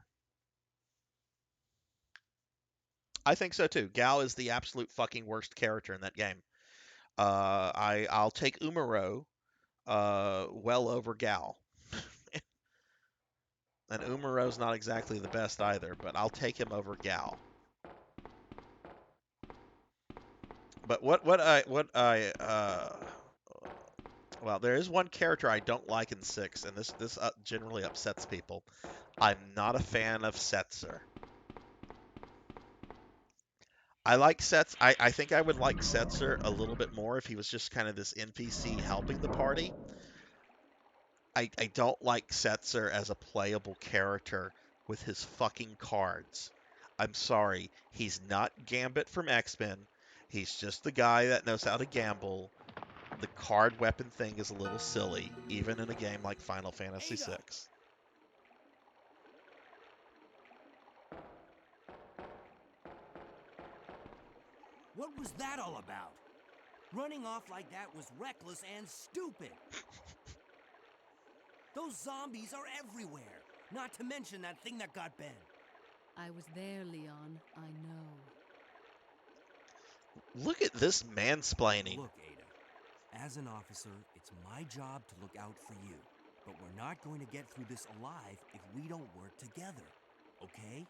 I think so too. Gal is the absolute fucking worst character in that game. I'll take Umaro well over Gal. And Umaro's not exactly the best either, but I'll take him over Gal. But well, there is one character I don't like in six, and this generally upsets people. I'm not a fan of Setzer. I like Sets. I think I would like Setzer a little bit more if he was just kind of this NPC helping the party. I don't like Setzer as a playable character with his fucking cards. I'm sorry, he's not Gambit from X-Men. He's just the guy that knows how to gamble. The card weapon thing is a little silly, even in a game like Final Fantasy VI. What was that all about? Running off like that was reckless and stupid. Those zombies are everywhere. Not to mention that thing that got Ben. I was there, Leon. I know. Look at this mansplaining. Look, Ada. As an officer, it's my job to look out for you. But we're not going to get through this alive if we don't work together. Okay?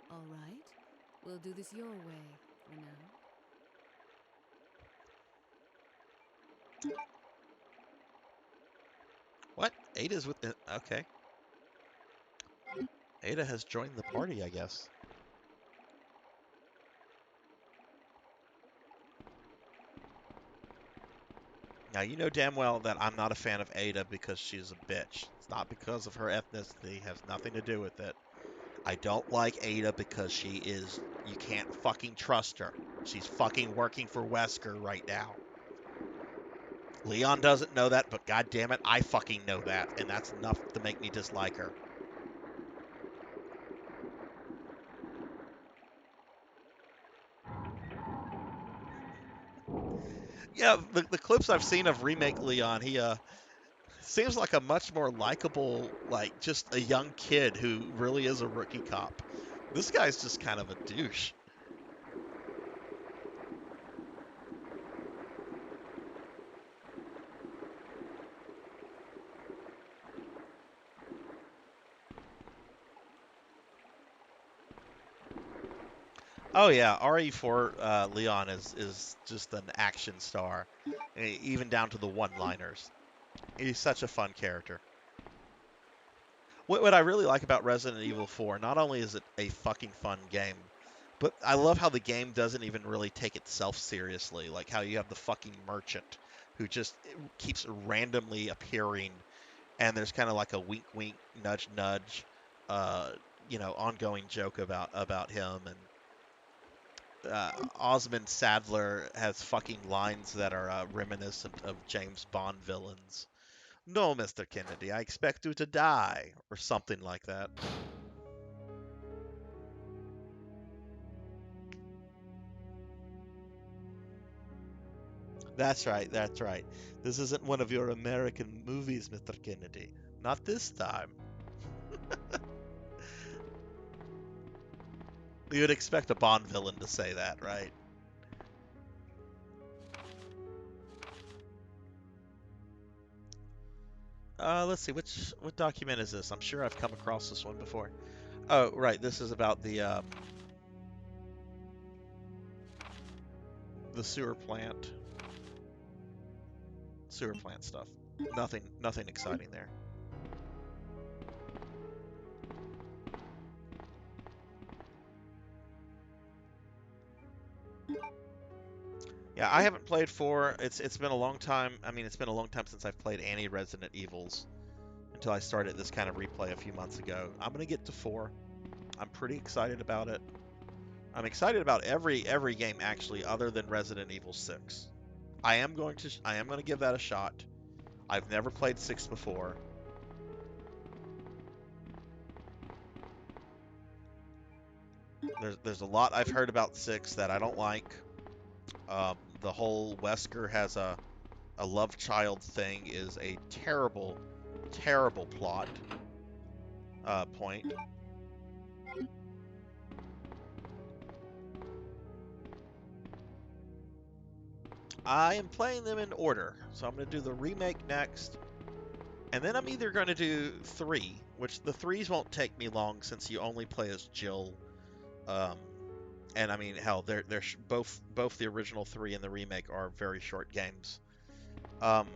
All right. We'll do this your way for now. What? Ada's with the... Okay. Ada has joined the party, I guess. Now, you know damn well that I'm not a fan of Ada because she's a bitch. It's not because of her ethnicity. It has nothing to do with it. I don't like Ada because she is... You can't fucking trust her. She's fucking working for Wesker right now. Leon doesn't know that, but god damn it, I fucking know that, and that's enough to make me dislike her. Yeah, the clips I've seen of remake Leon, he seems like a much more likable, like just a young kid who really is a rookie cop. This guy's just kind of a douche. Oh yeah, RE4 Leon is just an action star, even down to the one-liners. He's such a fun character. What I really like about Resident Evil 4, not only is it a fucking fun game, but I love how the game doesn't even really take itself seriously. Like how you have the fucking merchant who just keeps randomly appearing, and there's kind of like a wink, wink, nudge, nudge, uh, ongoing joke about him. And Osmond Sadler has fucking lines that are reminiscent of James Bond villains. No, Mr. Kennedy, I expect you to die, or something like that. That's right, that's right. This isn't one of your American movies, Mr. Kennedy. Not this time. You would expect a Bond villain to say that, right? Let's see, what document is this? I'm sure I've come across this one before. Oh, right, this is about the sewer plant stuff. Nothing exciting there. Yeah, I haven't played 4. It's been a long time. I mean, it's been a long time since I've played any Resident Evils until I started this kind of replay a few months ago. I'm gonna get to 4. I'm pretty excited about it. I'm excited about every game actually, other than Resident Evil 6. I am going to give that a shot. I've never played 6 before. There's a lot I've heard about 6 that I don't like. The whole Wesker has a love child thing is a terrible, terrible plot point. I am playing them in order, so I'm going to do the remake next, and then I'm either going to do 3, which the 3s won't take me long since you only play as Jill. Um, and I mean, hell, they're both the original 3 and the remake are very short games. Um,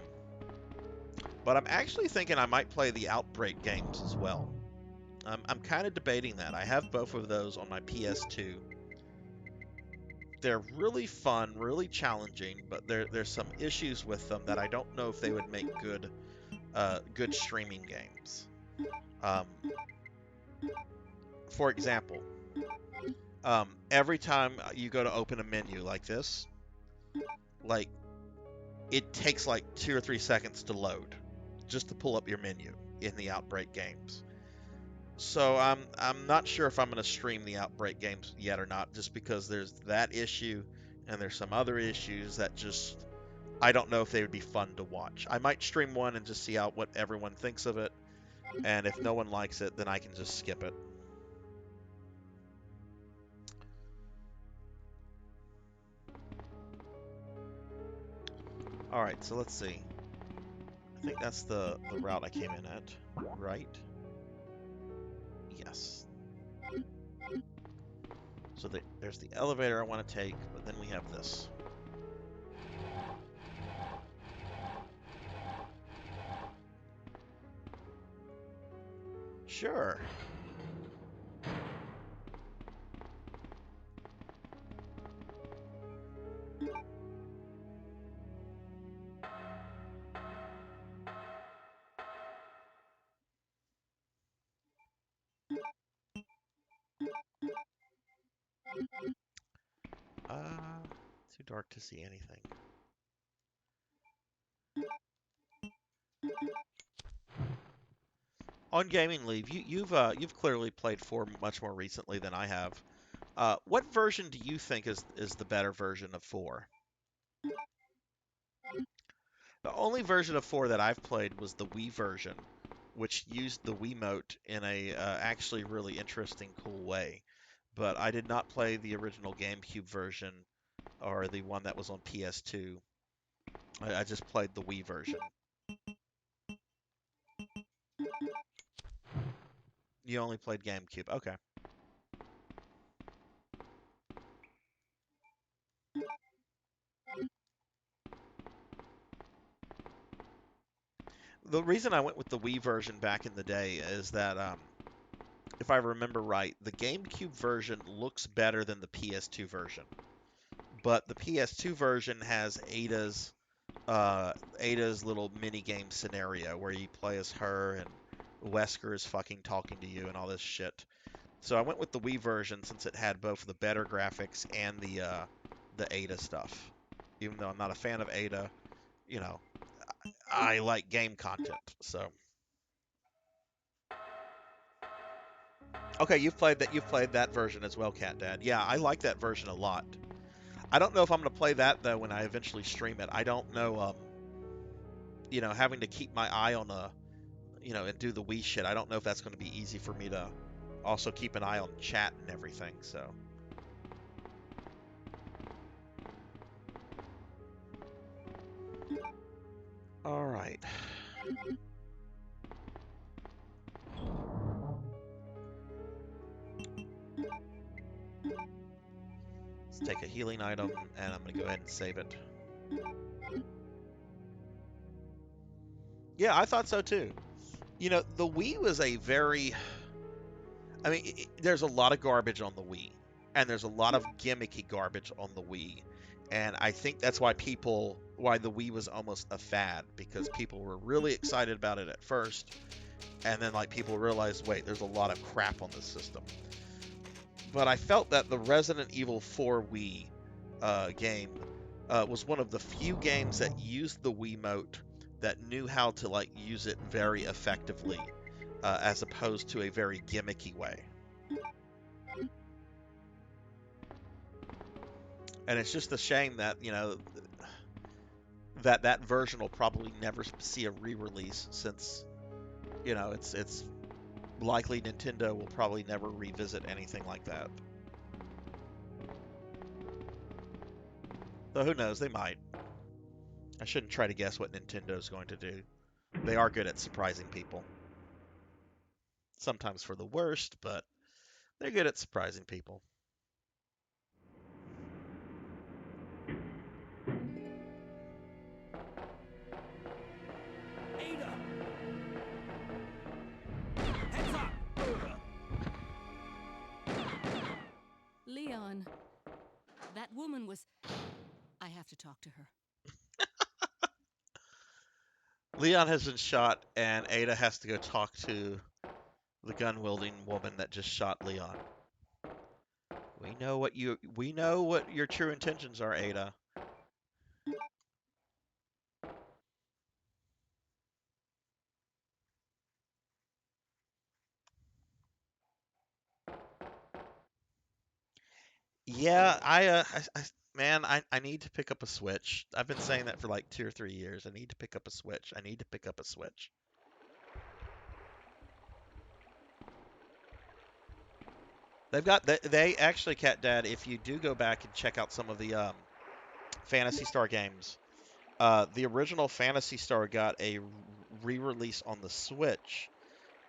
but I'm actually thinking I might play the Outbreak games as well. I'm kind of debating that. I have both of those on my PS2. They're really fun, really challenging, but there's some issues with them that I don't know if they would make good streaming games. Um, for example, every time you go to open a menu like this, like it takes like 2 or 3 seconds to load just to pull up your menu in the Outbreak games. So I'm not sure if I'm going to stream the Outbreak games yet or not, just because there's that issue and there's some other issues that just I don't know if they would be fun to watch. I might stream one and just see out what everyone thinks of it, and if no one likes it, then I can just skip it. All right, so let's see. I think that's the route I came in at, right? Yes. So there's the elevator I want to take, but then we have this. Sure. Too dark to see anything. On Gaming Leave, you've clearly played 4 much more recently than I have. What version do you think is the better version of 4? The only version of 4 that I've played was the Wii version, which used the Wiimote in a actually really interesting, cool way. But I did not play the original GameCube version or the one that was on PS2. I just played the Wii version. You only played GameCube. Okay. The reason I went with the Wii version back in the day is that, if I remember right, the GameCube version looks better than the PS2 version. But the PS2 version has Ada's little mini game scenario where you play as her and Wesker is fucking talking to you and all this shit. So I went with the Wii version since it had both the better graphics and the Ada stuff. Even though I'm not a fan of Ada, you know, I like game content. So okay, you've played that version as well, Cat Dad. Yeah, I like that version a lot. I don't know if I'm going to play that though when I eventually stream it. I don't know having to keep my eye on and do the Wii shit. I don't know if that's going to be easy for me to also keep an eye on chat and everything. So, all right. Let's take a healing item and I'm going to go ahead and save it. Yeah, I thought so too. The Wii was a very I mean, there's a lot of garbage on the Wii, and there's a lot of gimmicky garbage on the Wii, and I think that's why the Wii was almost a fad, because people were really excited about it at first, and then like people realized, wait, there's a lot of crap on this system. But I felt that the Resident Evil 4 Wii game was one of the few games that used the Wiimote that knew how to like use it very effectively, as opposed to a very gimmicky way. And it's just a shame that that version will probably never see a re-release, since it's likely Nintendo will probably never revisit anything like that. Though who knows, they might. I shouldn't try to guess what Nintendo's going to do. They are good at surprising people. Sometimes for the worst, but they're good at surprising people. Ada! Heads up! Leon, that woman was. I have to talk to her. Leon has been shot, and Ada has to go talk to the gun-wielding woman that just shot Leon. We know what your true intentions are, Ada. Yeah, man, I need to pick up a Switch. I've been saying that for like 2 or 3 years. I need to pick up a Switch. I need to pick up a Switch. They actually, Cat Dad, if you do go back and check out some of the Phantasy Star games, the original Phantasy Star got a re-release on the Switch,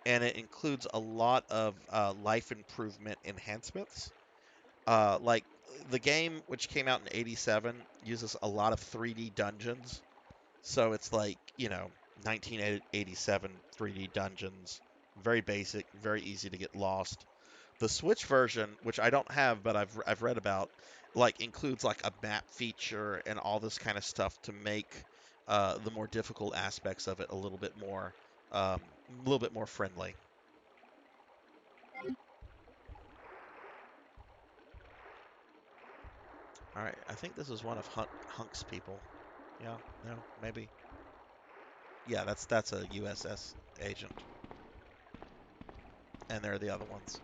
and it includes a lot of life improvement enhancements. Like the game, which came out in '87, uses a lot of 3D dungeons. So it's like, 1987 3D dungeons. Very basic, very easy to get lost. The Switch version, which I don't have, but I've read about, like includes like a map feature and all this kind of stuff to make the more difficult aspects of it a little bit more friendly. All right, I think this is one of Hunk's people. Yeah, no, maybe. Yeah, that's a USS agent, and they're the other ones.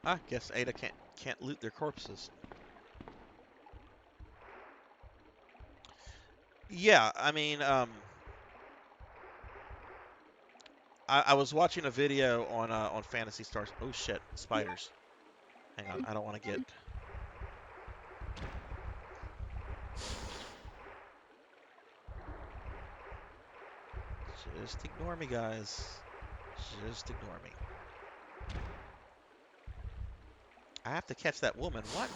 I guess Ada can't loot their corpses. Yeah, I mean, I was watching a video on Fantasy Stars. Oh shit, spiders! Hang on, I don't want to get. Just ignore me, guys. Just ignore me. I have to catch that woman. What?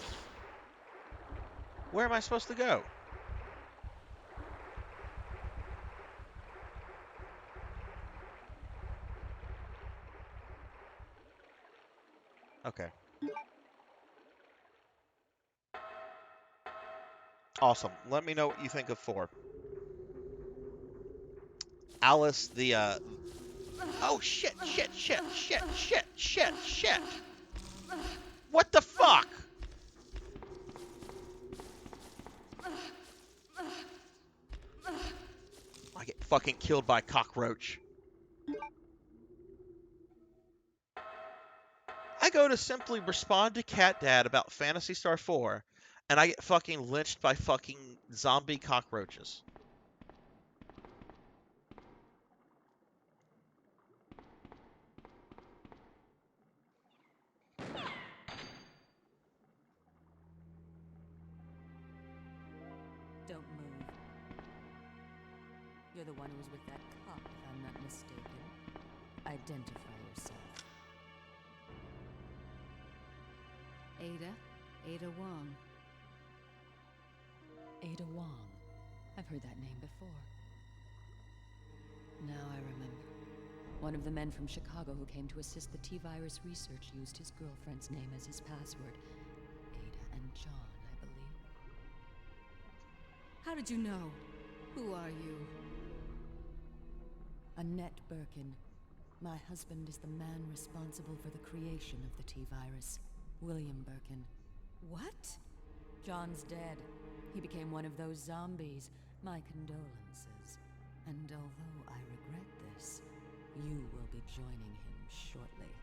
Where am I supposed to go? Okay. Awesome. Let me know what you think of 4. Alice, the Oh shit! Shit! Shit! Shit! Shit! Shit! Shit! What the fuck? I get fucking killed by a cockroach. I go to simply respond to Cat Dad about Phantasy Star 4, and I get fucking lynched by fucking zombie cockroaches. Don't move. You're the one who was with that cop, if I'm not mistaken. Identify yourself. Ada Wong. Ada Wong. I've heard that name before. Now I remember. One of the men from Chicago who came to assist the T-virus research used his girlfriend's name as his password. Ada and John, I believe. How did you know? Who are you? Annette Birkin. My husband is the man responsible for the creation of the T-virus. William Birkin. What? John's dead. He became one of those zombies. My condolences. And although I regret this, you will be joining him shortly.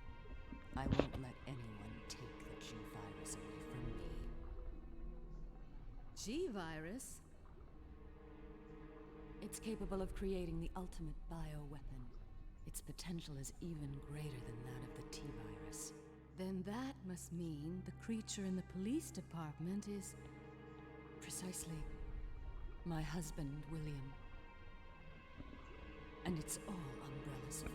I won't let anyone take the G-virus away from me. G-virus? It's capable of creating the ultimate bioweapon. Its potential is even greater than that of the T-virus. Then that must mean the creature in the police department is... Precisely. My husband, William. And it's all Umbrella's fault.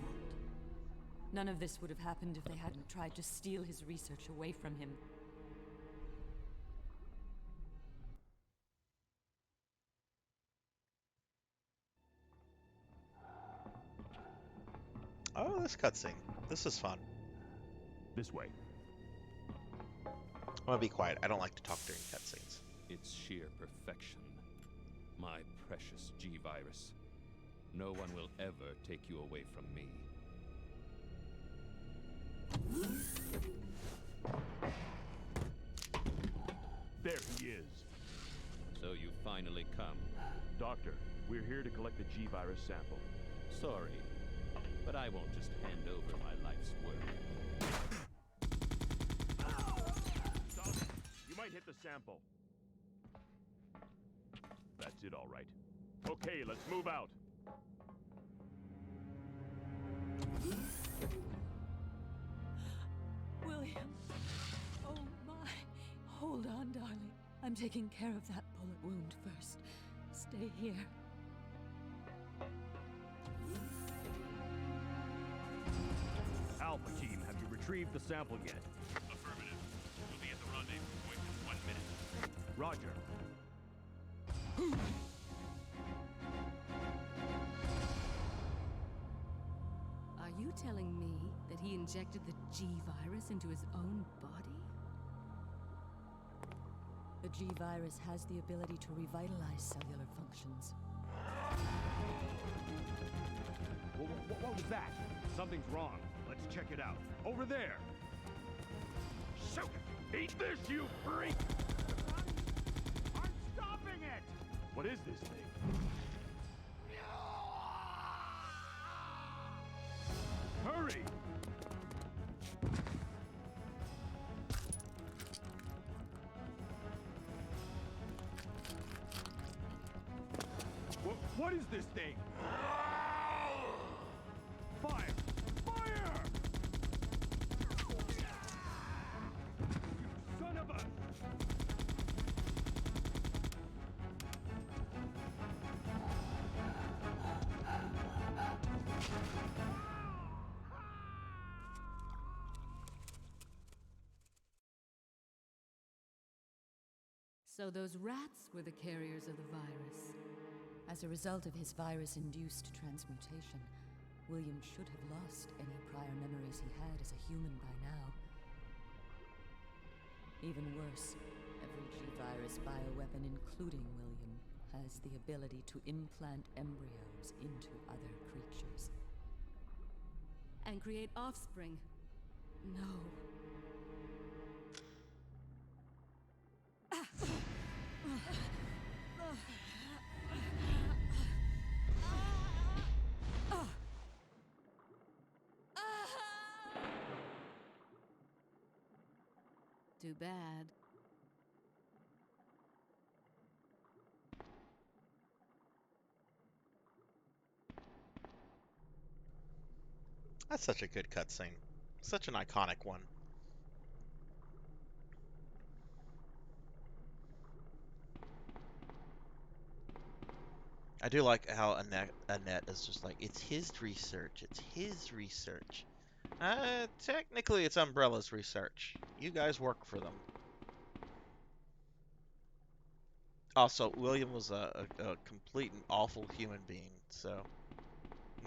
None of this would have happened if they hadn't tried to steal his research away from him. Oh, this cutscene. This is fun. This way. I'm gonna be quiet. I don't like to talk during cutscenes. It's sheer perfection. My precious G-virus. No one will ever take you away from me. There he is. So you finally come. Doctor, we're here to collect the G-virus sample. Sorry, but I won't just hand over my life's work. sample. That's it, all right. Okay, let's move out. William. Oh my. Hold on, darling. I'm taking care of that bullet wound first. Stay here. Alpha team, have you retrieved the sample yet? Affirmative. We'll be at the rendezvous point in 1 minute. Roger. Are you telling me that he injected the G virus into his own body? The G virus has the ability to revitalize cellular functions. What was that? Something's wrong. Let's check it out. Over there! Shoot it! Eat this, you freak! I'm stopping it! What is this thing? Hurry! What is this thing? Fire! Fire! You son of a... So those rats were the carriers of the virus. As a result of his virus-induced transmutation, William should have lost any prior memories he had as a human by now. Even worse, every G-virus bioweapon, including William, has the ability to implant embryos into other creatures. And create offspring. No. Too bad. That's such a good cutscene. Such an iconic one. I do like how Annette is just like, it's his research. It's his research. Technically, it's Umbrella's research. You guys work for them. Also, William was a complete and awful human being, so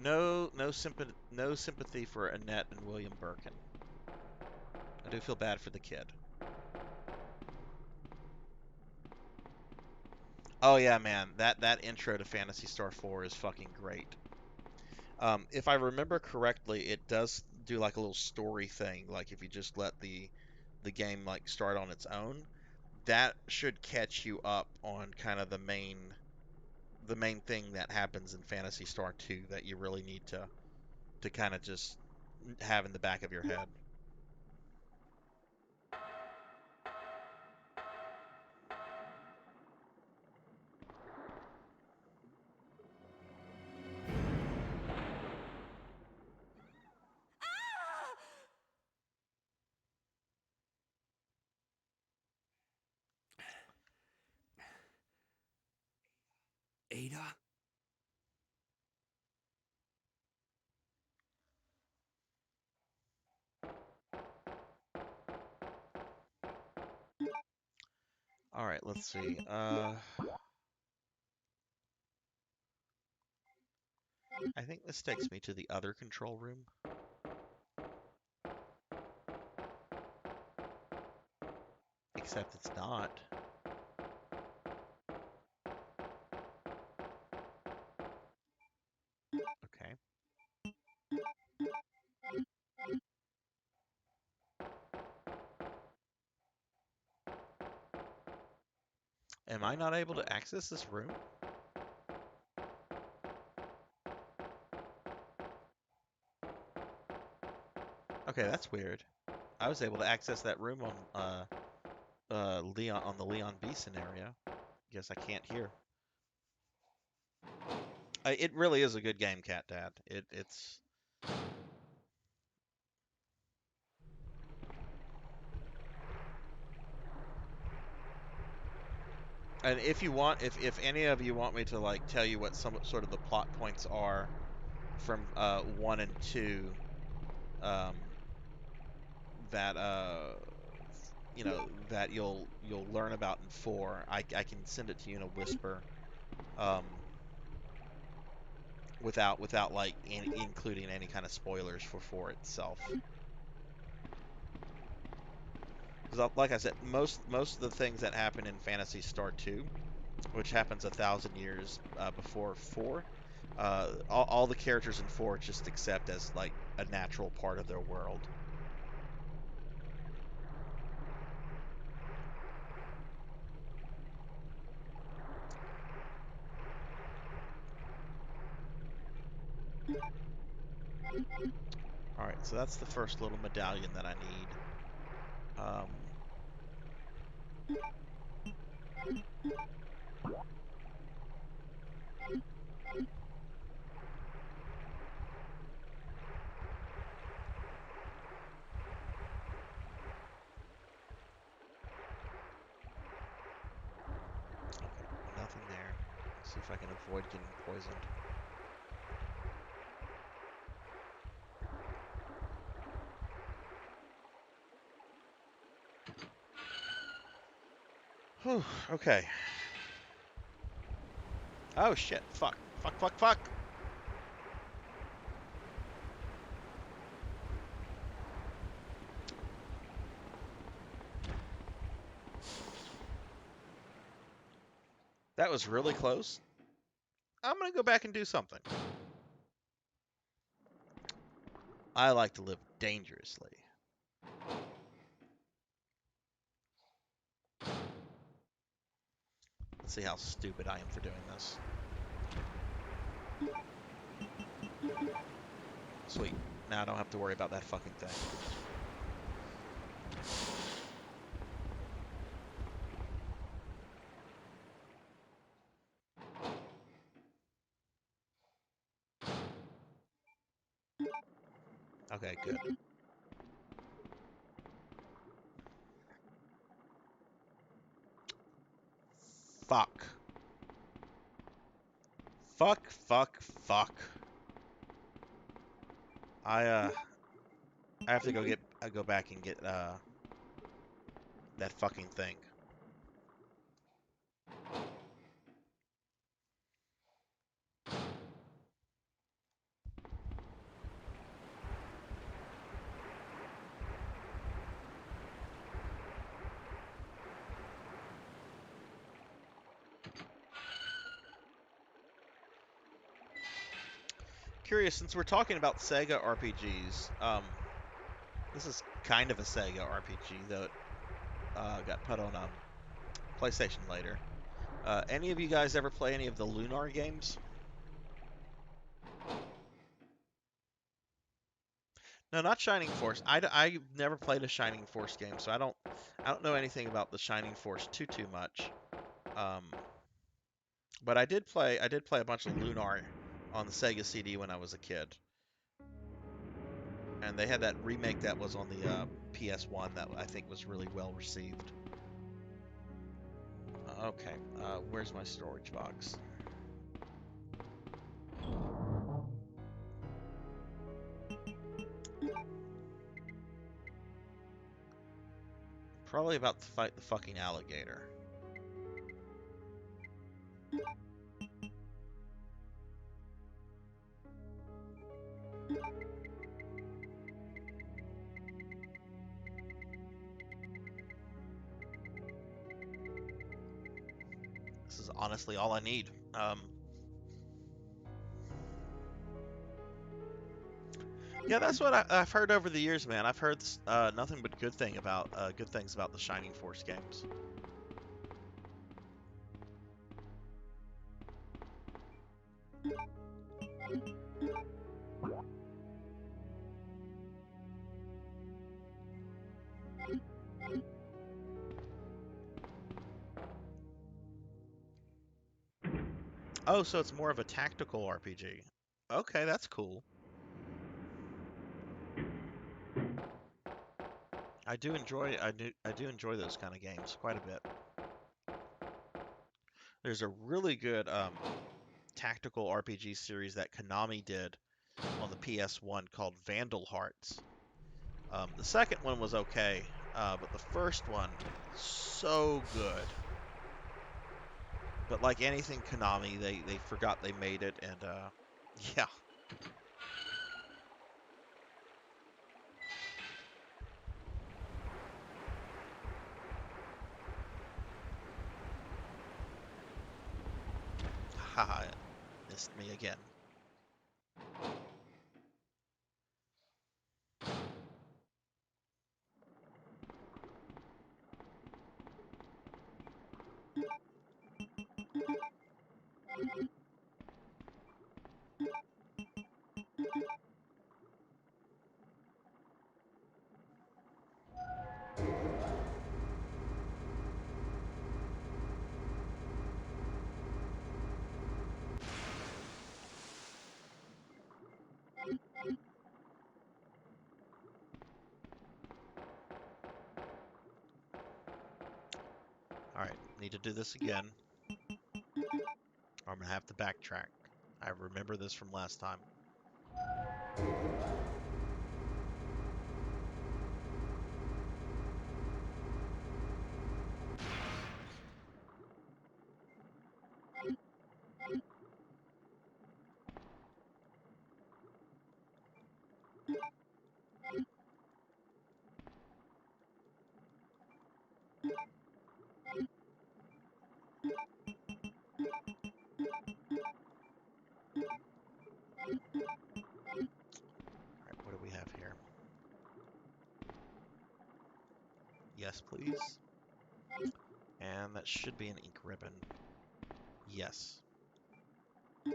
no sympathy for Annette and William Birkin. I do feel bad for the kid. Oh yeah, man, that intro to Phantasy Star 4 is fucking great. If I remember correctly, it does do like a little story thing. Like if you just let the game like start on its own, that should catch you up on kind of the main thing that happens in Phantasy Star 2 that you really need to kind of just have in the back of your head. Ada? All right, let's see. I think this takes me to the other control room. Except it's not. Okay. Am I not able to access this room? Okay, that's weird. I was able to access that room on Leon on the Leon B scenario. Guess I can't hear. It really is a good game, Cat Dad. It's and if you want, if any of you want me to like tell you what some sort of the plot points are from 1 and 2, um, that that you'll learn about in 4, I can send it to you in a whisper, um, without like including any kind of spoilers for 4 itself. Because like I said, most of the things that happen in Phantasy Star 2, which happens 1,000 years before 4, all the characters in 4 just accept as like a natural part of their world. All right, so that's the first little medallion that I need. Okay, nothing there. Let's see if I can avoid getting poisoned. Whew, okay. Oh shit, fuck. Fuck, fuck, fuck! That was really close. I'm gonna go back and do something. I like to live dangerously. Let's see how stupid I am for doing this. Sweet. Now I don't have to worry about that fucking thing. Okay, good. Fuck. Fuck, fuck, fuck. I have to go back and get that fucking thing. Curious, since we're talking about Sega RPGs, this is kind of a Sega RPG, though it got put on PlayStation later. Any of you guys ever play any of the Lunar games? No, not Shining Force. I've never played a Shining Force game, so I don't know anything about the Shining Force too much. Um, but I did play a bunch of Lunar on the Sega CD when I was a kid, and they had that remake that was on the PS1 that I think was really well received. Okay, where's my storage box? Probably about to fight the fucking alligator. This is honestly all I need. Yeah, that's what I've heard over the years, man. I've heard nothing but good things about the Shining Force games. Oh, so it's more of a tactical RPG. Okay, that's cool. I do enjoy those kind of games quite a bit. There's a really good tactical RPG series that Konami did on the PS1 called Vandal Hearts. The second one was okay, but the first one, so good. But like anything Konami, they forgot they made it, and yeah. Haha, missed me again. All right, need to do this again, or I'm gonna have to backtrack. I remember this from last time. All right, what do we have here? Yes, please. And that should be an ink ribbon. Yes. I'm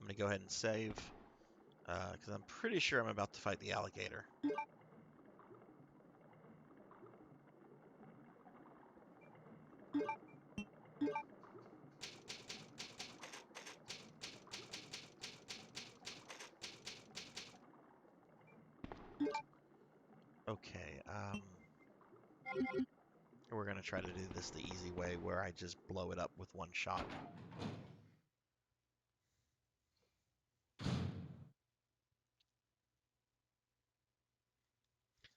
gonna go ahead and save, because I'm pretty sure I'm about to fight the alligator. Okay, we're gonna try to do this the easy way, where I just blow it up with one shot.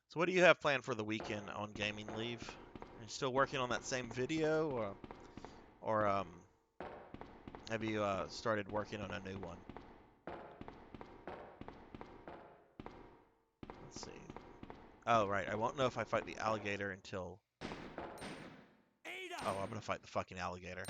So what do you have planned for the weekend on gaming leave? Are you still working on that same video, or have you started working on a new one? Let's see. Oh, right. I won't know if I fight the alligator until... Oh, I'm gonna fight the fucking alligator.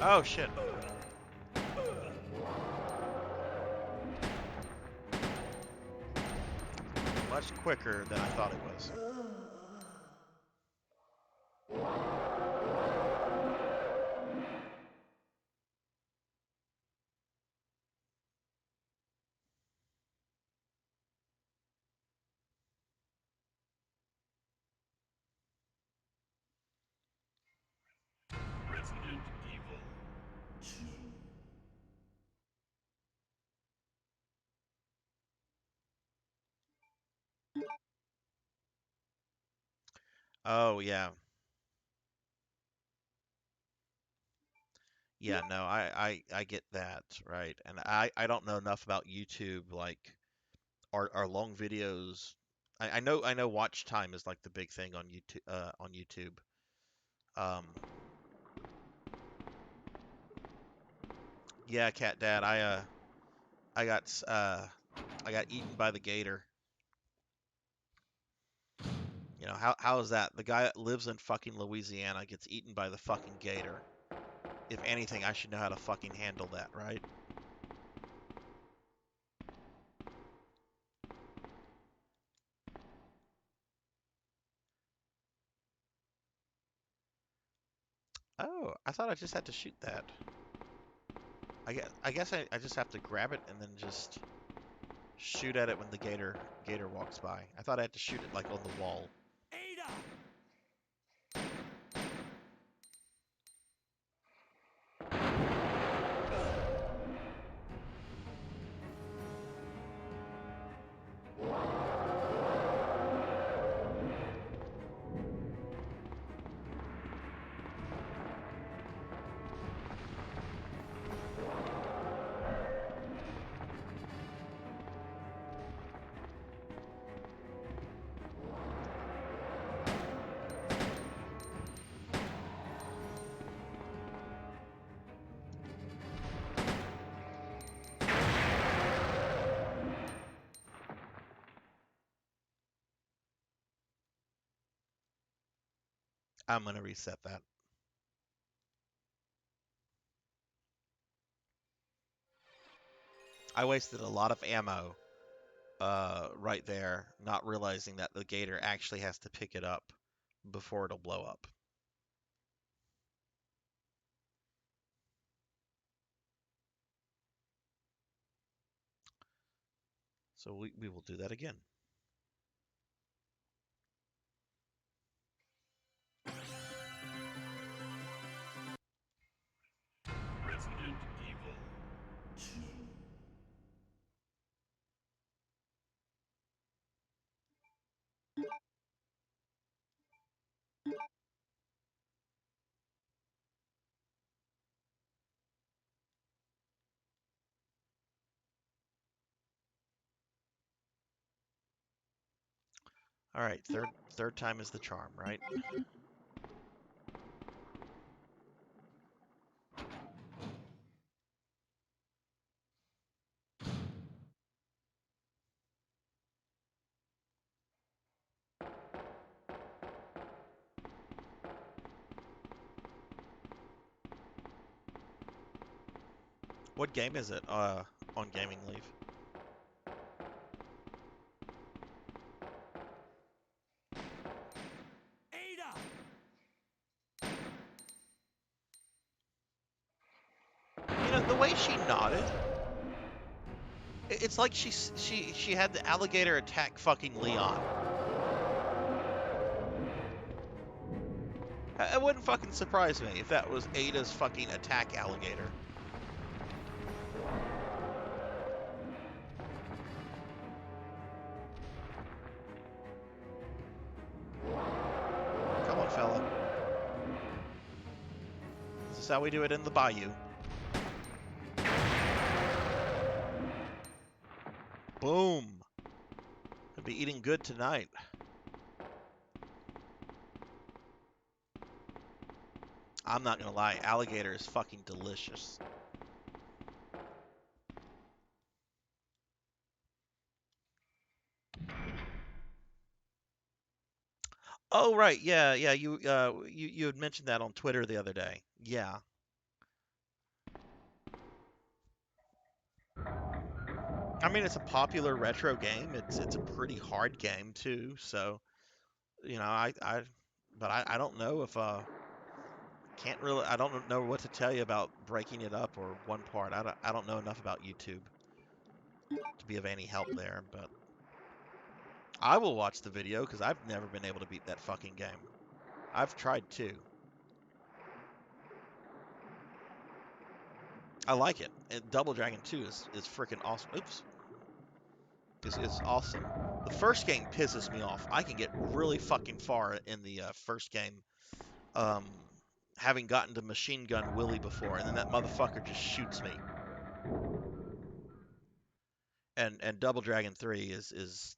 Oh, shit. Much quicker than I thought it was. Resident Evil 2. Oh, yeah. Yeah, no, I get that, right? And I don't know enough about YouTube, like, are long videos... I know watch time is like the big thing on YouTube. Um, yeah, Cat Dad, I got I got eaten by the gator. You know, how is that? The guy that lives in fucking Louisiana gets eaten by the fucking gator. If anything, I should know how to fucking handle that, right? Oh, I thought I just had to shoot that. I guess I just have to grab it and then just shoot at it when the gator walks by. I thought I had to shoot it like on the wall. Ada! I'm gonna reset that. I wasted a lot of ammo right there, not realizing that the gator actually has to pick it up before it'll blow up. So we will do that again. Resident Evil. All right, third time is the charm, right? What game is it on Gaming Leave? Ada! You know, the way she nodded, it's like she had the alligator attack fucking Leon. It wouldn't fucking surprise me if that was Ada's fucking attack alligator. Come on, fella. This is how we do it in the bayou. Boom. Gonna be eating good tonight. I'm not gonna lie, alligator is fucking delicious. Oh right, yeah, yeah. You had mentioned that on Twitter the other day. Yeah. I mean, it's a popular retro game. It's a pretty hard game too. So you know, but I don't know if can't really I don't know what to tell you about breaking it up or one part. I don't know enough about YouTube to be of any help there. But I will watch the video because I've never been able to beat that fucking game. I've tried too. I like it. And Double Dragon 2 is freaking awesome. Oops. Is awesome. The first game pisses me off. I can get really fucking far in the first game, um, having gotten to Machine Gun Willie before, and then that motherfucker just shoots me. And Double Dragon 3 is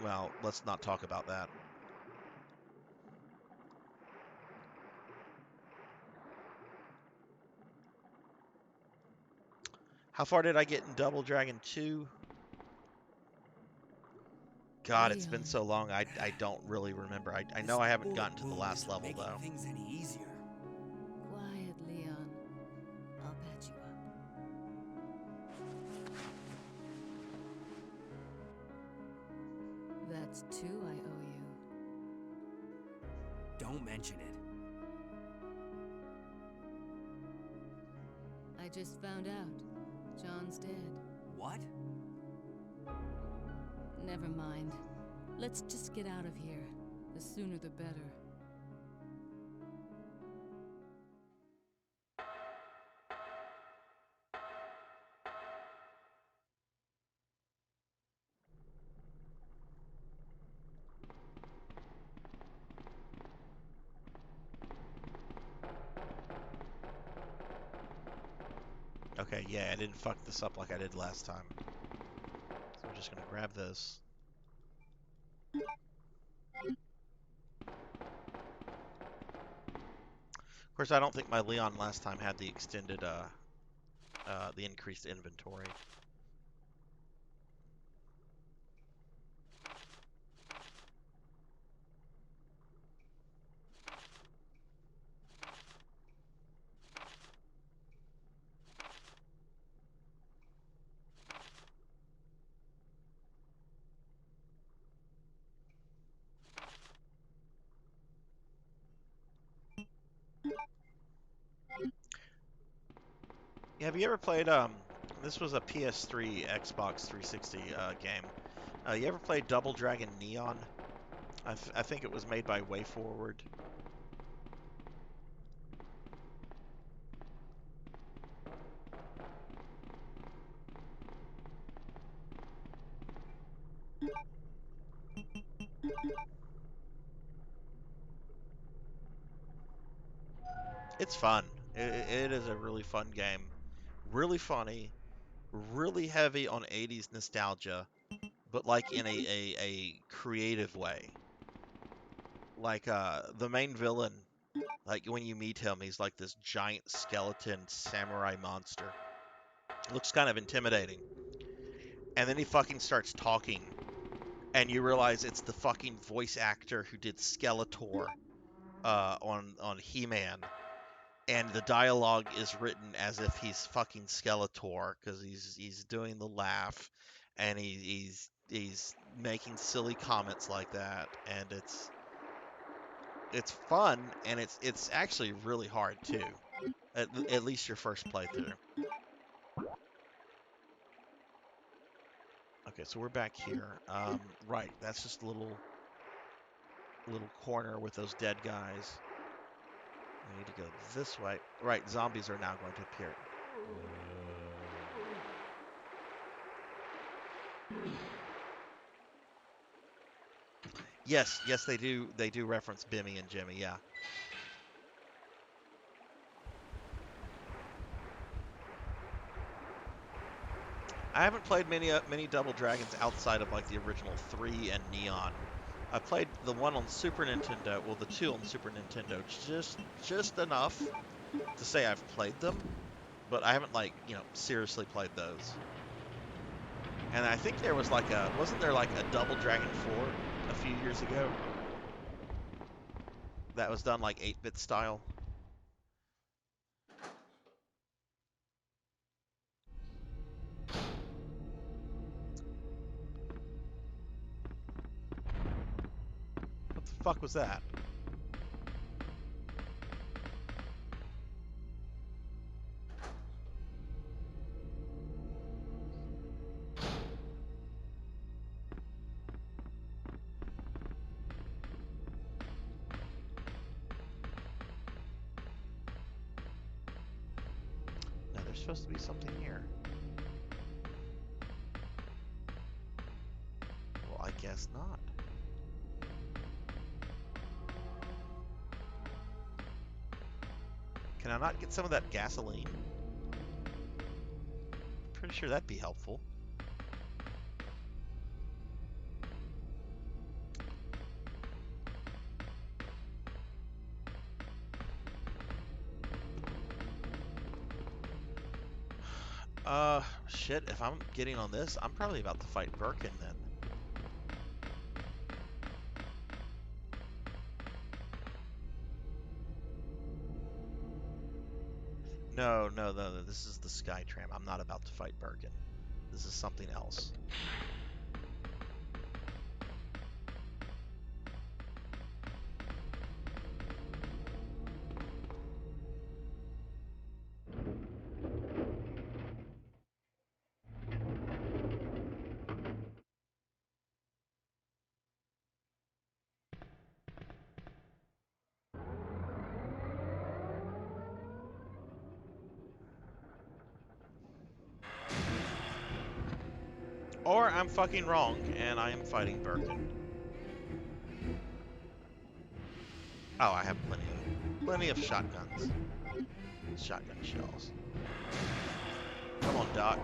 well, let's not talk about that. How far did I get in Double Dragon 2? God, it's been Leon. so long, I don't really remember. I This know I haven't bullet gotten to the wound last isn't level, making though. things any easier. Quiet, Leon. There's 2 I owe you. Don't mention it. I just found out. John's dead. What? Never mind. Let's just get out of here. The sooner the better. Okay, yeah, I didn't fuck this up like I did last time. So we're just gonna grab this. Of course, I don't think my Leon last time had the extended, the increased inventory. Yeah, have you ever played, this was a PS3, Xbox 360, game. You ever played Double Dragon Neon? I think it was made by WayForward. It's fun. It is a really fun game. Really funny. Really heavy on 80s nostalgia, but like in a creative way. Like the main villain, like when you meet him, he's like this giant skeleton samurai monster. Looks kind of intimidating. And then he fucking starts talking, and you realize it's the fucking voice actor who did Skeletor on He-Man. And the dialogue is written as if he's fucking Skeletor because he's doing the laugh, and he's making silly comments like that, and it's fun, and it's actually really hard too. At least your first playthrough. Okay, so we're back here. Right, that's just a little corner with those dead guys. We need to go this way. Right, zombies are now going to appear. Yes, yes, they do. They do reference Bimmy and Jimmy. Yeah. I haven't played many Double Dragons outside of like the original 3 and Neon. I played the one on Super Nintendo, well, the 2 on Super Nintendo, just enough to say I've played them, but I haven't like seriously played those. And I think there was like wasn't there like a Double Dragon 4 a few years ago that was done like 8-bit style? What the fuck was that? No, there's supposed to be something here. Well, I guess not. Can I not get some of that gasoline? Pretty sure that'd be helpful. Shit, if I'm getting on this, I'm probably about to fight Birkin then. No, no, no, no, this is the Skytram. I'm not about to fight Birkin. This is something else. Or I'm fucking wrong, and I am fighting Birkin. Oh, I have plenty of shotguns. Shotgun shells. Come on, Doc.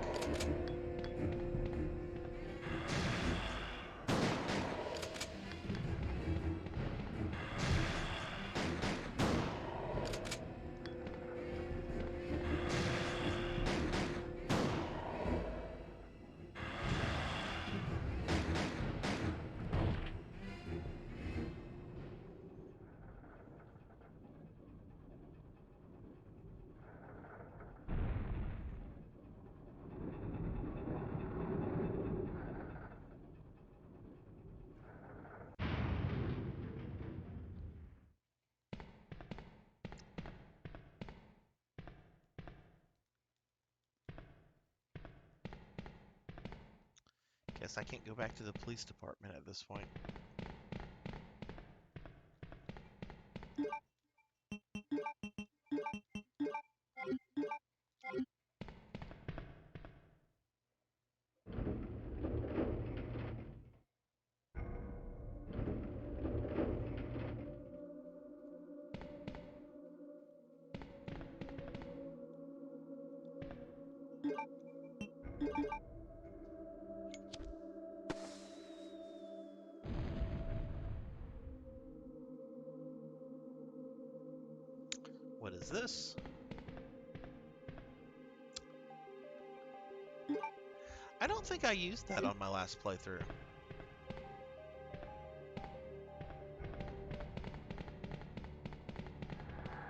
Guess I can't go back to the police department at this point. What is this? I don't think I used that on my last playthrough.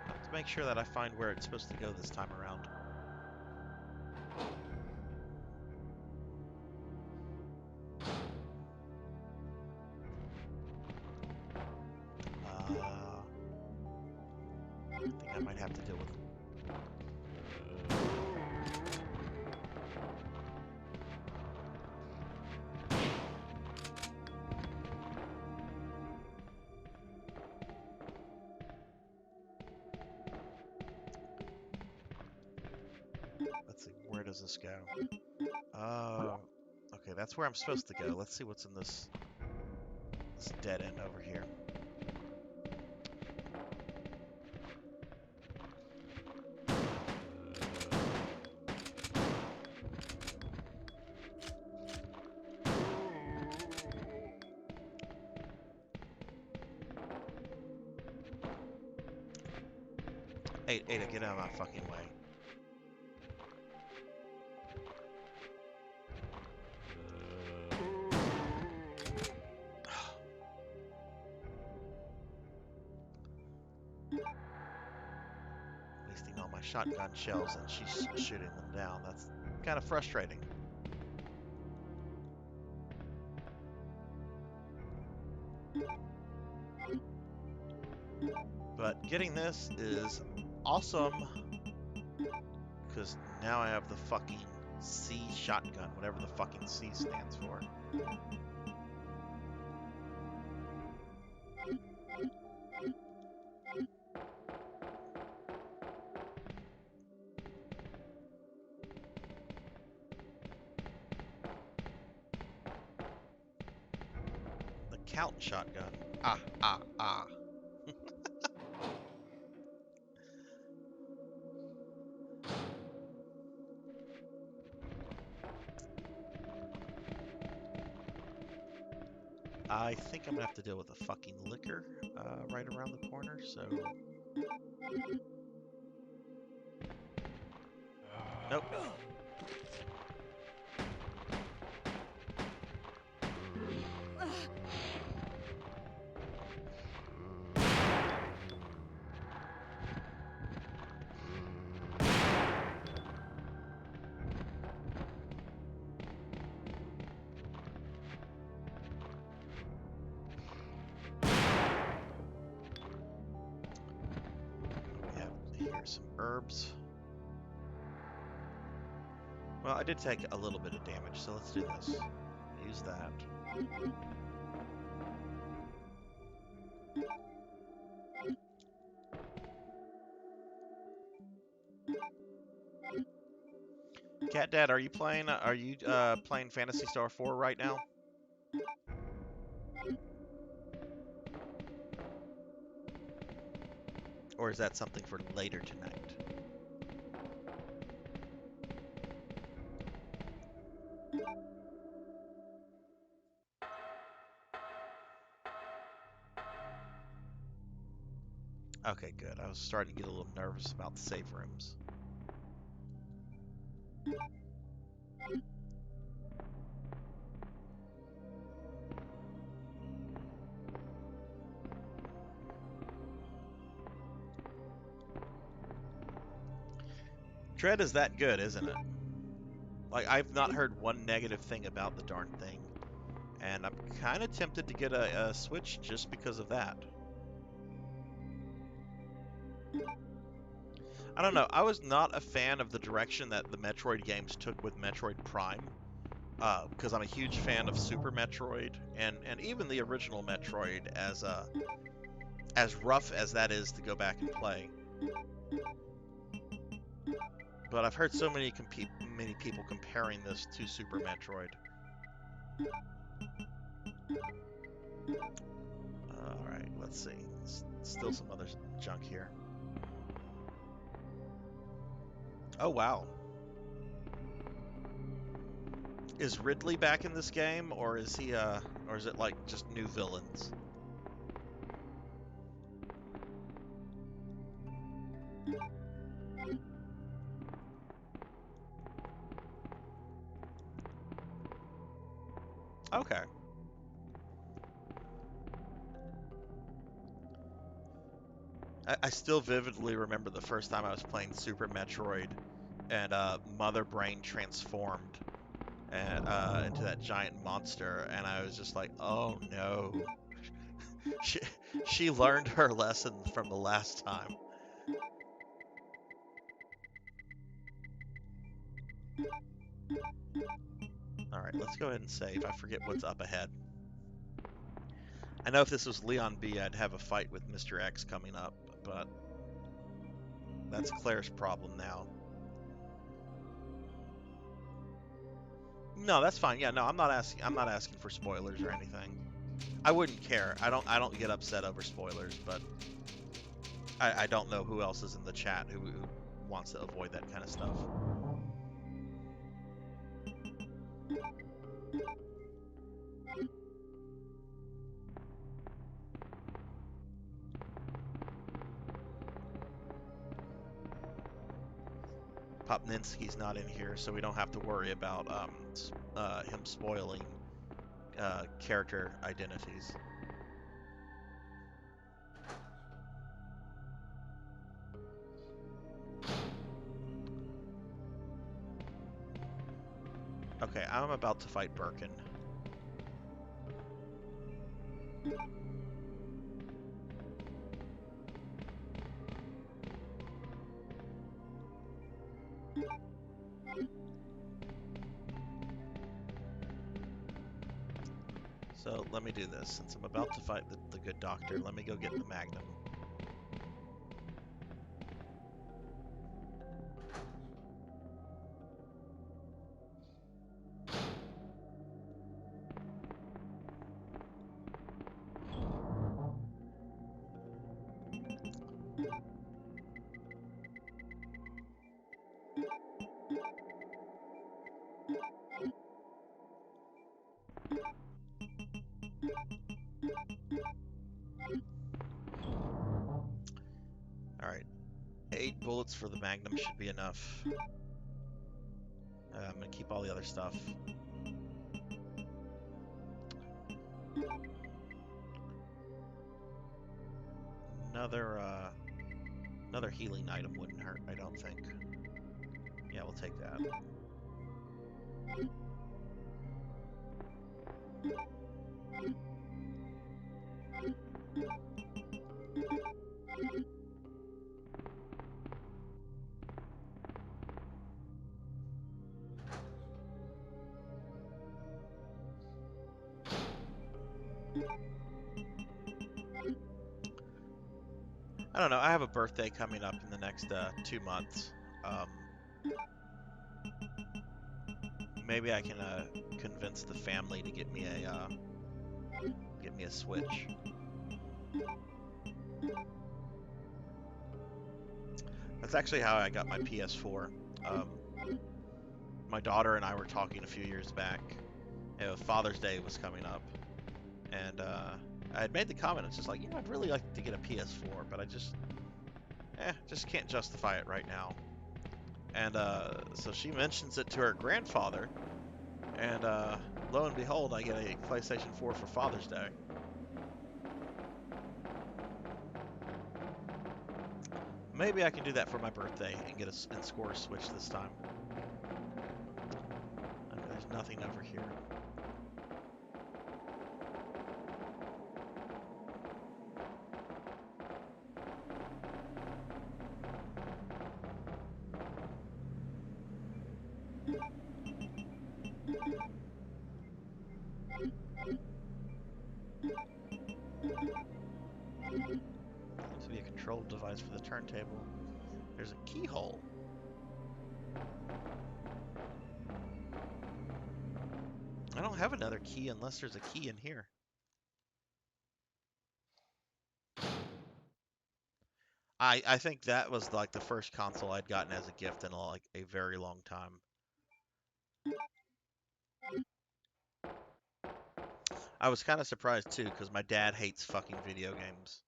I have to make sure that I find where it's supposed to go this time around. I think I might have to deal with. Let's see, where does this go? Okay, that's where I'm supposed to go. Let's see what's in this dead end over here. Ada, get out of my fucking way. Wasting all my shotgun shells and she's shooting them down. That's kind of frustrating. But getting this is awesome because now I have the fucking C shotgun, whatever the fucking C stands for. The Count shotgun. Ah, ah, ah. I think I'm gonna have to deal with a fucking liquor right around the corner, so... Nope. We have here some herbs. Well, I did take a little bit of damage, so let's do this. Use that. Cat Dad, are you playing? Playing Phantasy Star 4 right now? Or is that something for later tonight? Okay, good. I was starting to get a little nervous about the save rooms. Dread is that good, isn't it? Like, I've not heard one negative thing about the darn thing, and I'm kind of tempted to get a Switch just because of that. I don't know. I was not a fan of the direction that the Metroid games took with Metroid Prime, because I'm a huge fan of Super Metroid and even the original Metroid, as rough as that is to go back and play. But I've heard so many people comparing this to Super Metroid. All right, let's see. Still some other junk here. Oh wow. Is Ridley back in this game, or is he or is it like just new villains? Okay. I still vividly remember the first time I was playing Super Metroid and Mother Brain transformed and into that giant monster, and I was just like, oh no. she, she learned her lesson from the last time. Alright, let's go ahead and save. I forget what's up ahead. I know if this was Leon B, I'd have a fight with Mr. X coming up, but that's Claire's problem now. No, that's fine. Yeah, no, I'm not asking for spoilers or anything. I wouldn't care. I don't get upset over spoilers, but I don't know who else is in the chat who wants to avoid that kind of stuff. Popninski's not in here, so we don't have to worry about him spoiling character identities. Okay, I'm about to fight Birkin. So let me do this. Since I'm about to fight the good doctor, let me go get the Magnum. Alright. 8 bullets for the Magnum should be enough. I'm gonna keep all the other stuff. Another healing item wouldn't hurt, I don't think. Yeah, we'll take that. I don't know. I have a birthday coming up in the next 2 months. Maybe I can convince the family to get me a Switch. That's actually how I got my PS4. My daughter and I were talking a few years back. Father's Day was coming up, and I had made the comment. It's just like, I'd really like to get a PS4, but I just can't justify it right now. And so she mentions it to her grandfather, and lo and behold, I get a PlayStation 4 for Father's Day. Maybe I can do that for my birthday and score a Switch this time. Okay, there's nothing over here. Seems to be a control device for the turntable. There's a keyhole. I don't have another key unless there's a key in here. I think that was like the first console I'd gotten as a gift in like a very long time. I was kind of surprised too, because my dad hates fucking video games.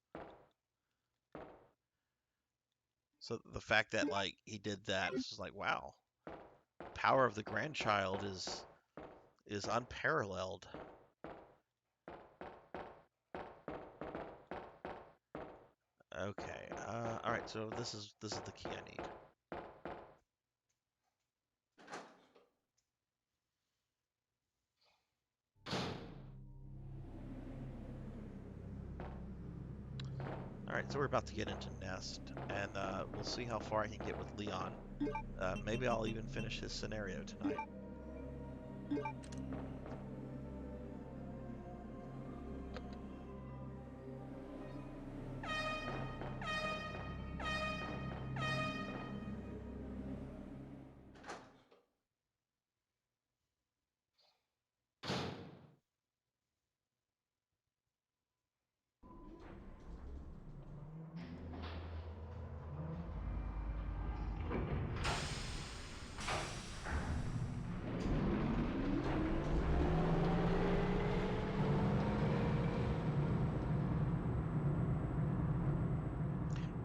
So the fact that like he did that, it's just like, wow, power of the grandchild is unparalleled. Okay, all right. So this is the key I need. All right, so we're about to get into Nest, and we'll see how far I can get with Leon. Maybe I'll even finish his scenario tonight.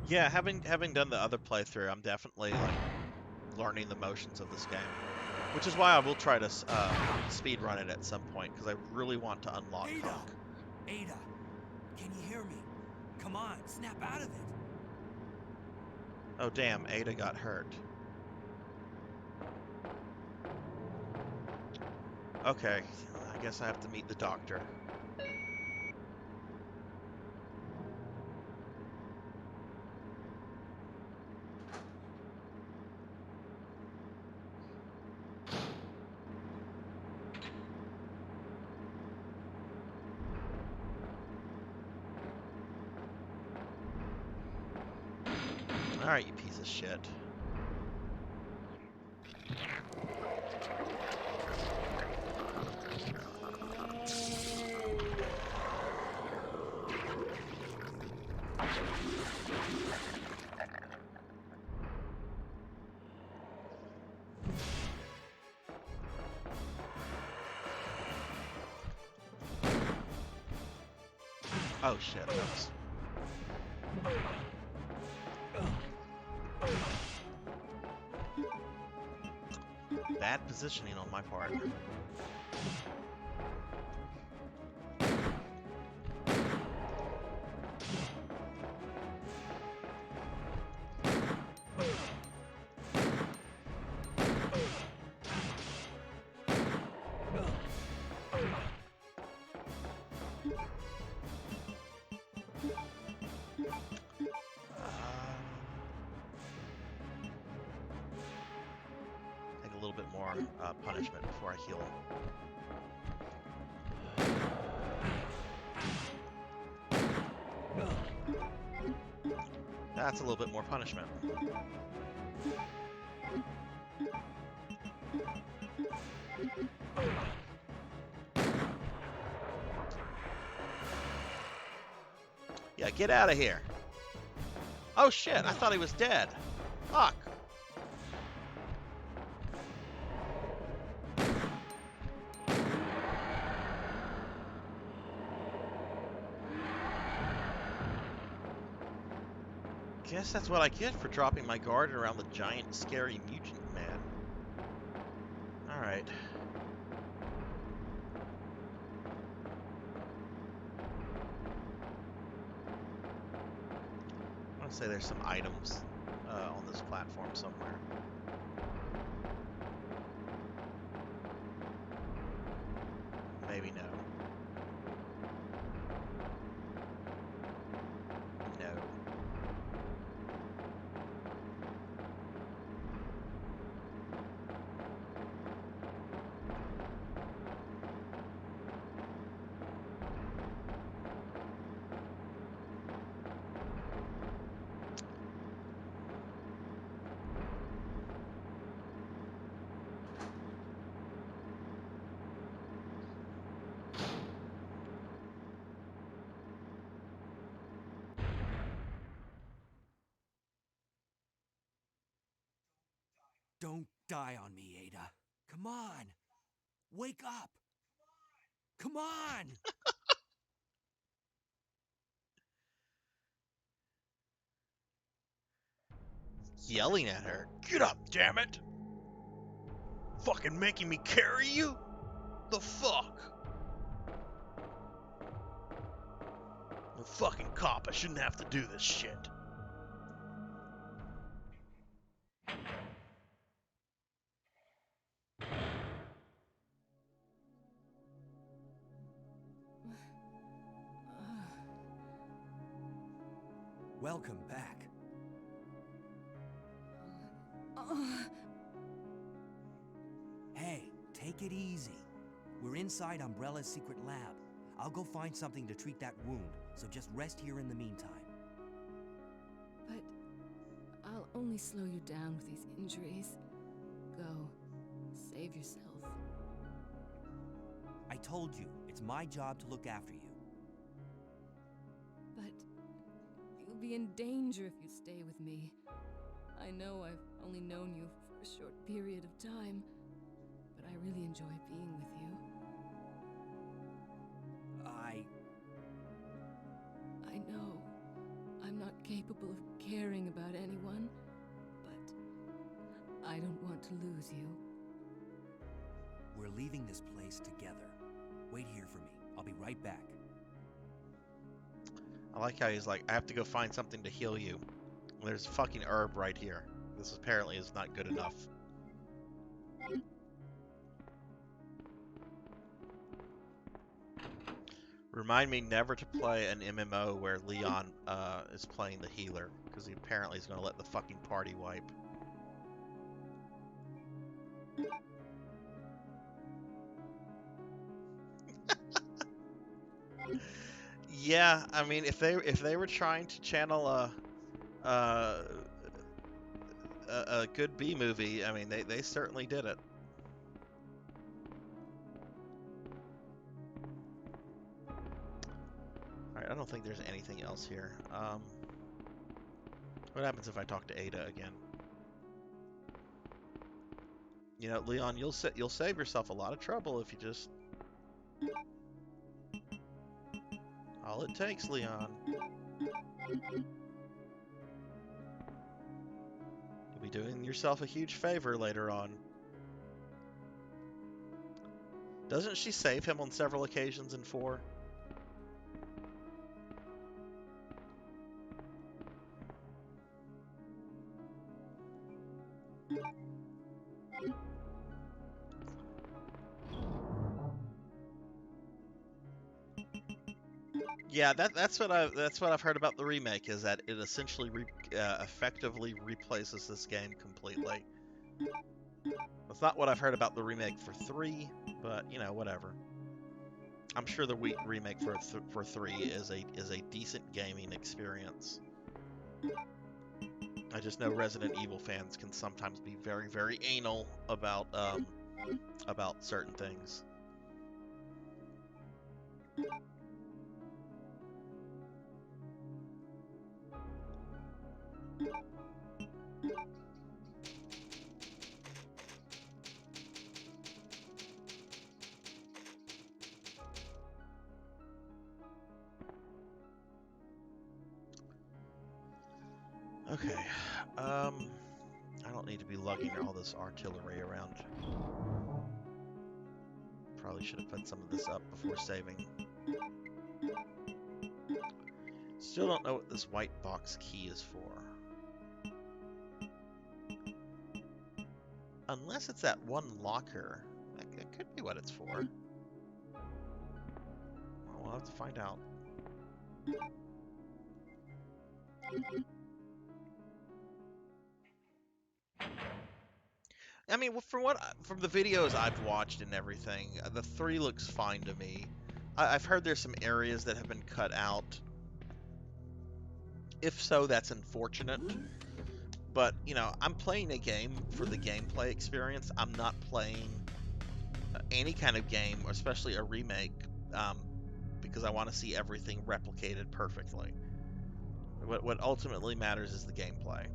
Yeah, having done the other playthrough, I'm definitely like learning the motions of this game, which is why I will try to speed run it at some point, because I really want to unlock Hunk. Ada, can you hear me? Come on, snap out of it. Oh damn, Ada got hurt. Okay, I guess I have to meet the doctor. Alright, you piece of shit. Oh shit, that's... Bad positioning on my part. Take a little bit more punishment before I heal. That's a little bit more punishment. Yeah, get out of here. Oh shit, I thought he was dead. Fuck. Guess that's what I get for dropping my guard around the giant, scary mutant man. Alright. I want to say there's some items on this platform somewhere. Maybe no. No. Don't die on me, Ada. Come on. Wake up. Come on. Yelling at her. Get up, damn it! Fucking making me carry you? The fuck? I'm a fucking cop. I shouldn't have to do this shit. Welcome back. Hey, take it easy. We're inside Umbrella's secret lab. I'll go find something to treat that wound, so just rest here in the meantime. But I'll only slow you down with these injuries. Go. Save yourself. I told you, it's my job to look after you. But you'll be in danger if you stay with me. I know I've only known you for a short period of time, but I really enjoy being with you. I know I'm not capable of caring about anyone, but I don't want to lose you. We're leaving this place together. Wait here for me. I'll be right back. I like how he's like, I have to go find something to heal you. There's fucking herb right here. This apparently is not good enough. Remind me never to play an MMO where Leon is playing the healer, because he apparently is going to let the fucking party wipe. Yeah, I mean, if they were trying to channel a good B movie, I mean, they certainly did it. Alright, I don't think there's anything else here. What happens if I talk to Ada again? You know, Leon, you'll save yourself a lot of trouble if you just... All it takes, Leon. You'll be doing yourself a huge favor later on. Doesn't she save him on several occasions in 4? Yeah, that's what I've heard about the remake, is that it essentially effectively replaces this game completely. That's not what I've heard about the remake for 3, but you know, whatever. I'm sure the remake for 3 is a decent gaming experience. I just know Resident Evil fans can sometimes be very, very anal about about certain things. Okay. I don't need to be lugging all this artillery around. Probably should have put some of this up before saving. Still don't know what this white box key is for. Unless it's that one locker. That could be what it's for. Well, we'll have to find out. I mean, from the videos I've watched and everything, the 3 looks fine to me. I've heard there's some areas that have been cut out. If so, that's unfortunate. But, you know, I'm playing a game for the gameplay experience. I'm not playing any kind of game, especially a remake, because I want to see everything replicated perfectly. What ultimately matters is the gameplay.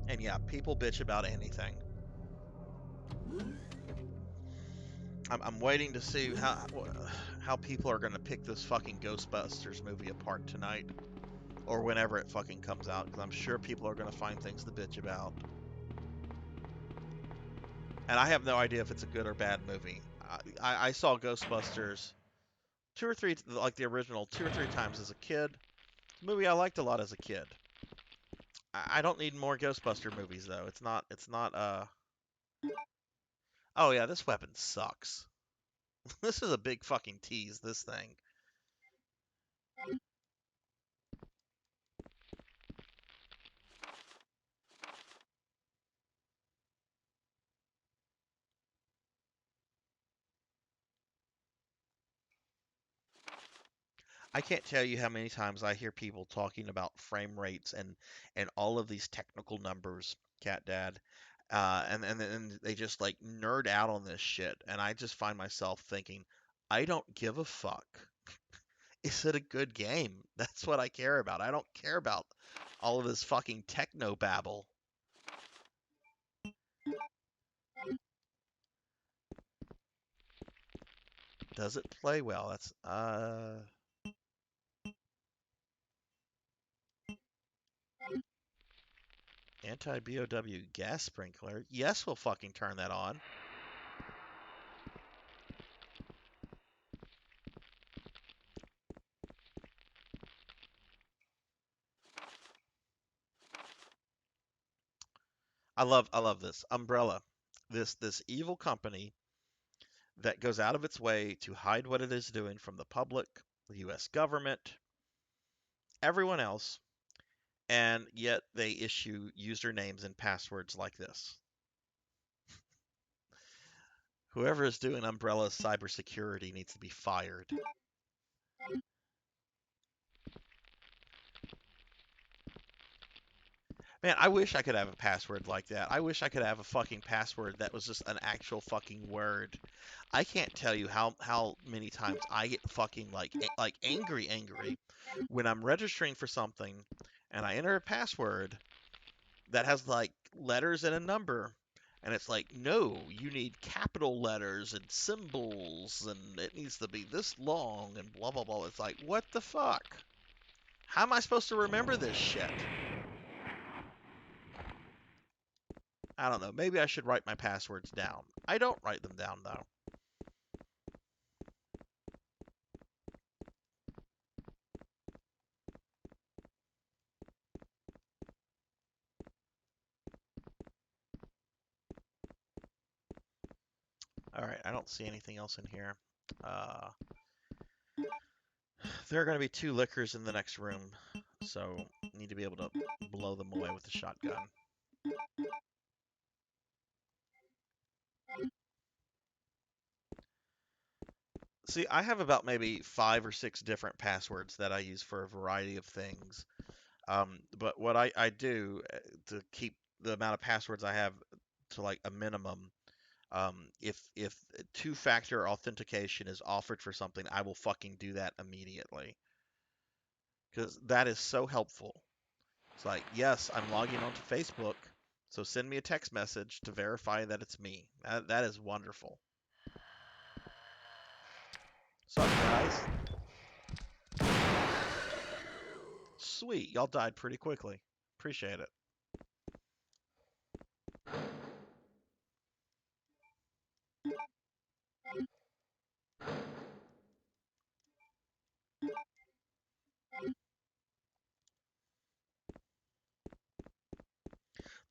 And yeah, people bitch about anything. I'm waiting to see how people are going to pick this fucking Ghostbusters movie apart tonight, or whenever it fucking comes out, because I'm sure people are going to find things to bitch about. And I have no idea if it's a good or bad movie. I saw Ghostbusters 2 or 3, like the original, 2 or 3 times as a kid. It's a movie I liked a lot as a kid. I don't need more Ghostbuster movies though. It's not. Oh yeah, this weapon sucks. This is a big fucking tease. This thing. I can't tell you how many times I hear people talking about frame rates and all of these technical numbers, Cat Dad, and then they just like nerd out on this shit, and I just find myself thinking, I don't give a fuck. Is it a good game? That's what I care about. I don't care about all of this fucking techno babble. Does it play well? That's anti-BOW gas sprinkler. Yes, we'll fucking turn that on. I love this. Umbrella. This evil company that goes out of its way to hide what it is doing from the public, the US government, everyone else, and yet they issue usernames and passwords like this. Whoever is doing Umbrella's cybersecurity needs to be fired. Man, I wish I could have a password like that. I wish I could have a fucking password that was just an actual fucking word. I can't tell you how many times I get fucking like angry when I'm registering for something and I enter a password that has like letters and a number, and it's like, no, you need capital letters and symbols and it needs to be this long and blah blah blah. It's like, what the fuck? How am I supposed to remember this shit? I don't know. Maybe I should write my passwords down. I don't write them down though. All right, I don't see anything else in here. Uh, there are going to be 2 lickers in the next room, so need to be able to blow them away with the shotgun. See, I have about maybe 5 or 6 different passwords that I use for a variety of things. But what I do to keep the amount of passwords I have to like a minimum, if two-factor authentication is offered for something, I will fucking do that immediately because that is so helpful. It's like, yes, I'm logging onto Facebook, so send me a text message to verify that it's me. That is wonderful. Sup, guys? Sweet, y'all died pretty quickly. Appreciate it.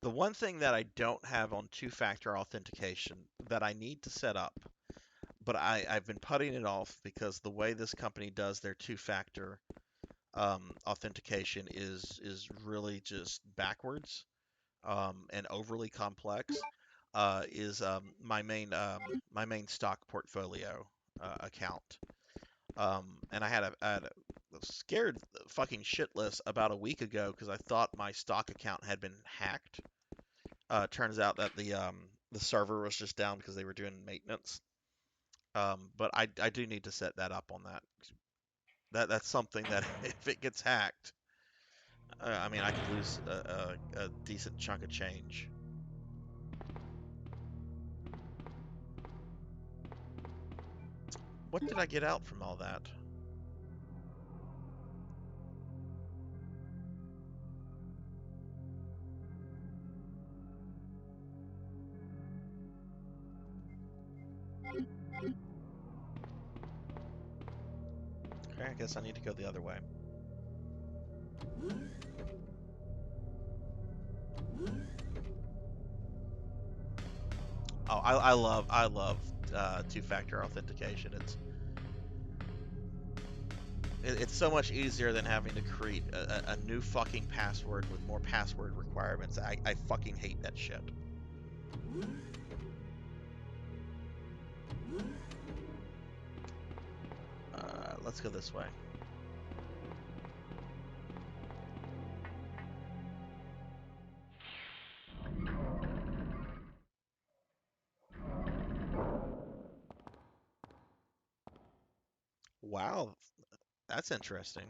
The one thing that I don't have on two-factor authentication that I need to set up, but I've been putting it off because the way this company does their two-factor authentication is really just backwards and overly complex. Is my main stock portfolio account, and I had a scared fucking shitless about a week ago because I thought my stock account had been hacked. Turns out that the server was just down because they were doing maintenance. But I do need to set that up on that. That's something that if it gets hacked, I mean I could lose a decent chunk of change. What did I get out from all that? Okay, I guess I need to go the other way. Oh, I love two-factor authentication. It's so much easier than having to create a new fucking password with more password requirements. I fucking hate that shit. Let's go this way. Wow, that's interesting.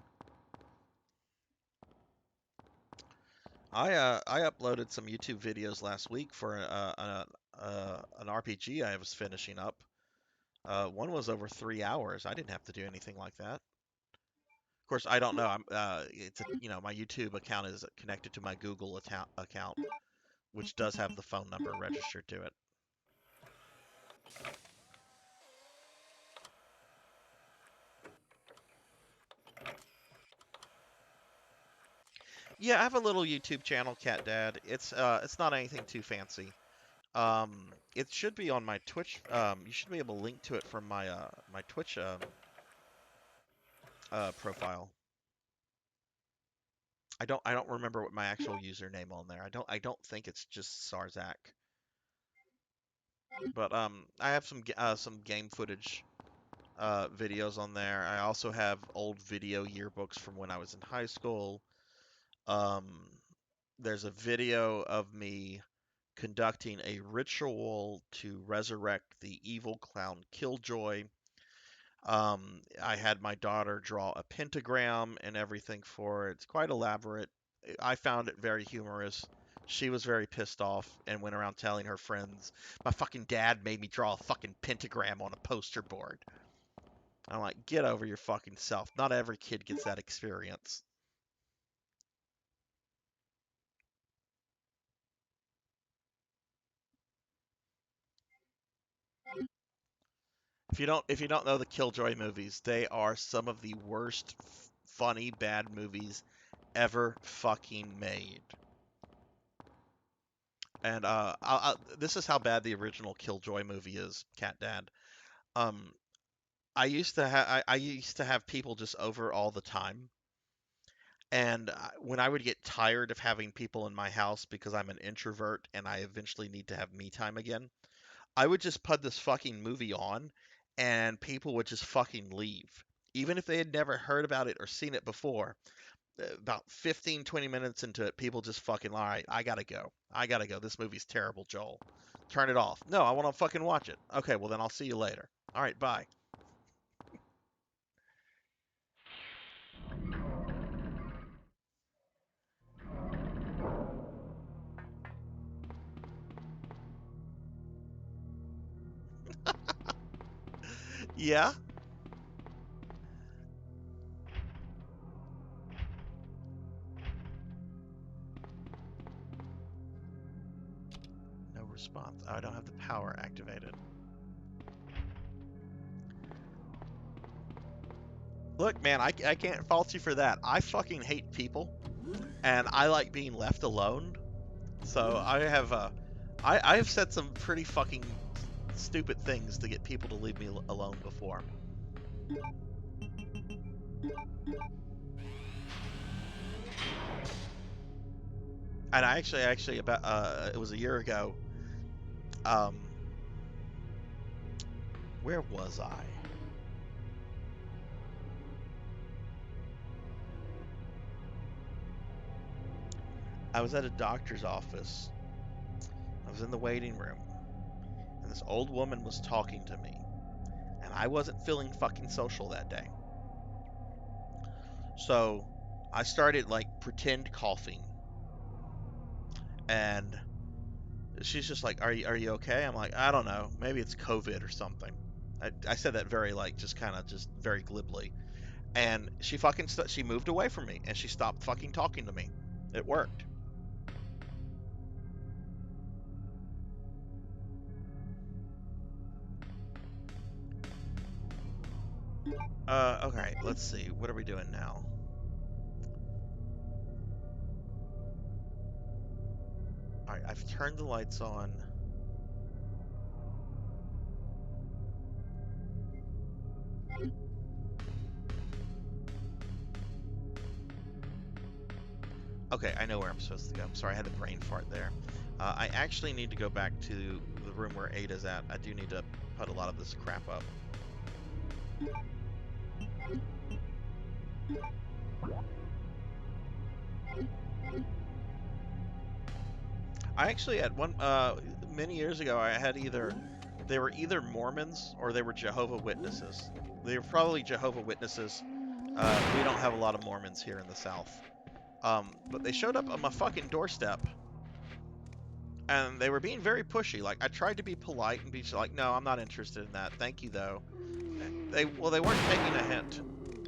I uploaded some YouTube videos last week for an RPG I was finishing up. One was over 3 hours. I didn't have to do anything like that. Of course, I don't know. It's my YouTube account is connected to my Google account, which does have the phone number registered to it. Yeah, I have a little YouTube channel, Cat Dad. It's not anything too fancy. It should be on my Twitch. You should be able to link to it from my Twitch profile. I don't remember what my actual username on there. I don't think it's just Sarzac. But I have some game footage videos on there. I also have old video yearbooks from when I was in high school. Um, there's a video of me conducting a ritual to resurrect the evil clown Killjoy. I had my daughter draw a pentagram and everything for it. It's quite elaborate. I found it very humorous. She was very pissed off and went around telling her friends, my fucking dad made me draw a fucking pentagram on a poster board. I'm like, get over your fucking self. Not every kid gets that experience. If you don't know the Killjoy movies, they are some of the worst funny bad movies ever fucking made. And this is how bad the original Killjoy movie is, Cat Dad. Um, I used to have people just over all the time, and when I would get tired of having people in my house because I'm an introvert and I eventually need to have me time again, I would just put this fucking movie on, and people would just fucking leave, even if they had never heard about it or seen it before. about 15, 20 minutes into it, people just fucking, all right, I gotta go. I gotta go. This movie's terrible, Joel. Turn it off. No, I want to fucking watch it. Okay, well then I'll see you later. All right, bye. Yeah. No response. Oh, I don't have the power activated. Look, man, I can't fault you for that. I fucking hate people, and I like being left alone. So I have said some pretty fucking stupid things to get people to leave me alone before. And I actually about it was a year ago. Um, where was I? I was at a doctor's office. I was in the waiting room, and this old woman was talking to me, and I wasn't feeling fucking social that day. So I started like pretend coughing, and she's just like, "Are you okay?" I'm like, "I don't know. Maybe it's COVID or something." I said that very like just kind of just very glibly, and she fucking she moved away from me and she stopped fucking talking to me. It worked. Okay, let's see. What are we doing now? All right, I've turned the lights on. Okay, I know where I'm supposed to go. I'm sorry, I had a brain fart there. I actually need to go back to the room where Ada's at. I do need to put a lot of this crap up. I actually had one many years ago. I had they were either Mormons or they were Jehovah Witnesses. They were probably Jehovah Witnesses. We don't have a lot of Mormons here in the South. But they showed up on my fucking doorstep, and they were being very pushy. Like I tried to be polite and be like, "No, I'm not interested in that. Thank you, though." They weren't taking a hint,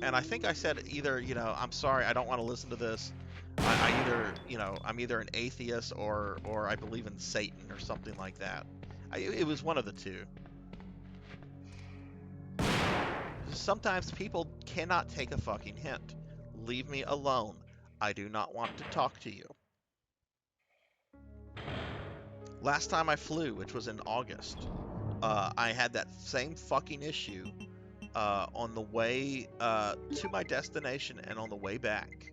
and I think I said either, "I'm sorry, I don't want to listen to this. I either, I'm either an atheist or I believe in Satan or something like that." It was one of the two. Sometimes people cannot take a fucking hint. Leave me alone. I do not want to talk to you. Last time I flew, which was in August, I had that same fucking issue on the way to my destination and on the way back.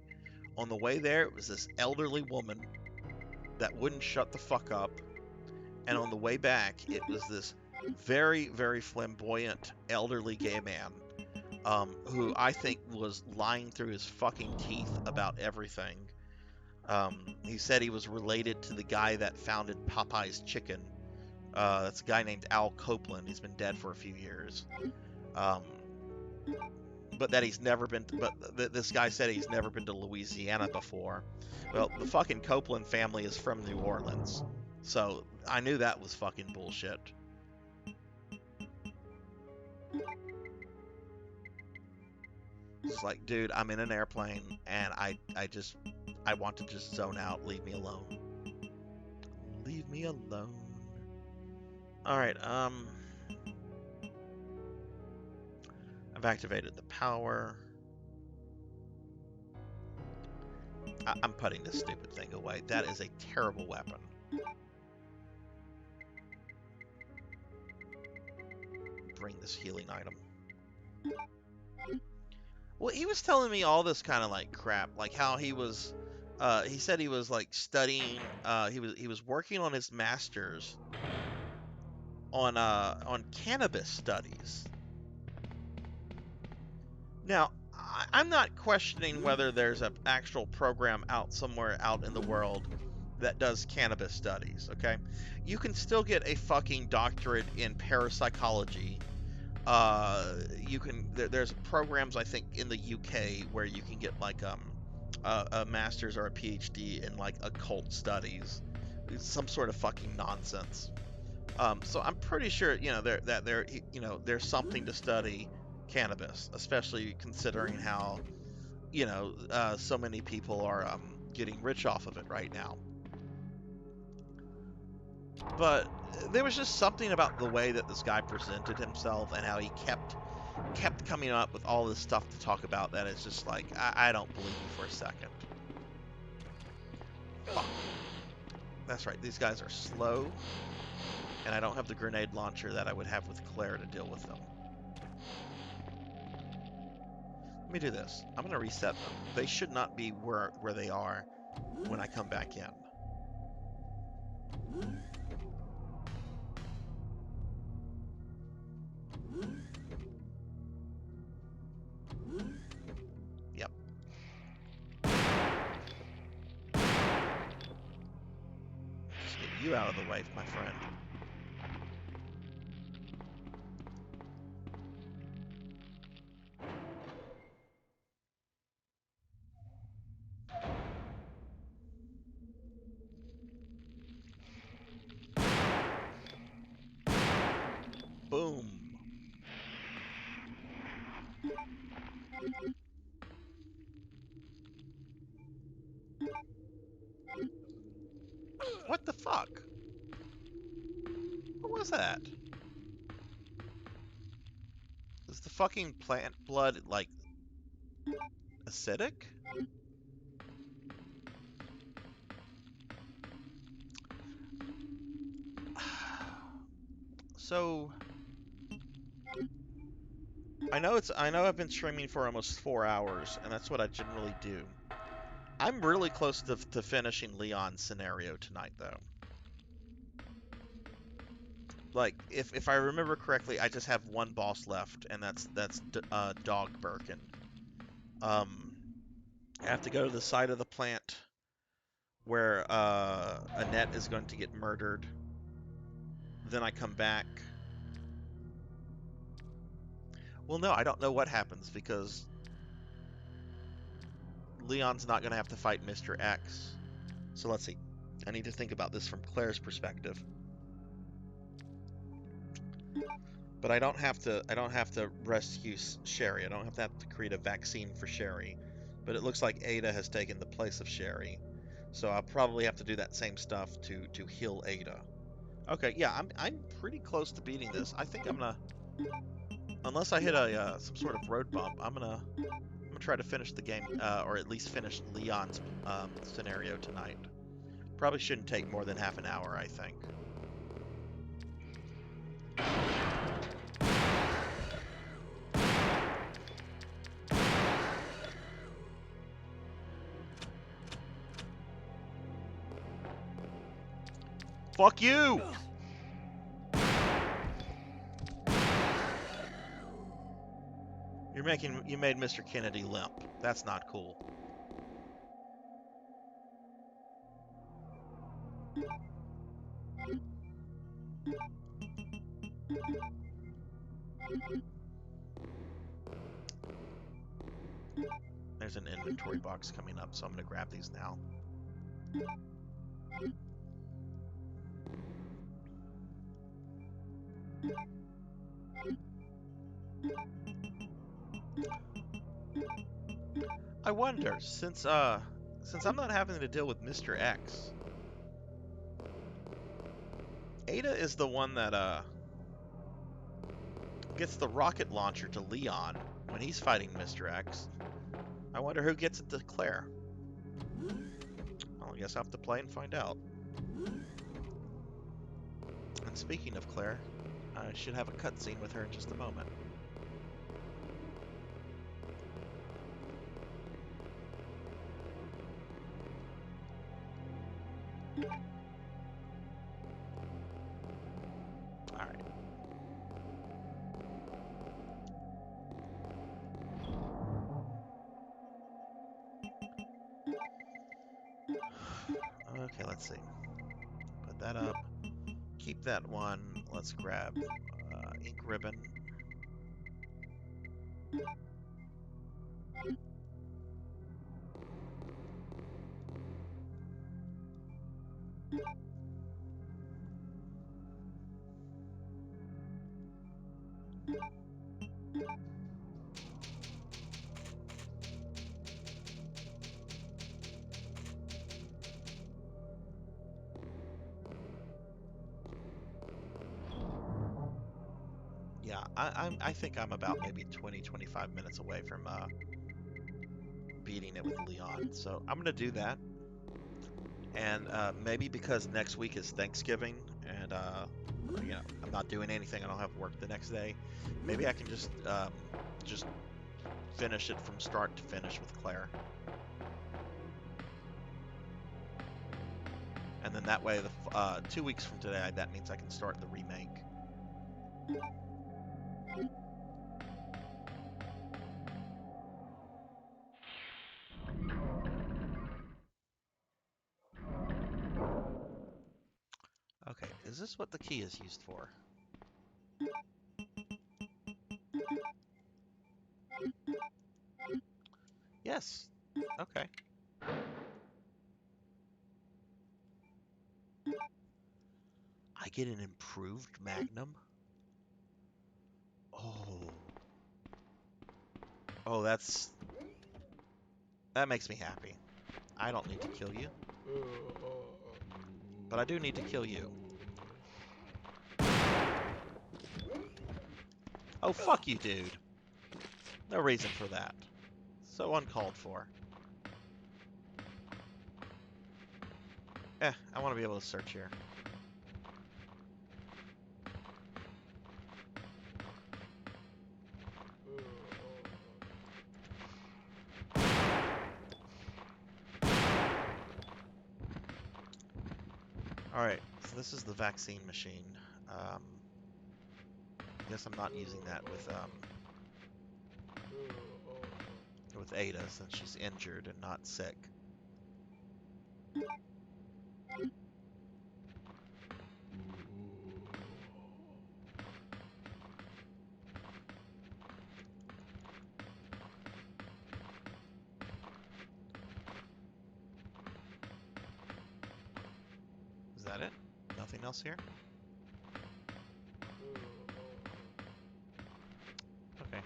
On the way there, it was this elderly woman that wouldn't shut the fuck up. And on the way back, it was this very, very flamboyant elderly gay man who I think was lying through his fucking teeth about everything. He said he was related to the guy that founded Popeye's Chicken. That's a guy named Al Copeland. He's been dead for a few years. Um, but that he's never been. This guy said he's never been to Louisiana before. Well, the fucking Copeland family is from New Orleans, so I knew that was fucking bullshit. It's like, dude, I'm in an airplane and I want to just zone out. Leave me alone. Leave me alone. All right. I've activated the power. I'm putting this stupid thing away. That is a terrible weapon. Bring this healing item. Well, he was telling me all this kind of like crap, like how he said he was like studying, he was working on his master's on cannabis studies. Now, I'm not questioning whether there's an actual program out somewhere out in the world that does cannabis studies, okay? You can still get a fucking doctorate in parapsychology. There's programs I think in the UK where you can get like a master's or a PhD in like occult studies. It's some sort of fucking nonsense. So I'm pretty sure there's something to study cannabis, especially considering how so many people are getting rich off of it right now. But there was just something about the way that this guy presented himself and how he kept coming up with all this stuff to talk about that is just like, I don't believe you for a second. Fuck. That's right, these guys are slow, and I don't have the grenade launcher that I would have with Claire to deal with them. Let me do this. I'm going to reset them. They should not be where they are when I come back in. Yep. Just get you out of the way, my friend. Boom. What the fuck? What was that? Is the fucking plant blood, like, acidic? So, I know I've been streaming for almost 4 hours, and that's what I generally do. I'm really close to finishing Leon's scenario tonight, though. Like, if I remember correctly, I just have one boss left, and that's Dog Birkin. I have to go to the side of the plant where Annette is going to get murdered. Then I come back. Well, no, I don't know what happens because Leon's not going to have to fight Mr. X. So let's see. I need to think about this from Claire's perspective. But I don't have to rescue Sherry. I don't have to create a vaccine for Sherry. But it looks like Ada has taken the place of Sherry. So I'll probably have to do that same stuff to heal Ada. Okay, yeah, I'm pretty close to beating this. I think I'm gonna, unless I hit a some sort of road bump, I'm gonna try to finish the game, or at least finish Leon's scenario tonight. Probably shouldn't take more than half an hour, I think. Fuck you! You made Mr. Kennedy limp. That's not cool. There's an inventory box coming up, so I'm gonna grab these now. I wonder, since I'm not having to deal with Mr. X, Ada is the one that gets the rocket launcher to Leon when he's fighting Mr. X. I wonder who gets it to Claire. Well, I guess I'll have to play and find out. And speaking of Claire, I should have a cutscene with her in just a moment. Alright. Okay, let's see. Put that up. Keep that one. Let's grab ink ribbon. Yeah, I think I'm about maybe 20-25 minutes away from beating it with Leon. So I'm gonna do that, and maybe because next week is Thanksgiving, and I'm not doing anything. I don't have work the next day. Maybe I can just finish it from start to finish with Claire, and then that way, the 2 weeks from today, that means I can start the remake. Okay, is this what the key is used for? Yes. Okay. I get an improved Magnum? Oh. Oh, that makes me happy. I don't need to kill you, but I do need to kill you. Oh, fuck you, dude. No reason for that. So uncalled for. I want to be able to search here. Alright, so this is the vaccine machine. Guess I'm not using that with Ada since she's injured and not sick. Is that it? Nothing else here? Okay.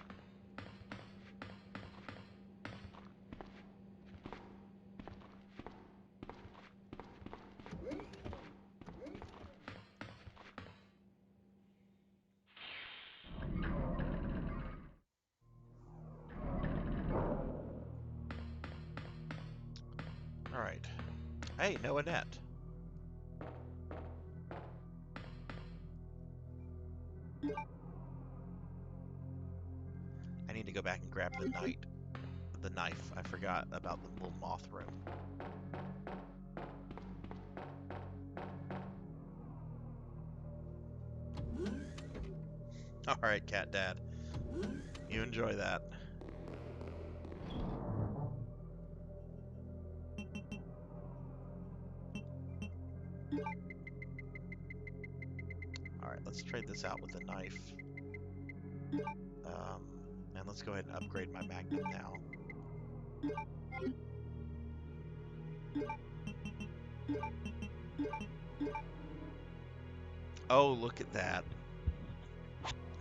Alright. Hey, no Annette. I need to go back and grab the knife. I forgot about the little moth room. Alright, Cat Dad. You enjoy that. Alright, let's trade this out with a knife. And let's go ahead and upgrade my Magnum now. Oh, look at that.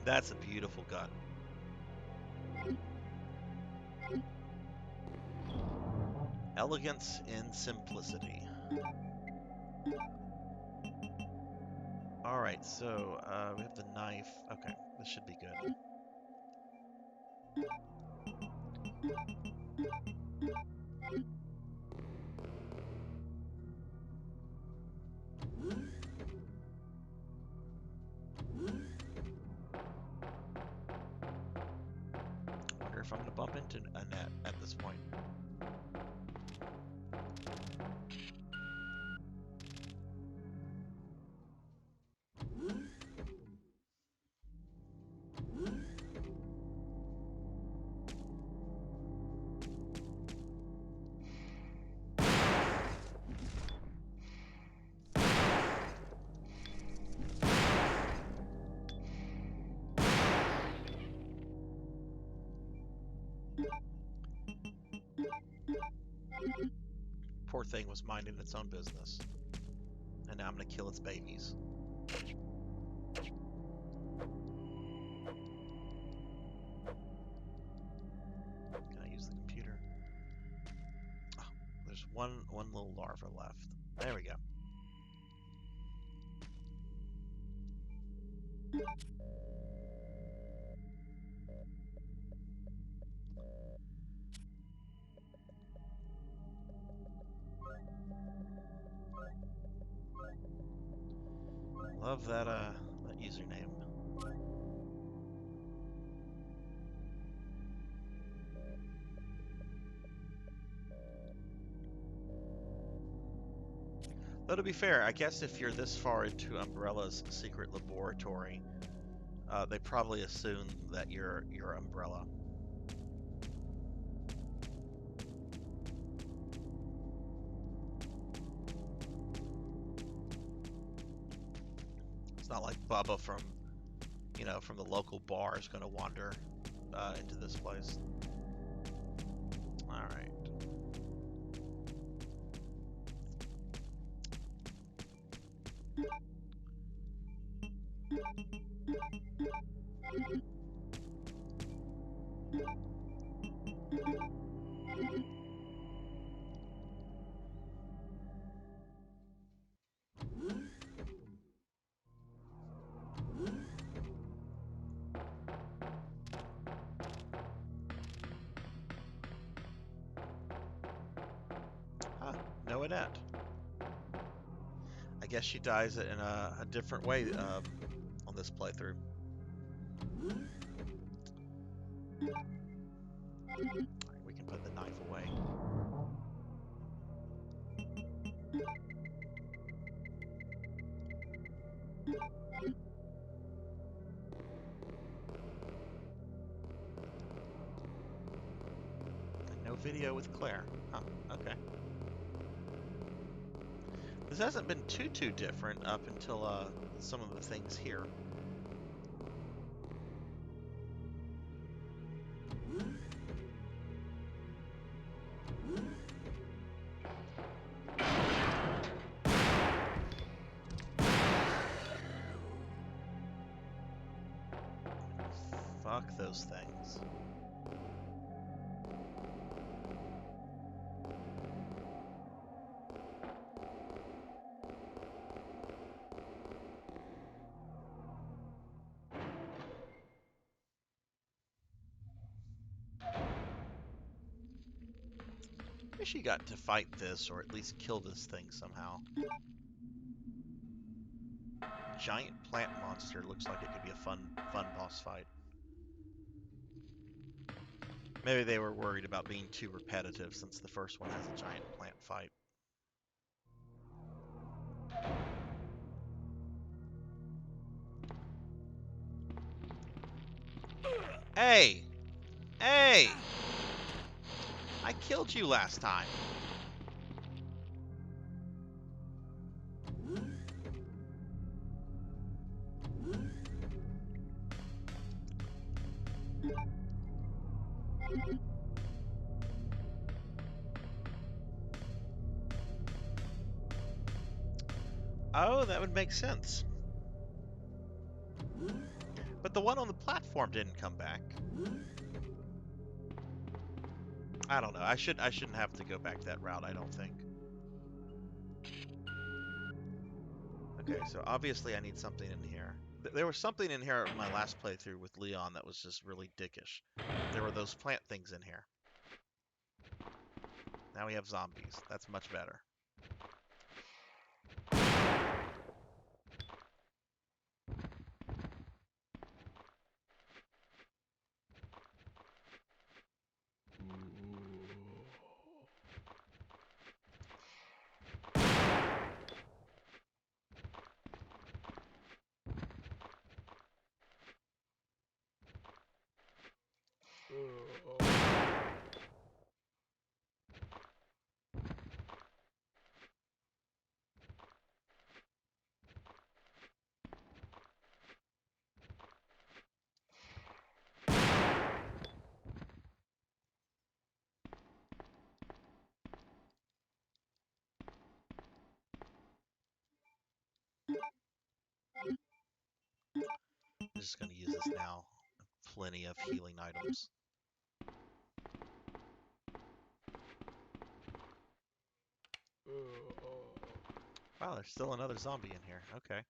That's a beautiful gun. Elegance in simplicity. Alright, so we have the knife. Okay, this should be good. Wonder if I'm gonna bump into Annette at this point. poor thing was minding its own business. And now I'm going to kill its babies. Can I use the computer? Oh, there's one little larva left. There we go. Love that username. Though to be fair, I guess if you're this far into Umbrella's secret laboratory, they probably assume that you're Umbrella. It's not like Bubba from, from the local bar is going to wander into this place. All right. Huh, no Annette. I guess she dies in a different way on this playthrough. Right, we can put the knife away. And no video with Claire. Huh, okay. This hasn't been too different up until some of the things here. Fuck those things. Wish you got to fight this, or at least kill this thing somehow. Giant plant monster looks like it could be a fun boss fight. Maybe they were worried about being too repetitive since the first one has a giant plant fight. Hey! Hey! I killed you last time. Oh, that would make sense. But the one on the platform didn't come back. I don't know. I shouldn't have to go back that route, I don't think. Okay, so obviously I need something in here. There was something in here in my last playthrough with Leon that was just really dickish. There were those plant things in here. Now we have zombies. That's much better. Ooh. I'm just going to use this now. Plenty of healing items. Wow, there's still another zombie in here. Okay.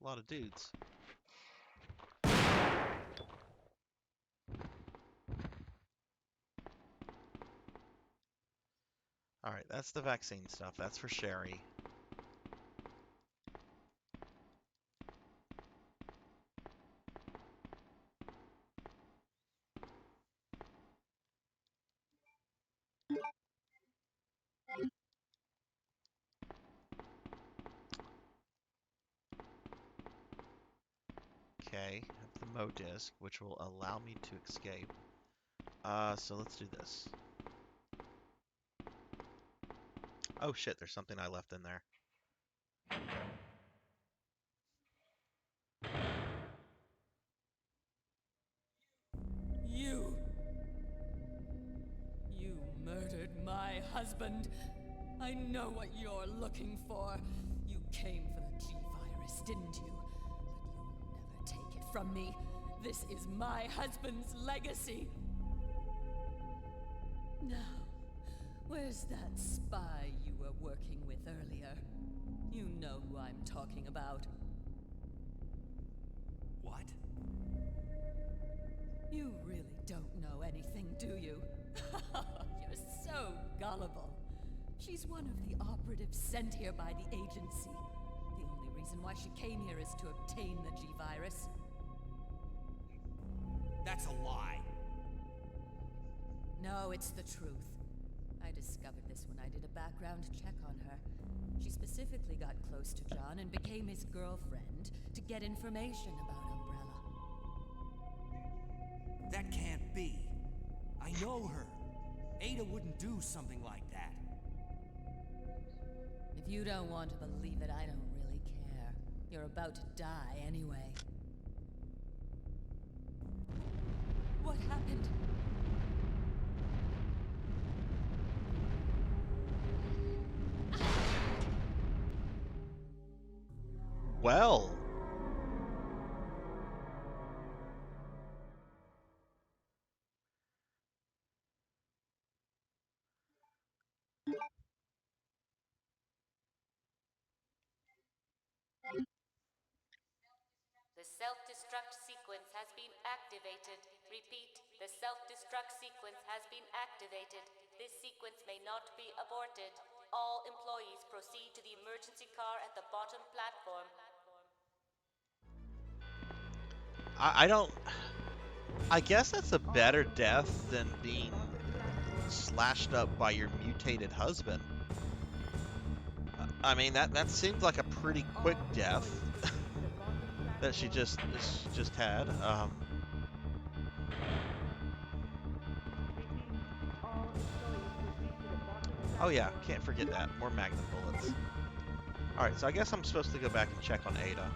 A lot of dudes. Alright, that's the vaccine stuff. That's for Sherry. Okay, I have the Mo disc, which will allow me to escape. So let's do this. Oh shit, there's something I left in there. You! You murdered my husband! I know what you're looking for. You came for the G-Virus, didn't you? But you'll never take it from me. This is my husband's legacy. Now, where's that spy you were working with earlier? You know who I'm talking about. What? You really don't know anything, do you? You're so gullible. She's one of the operatives sent here by the agency. The only reason why she came here is to obtain the G-Virus. That's a lie. No, it's the truth. I discovered this when I did a background check on her. She specifically got close to John and became his girlfriend to get information about Umbrella. That can't be. I know her. Ada wouldn't do something like that. If you don't want to believe it, I don't really care. You're about to die anyway. What happened? Well. The self-destruct sequence has been activated. Repeat, the self-destruct sequence has been activated. This sequence may not be aborted. All employees proceed to the emergency car at the bottom platform. I don't. I guess that's a better death than being slashed up by your mutated husband. I mean, that seems like a pretty quick death that she just had. Oh yeah, can't forget that. More Magnum bullets. Alright, so I guess I'm supposed to go back and check on Ada.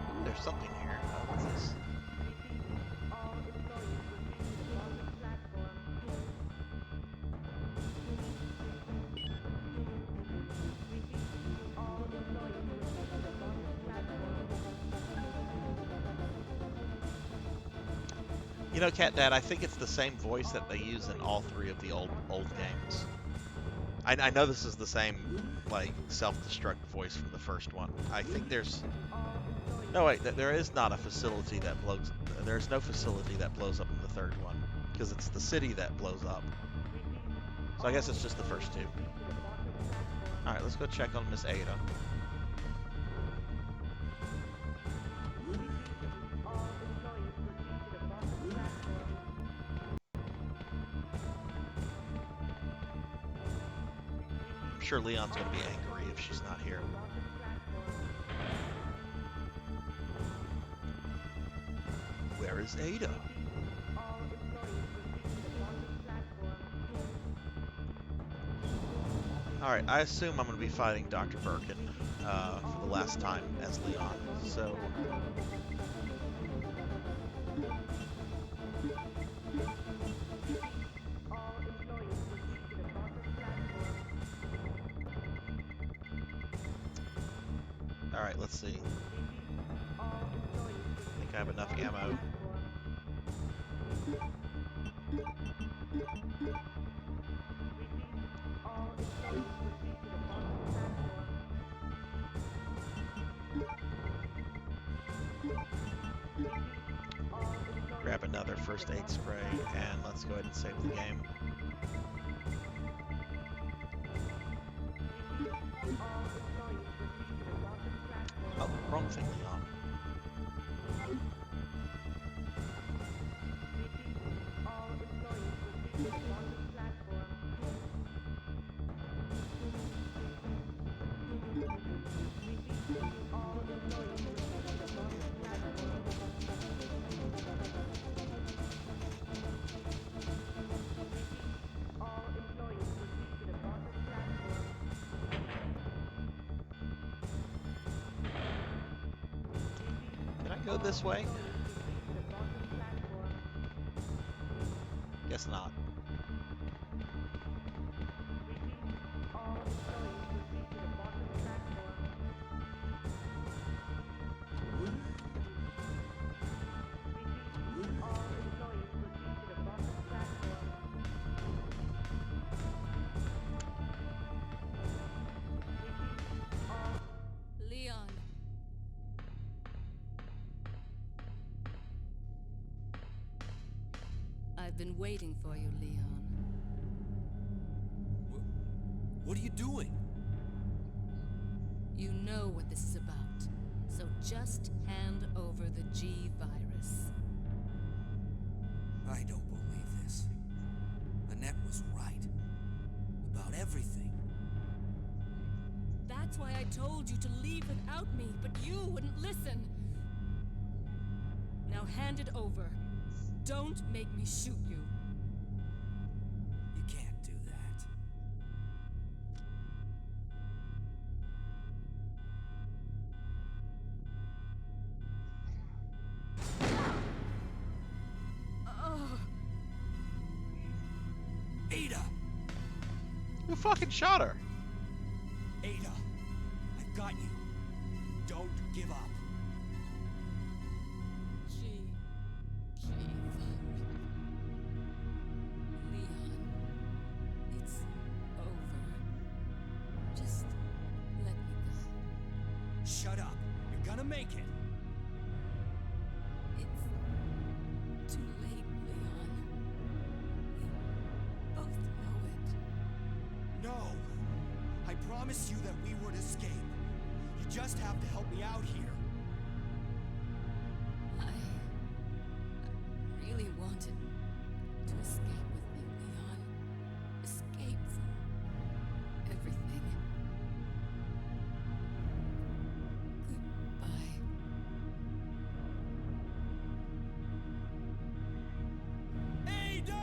Ooh, there's something here. What's this? You know, Cat Dad, I think it's the same voice that they use in all three of the old games. I know this is the same, like, self-destruct voice from the first one. I think there's... No, wait, there is not a facility that blows... There's no facility that blows up in the third one, because it's the city that blows up. So I guess it's just the first two. Alright, let's go check on Miss Ada. I'm sure Leon's going to be angry if she's not here. Where is Ada? Alright, I assume I'm going to be fighting Dr. Birkin for the last time as Leon, so let's see. I think I have enough ammo. Grab another first aid spray, and let's go ahead and save the game. Oh, wrong thing, Leon. Can I go this way? Guess not. Leon. I've been waiting for you, Leon. What are you doing? You know what this is about, so just hand over the G virus. I don't believe this. Annette was right. About everything. That's why I told you to leave without me, but you wouldn't listen. Now hand it over. Don't make me shoot you. You can't do that. Oh, Ada! Who fucking shot her? Ada! I've got you. Don't give up. G virus. Leon, it's over. Just let me go. Shut up. You're gonna make it. It's too late, Leon. We both know it. No. I promised you that we would escape. You just have to help me out here. I really wanted to escape with you, Leon. Escape from everything. Goodbye. Ada!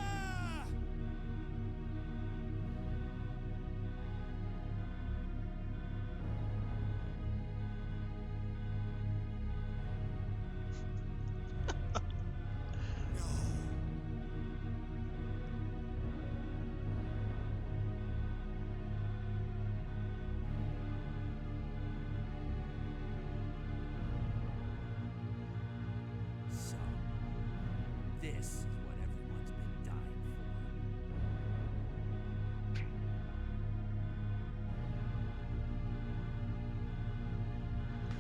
So, this is what everyone's been dying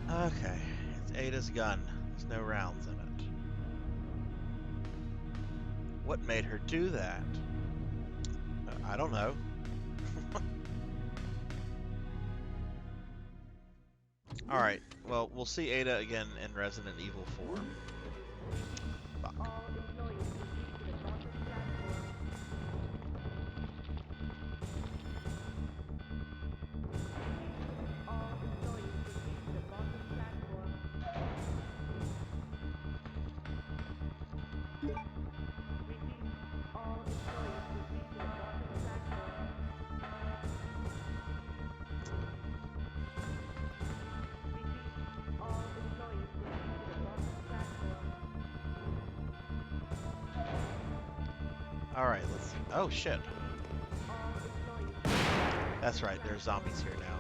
for. Okay, it's Ada's gun. There's no rounds in it. What made her do that? I don't know. Alright, well, we'll see Ada again in Resident Evil 4. Fuck. Alright, let's... Oh, shit. That's right, there's zombies here now.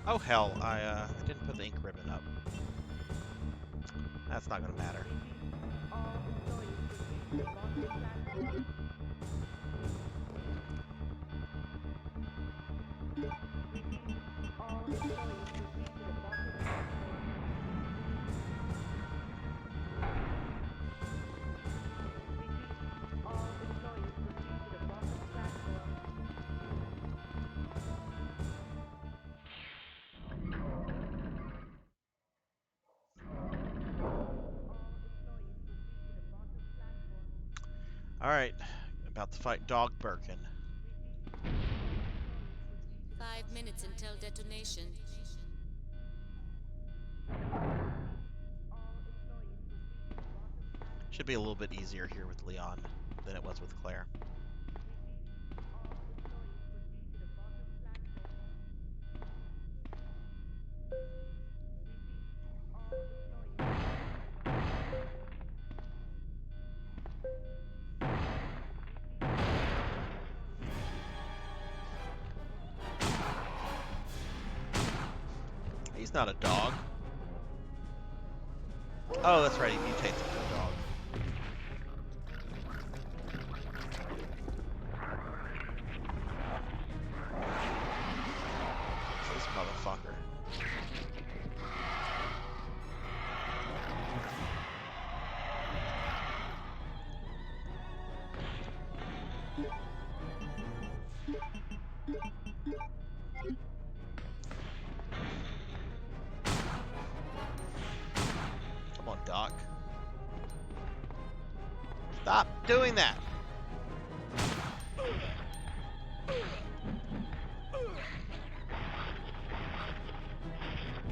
Oh hell, I didn't put the ink ribbon up. That's not gonna matter. Alright, about to fight Dog Birkin. 5 minutes until detonation. Should be a little bit easier here with Leon than it was with Claire. He's not a dog. Oh, that's right, he mutates into a dog. This motherfucker. Come on, Doc. Stop doing that!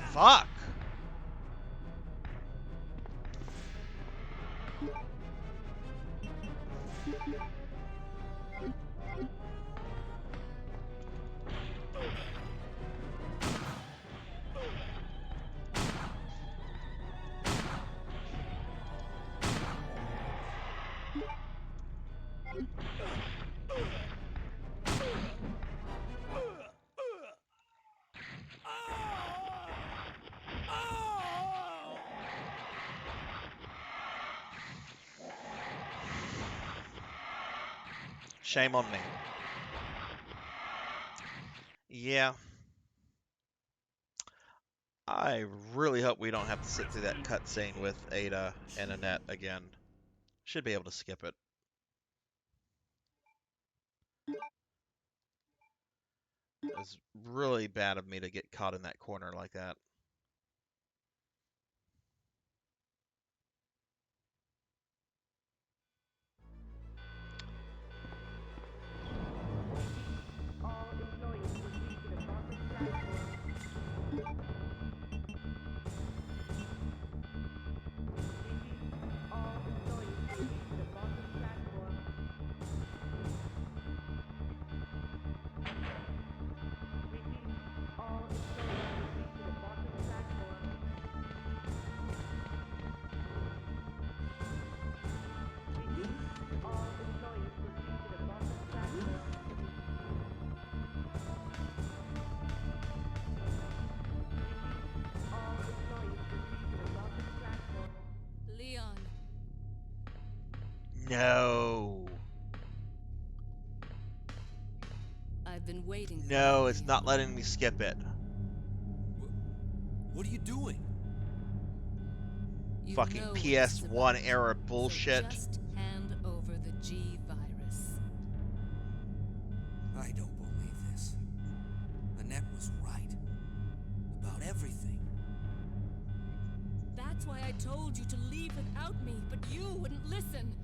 Fuck! Shame on me. Yeah. I really hope we don't have to sit through that cutscene with Ada and Annette again. Should be able to skip it. It was really bad of me to get caught in that corner like that. Leon, No. I've been waiting for No, you it's here. not letting me skip it. What are you doing? You Fucking know what this is PS1 about, era so bullshit. just hand over the G virus. I don't believe this. Annette was right. About everything. That's why I told you to leave without me, but you wouldn't listen.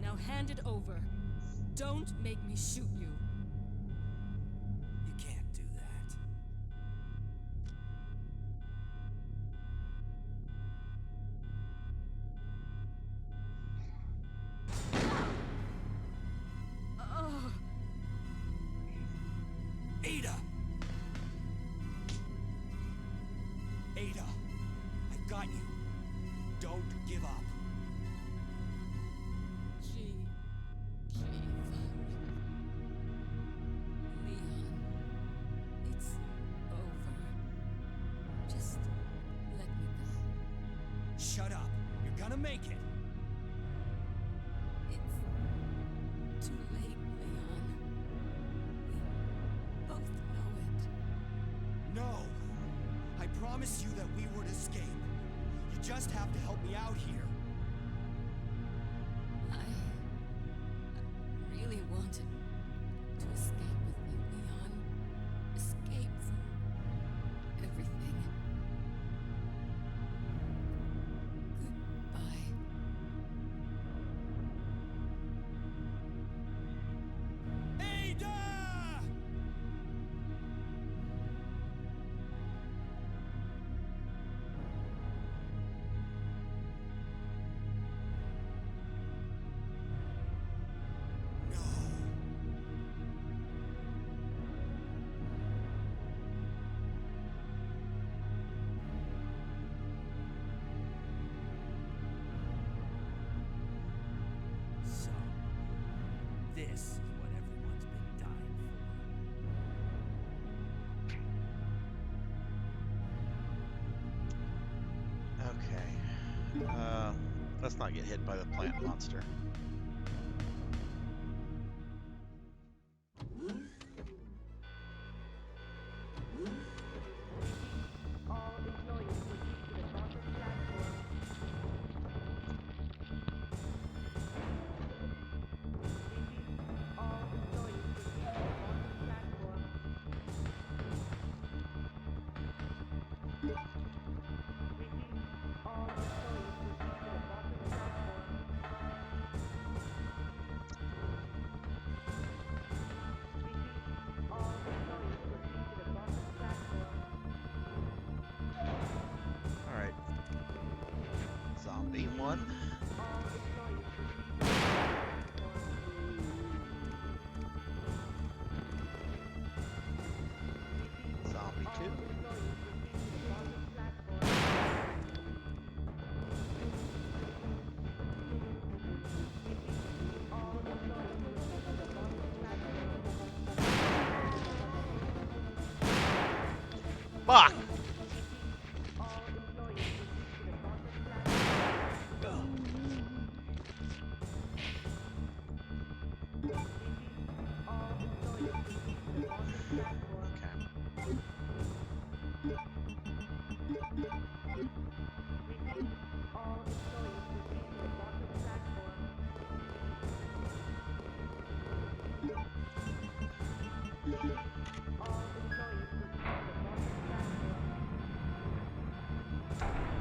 Now hand it over. Don't make me shoot you. You can't do that. Oh, Ada! Ada, I've got you. Don't give up. G virus. promised you that we would escape. You just have to help me out here. I really wanted to escape with you, Leon. Escape from everything. Goodbye. Ada! So, this is what everyone's been dying Okay. Let's not get hit by the plant monster. Alright. Zombie 1. Zombie 2. Fuck!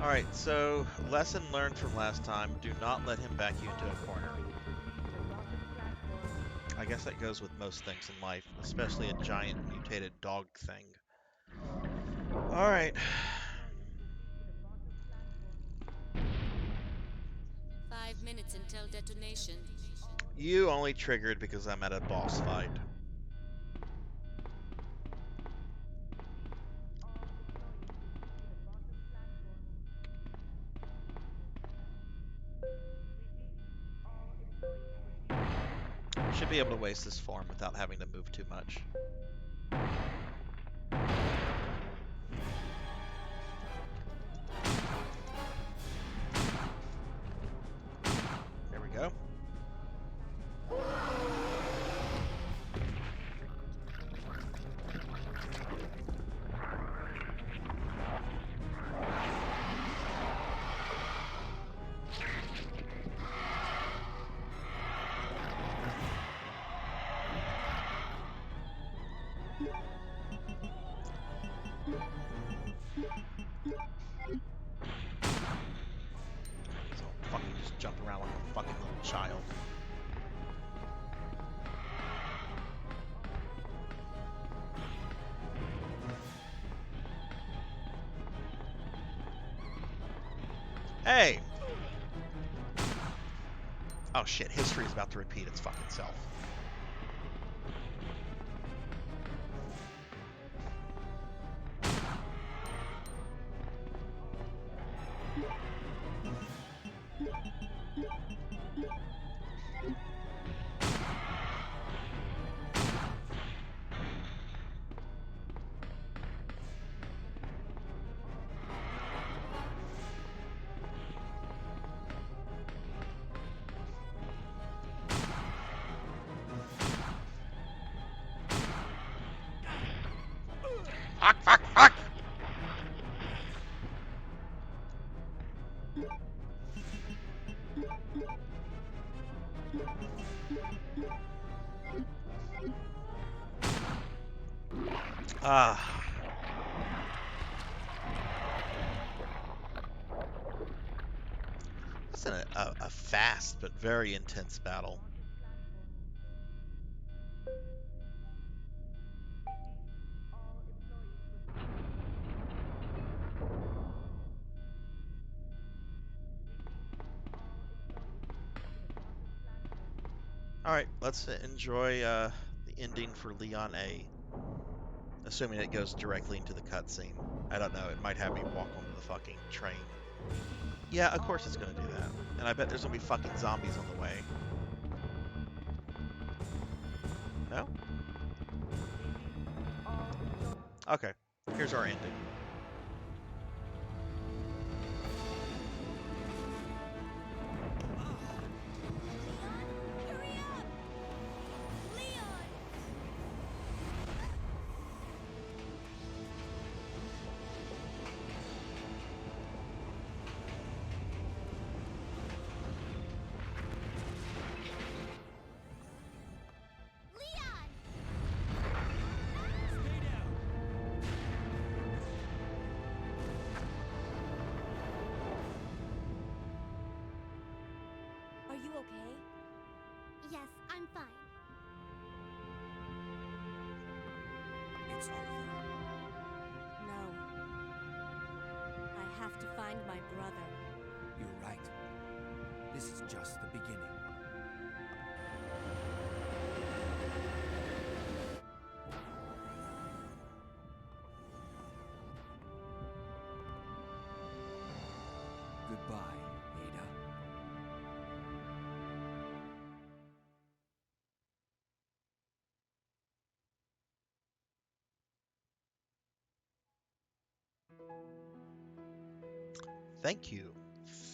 Alright, so lesson learned from last time, do not let him back you into a corner. I guess that goes with most things in life, especially a giant mutated dog thing. Alright. 5 minutes until detonation. You only triggered because I'm at a boss fight. Should be able to waste this form without having to move too much. There we go. So fucking just jump around like a fucking little child. Hey! Oh shit, history is about to repeat its fucking self. Fuck, fuck, fuck! Ah. It's a fast but very intense battle. Alright, let's enjoy the ending for Leon A. Assuming it goes directly into the cutscene. I don't know, it might have me walk onto the fucking train. Yeah, of course it's gonna do that. And I bet there's gonna be fucking zombies on the way. No? Okay, here's our ending. Hurry up! Leon! Leon! Are you okay? Yes, I'm fine. It's over. No. I have to find my brother. You're right. This is just the beginning. Goodbye, Ada. Thank you.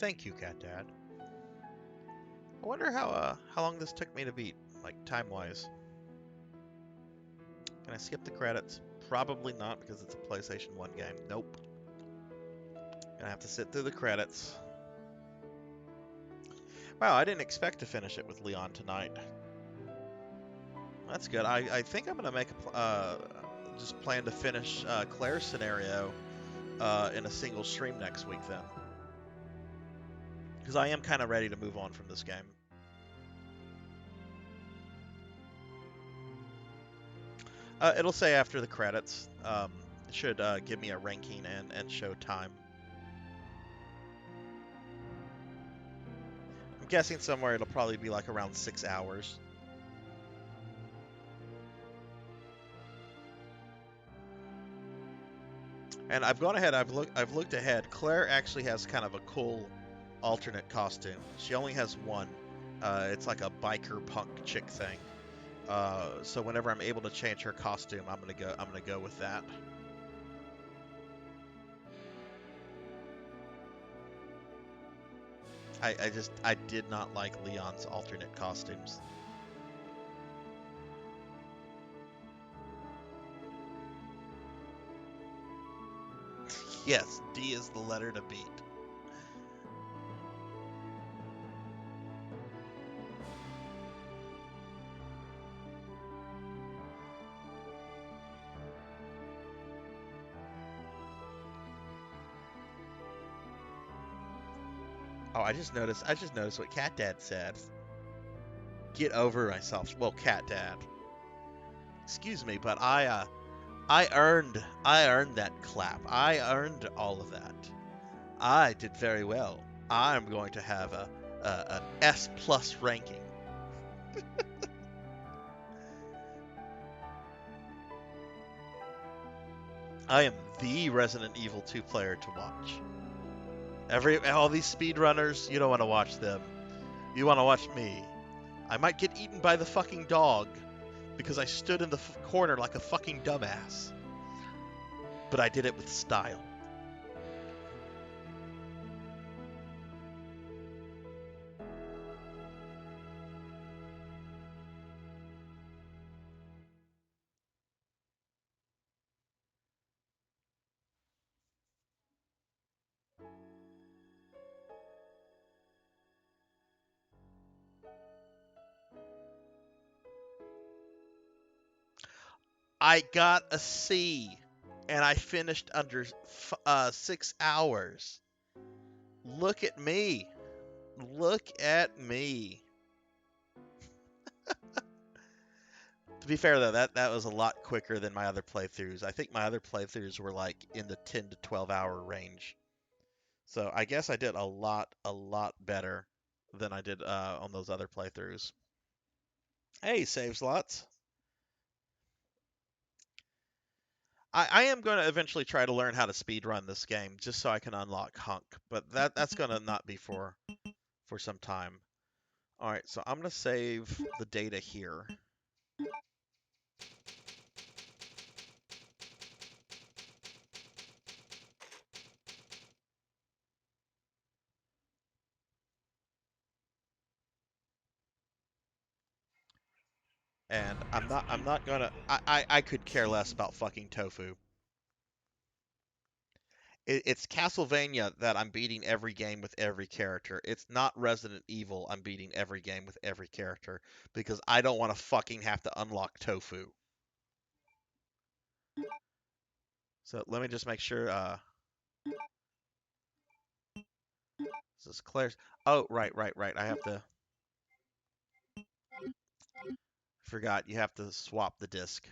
Thank you, Cat Dad. I wonder how long this took me to beat, like time-wise. Can I skip the credits? Probably not because it's a PlayStation 1 game. Nope. Gonna have to sit through the credits. Wow, I didn't expect to finish it with Leon tonight. That's good. I think I'm gonna make just plan to finish Claire's scenario in a single stream next week then, because I am kind of ready to move on from this game. It'll say after the credits. It should give me a ranking and show time. I'm guessing somewhere it'll probably be like around 6 hours. And I've gone ahead. I've looked ahead. Claire actually has kind of a cool alternate costume. She only has one. It's like a biker punk chick thing. So whenever I'm able to change her costume, I'm gonna go with that. I did not like Leon's alternate costumes. Yes, D is the letter to beat. Oh, I just noticed what Cat Dad said. Get over myself. Well, Cat Dad. Excuse me, but I earned that clap. I earned all of that. I did very well. I'm going to have an S plus ranking. I am the Resident Evil 2 player to watch. All these speedrunners, you don't want to watch them. You want to watch me. I might get eaten by the fucking dog because I stood in the corner like a fucking dumbass. But I did it with style. I got a C, and I finished under 6 hours. Look at me. Look at me. To be fair though, that was a lot quicker than my other playthroughs. I think my other playthroughs were like in the 10 to 12 hour range. So I guess I did a lot better than I did on those other playthroughs. Hey, save slots. I am going to eventually try to learn how to speedrun this game just so I can unlock Hunk, but that's going to not be for some time. All right, so I'm going to save the data here. And I'm not gonna I could care less about fucking tofu. It's Castlevania that I'm beating every game with every character. It's not Resident Evil I'm beating every game with every character because I don't want to fucking have to unlock tofu. So let me just make sure this is Claire's. Oh, right. I have to forgot you have to swap the disc.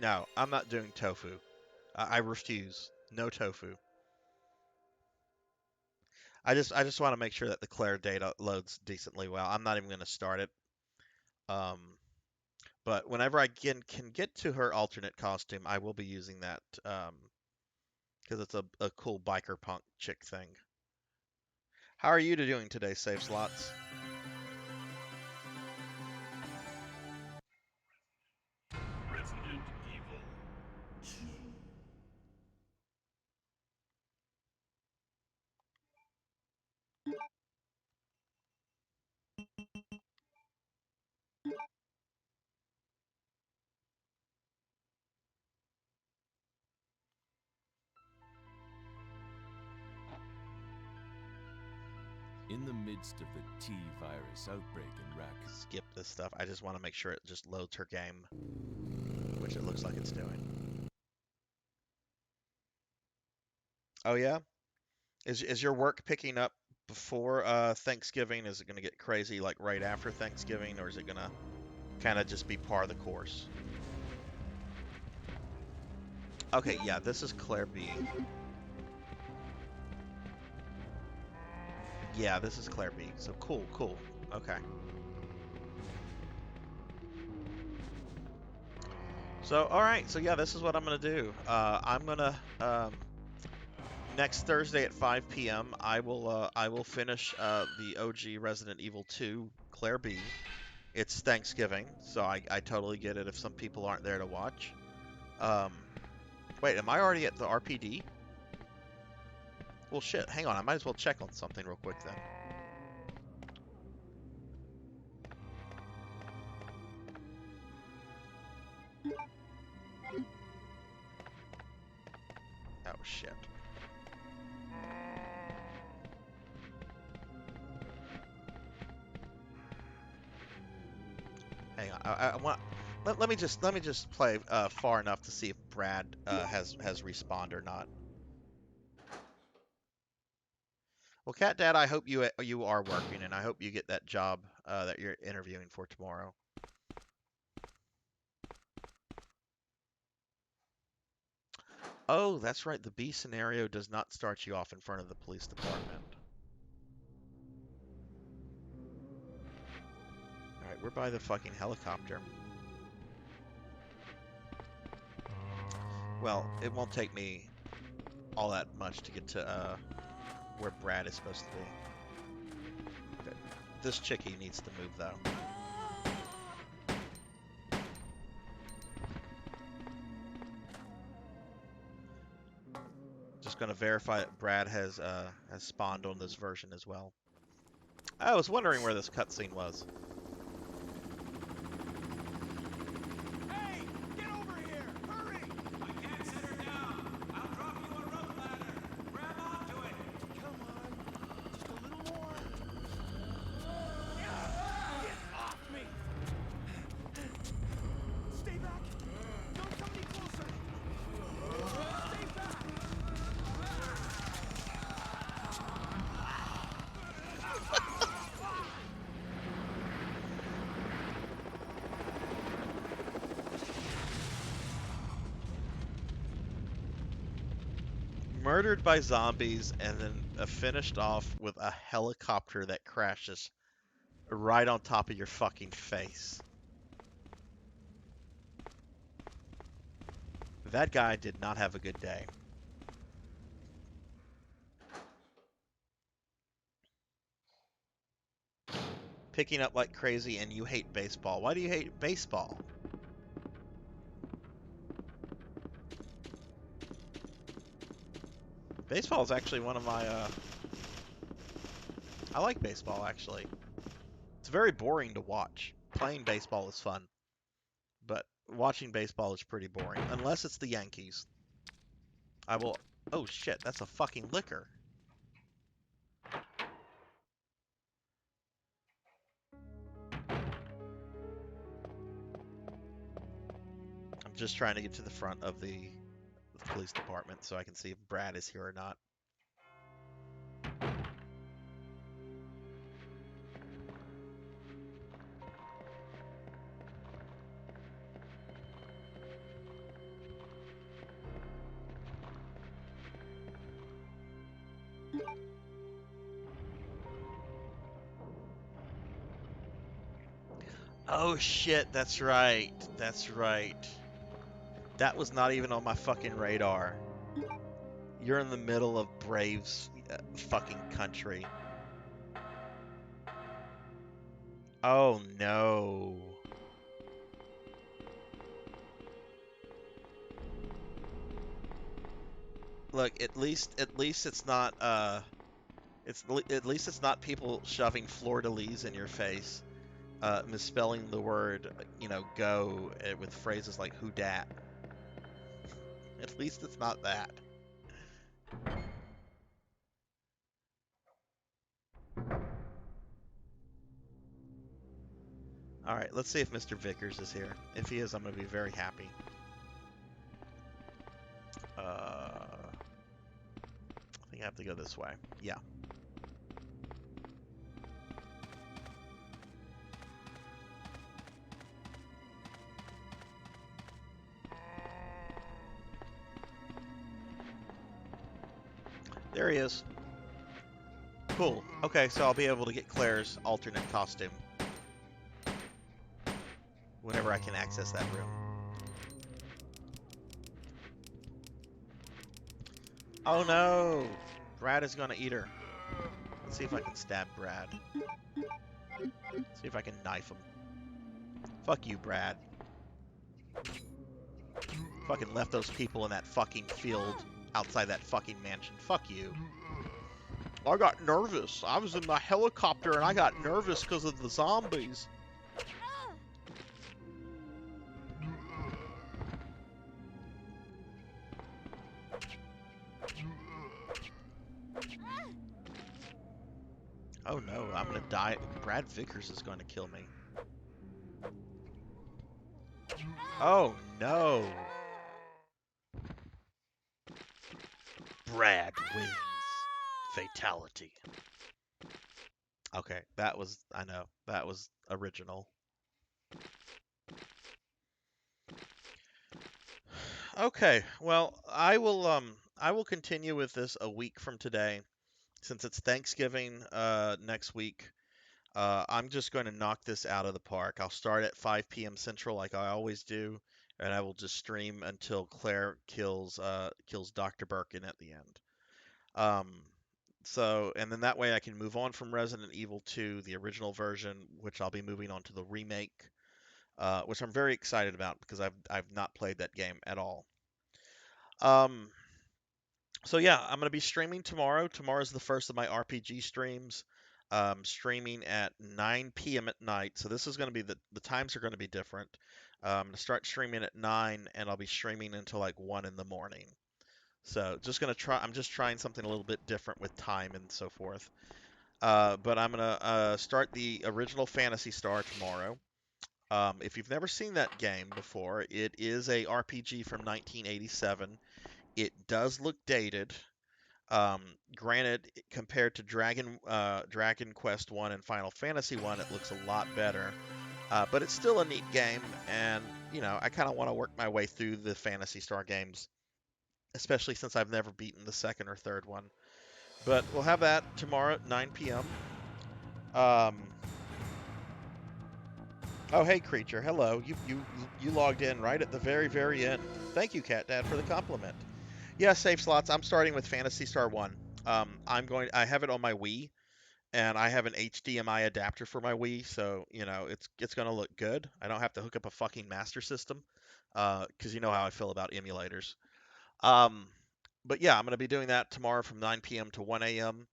No, I'm not doing tofu. I refuse. No tofu. I just want to make sure that the Claire data loads decently well. I'm not even going to start it. Um, but whenever I can get to her alternate costume, I will be using that because it's a cool biker punk chick thing. How are you doing today, Save Slots? Resident Evil. In the midst of the T-virus outbreak in Raccoon. Skip this stuff. I just want to make sure it just loads her game, which it looks like it's doing. Oh yeah? Is your work picking up before Thanksgiving? Is it going to get crazy like right after Thanksgiving, or is it going to kind of just be par of the course? Okay, yeah, this is Claire B. Yeah, this is Claire B. So cool. Okay. So, all right. So yeah, this is what I'm gonna do. I'm gonna next Thursday at 5 p.m. I will finish the OG Resident Evil 2 Claire B. It's Thanksgiving, so I totally get it if some people aren't there to watch. Wait, am I already at the RPD? Well, shit. Hang on. I might as well check on something real quick then. Oh shit. Hang on. I want. Let me just play far enough to see if Brad has respawned or not. Well, Cat Dad, I hope you are working, and I hope you get that job that you're interviewing for tomorrow. Oh, that's right. The B scenario does not start you off in front of the police department. All right, we're by the fucking helicopter. Well, it won't take me all that much to get to where Brad is supposed to be. Okay. This chickie needs to move, though. Just going to verify that Brad has spawned on this version as well. I was wondering where this cutscene was. Hey, get over here! Hurry! I can't set her down. I'll drop you a rope ladder. Grab onto it. Come on, just a little more. murdered by zombies and then finished off with a helicopter that crashes right on top of your fucking face. That guy did not have a good day. Picking up like crazy, and you hate baseball. Why do you hate baseball? Baseball is actually one of my, I like baseball, actually. It's very boring to watch. Playing baseball is fun, but watching baseball is pretty boring, unless it's the Yankees. I will... Oh shit, that's a fucking liquor. I'm just trying to get to the front of the police department so I can see if Brad is here or not. Oh shit, that's right. That's right. That was not even on my fucking radar. You're in the middle of Braves fucking country. Oh no. Look, at least it's not at least it's not people shoving fleur-de-lis in your face, misspelling the word, go with phrases like "who dat." At least it's not that. All right, let's see if Mr. Vickers is here. If he is, I'm gonna be very happy. I think I have to go this way. Yeah. There he is. Cool. Okay, so I'll be able to get Claire's alternate costume whenever I can access that room. Oh no! Brad is gonna eat her. Let's see if I can stab Brad. See if I can knife him. Fuck you, Brad. Fucking left those people in that fucking field outside that fucking mansion. Fuck you. I got nervous. I was in the helicopter and I got nervous because of the zombies. Oh no, I'm gonna die. Brad Vickers is going to kill me. Oh no. Brad wins. Fatality. Okay, that was, I know, that was original. Okay, well, I will continue with this a week from today. Since it's Thanksgiving next week, I'm just going to knock this out of the park. I'll start at 5 p.m. Central like I always do, and I will just stream until Claire kills Dr. Birkin at the end. And then that way I can move on from Resident Evil 2, the original version, which I'll be moving on to the remake, which I'm very excited about because I've not played that game at all. So yeah, I'm gonna be streaming tomorrow. Tomorrow's the first of my RPG streams. Streaming at 9 p.m. at night. So this is gonna be the times are gonna be different. I'm gonna start streaming at 9, and I'll be streaming until like 1 in the morning. So I'm just trying something a little bit different with time and so forth. But I'm gonna start the original Phantasy Star tomorrow. If you've never seen that game before, it is a RPG from 1987. It does look dated. Granted, compared to Dragon Quest 1 and Final Fantasy 1, it looks a lot better. But it's still a neat game, and I kind of want to work my way through the Phantasy Star games especially since I've never beaten the second or third one. But we'll have that tomorrow at 9 p.m. Oh, hey, creature. Hello. You logged in right at the very end. Thank you, Cat Dad, for the compliment. Yeah, save slots. I'm starting with Phantasy Star 1. I have it on my Wii, and I have an HDMI adapter for my Wii, so, it's gonna look good. I don't have to hook up a fucking Master System, because you know how I feel about emulators. Um, but yeah, I'm gonna be doing that tomorrow from 9 p.m. to 1 a.m.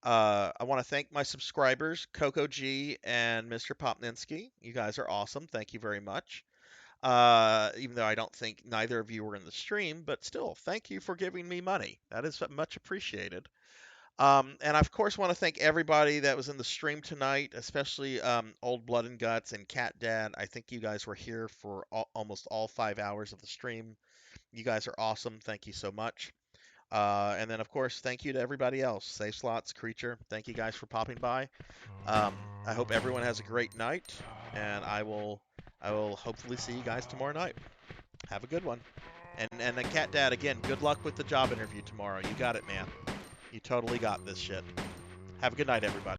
I want to thank my subscribers, Coco G and Mr. Popninski. You guys are awesome. Thank you very much. Even though I don't think neither of you were in the stream, but still, thank you for giving me money. That is much appreciated. And I, of course, want to thank everybody that was in the stream tonight, especially Old Blood and Guts and Cat Dad. I think you guys were here for almost all 5 hours of the stream. You guys are awesome. Thank you so much. And then, of course, thank you to everybody else. Safe Slots, Creature, thank you guys for popping by. I hope everyone has a great night, and I will hopefully see you guys tomorrow night. Have a good one. And then Cat Dad, again, good luck with the job interview tomorrow. You got it, man. You totally got this shit. Have a good night, everybody.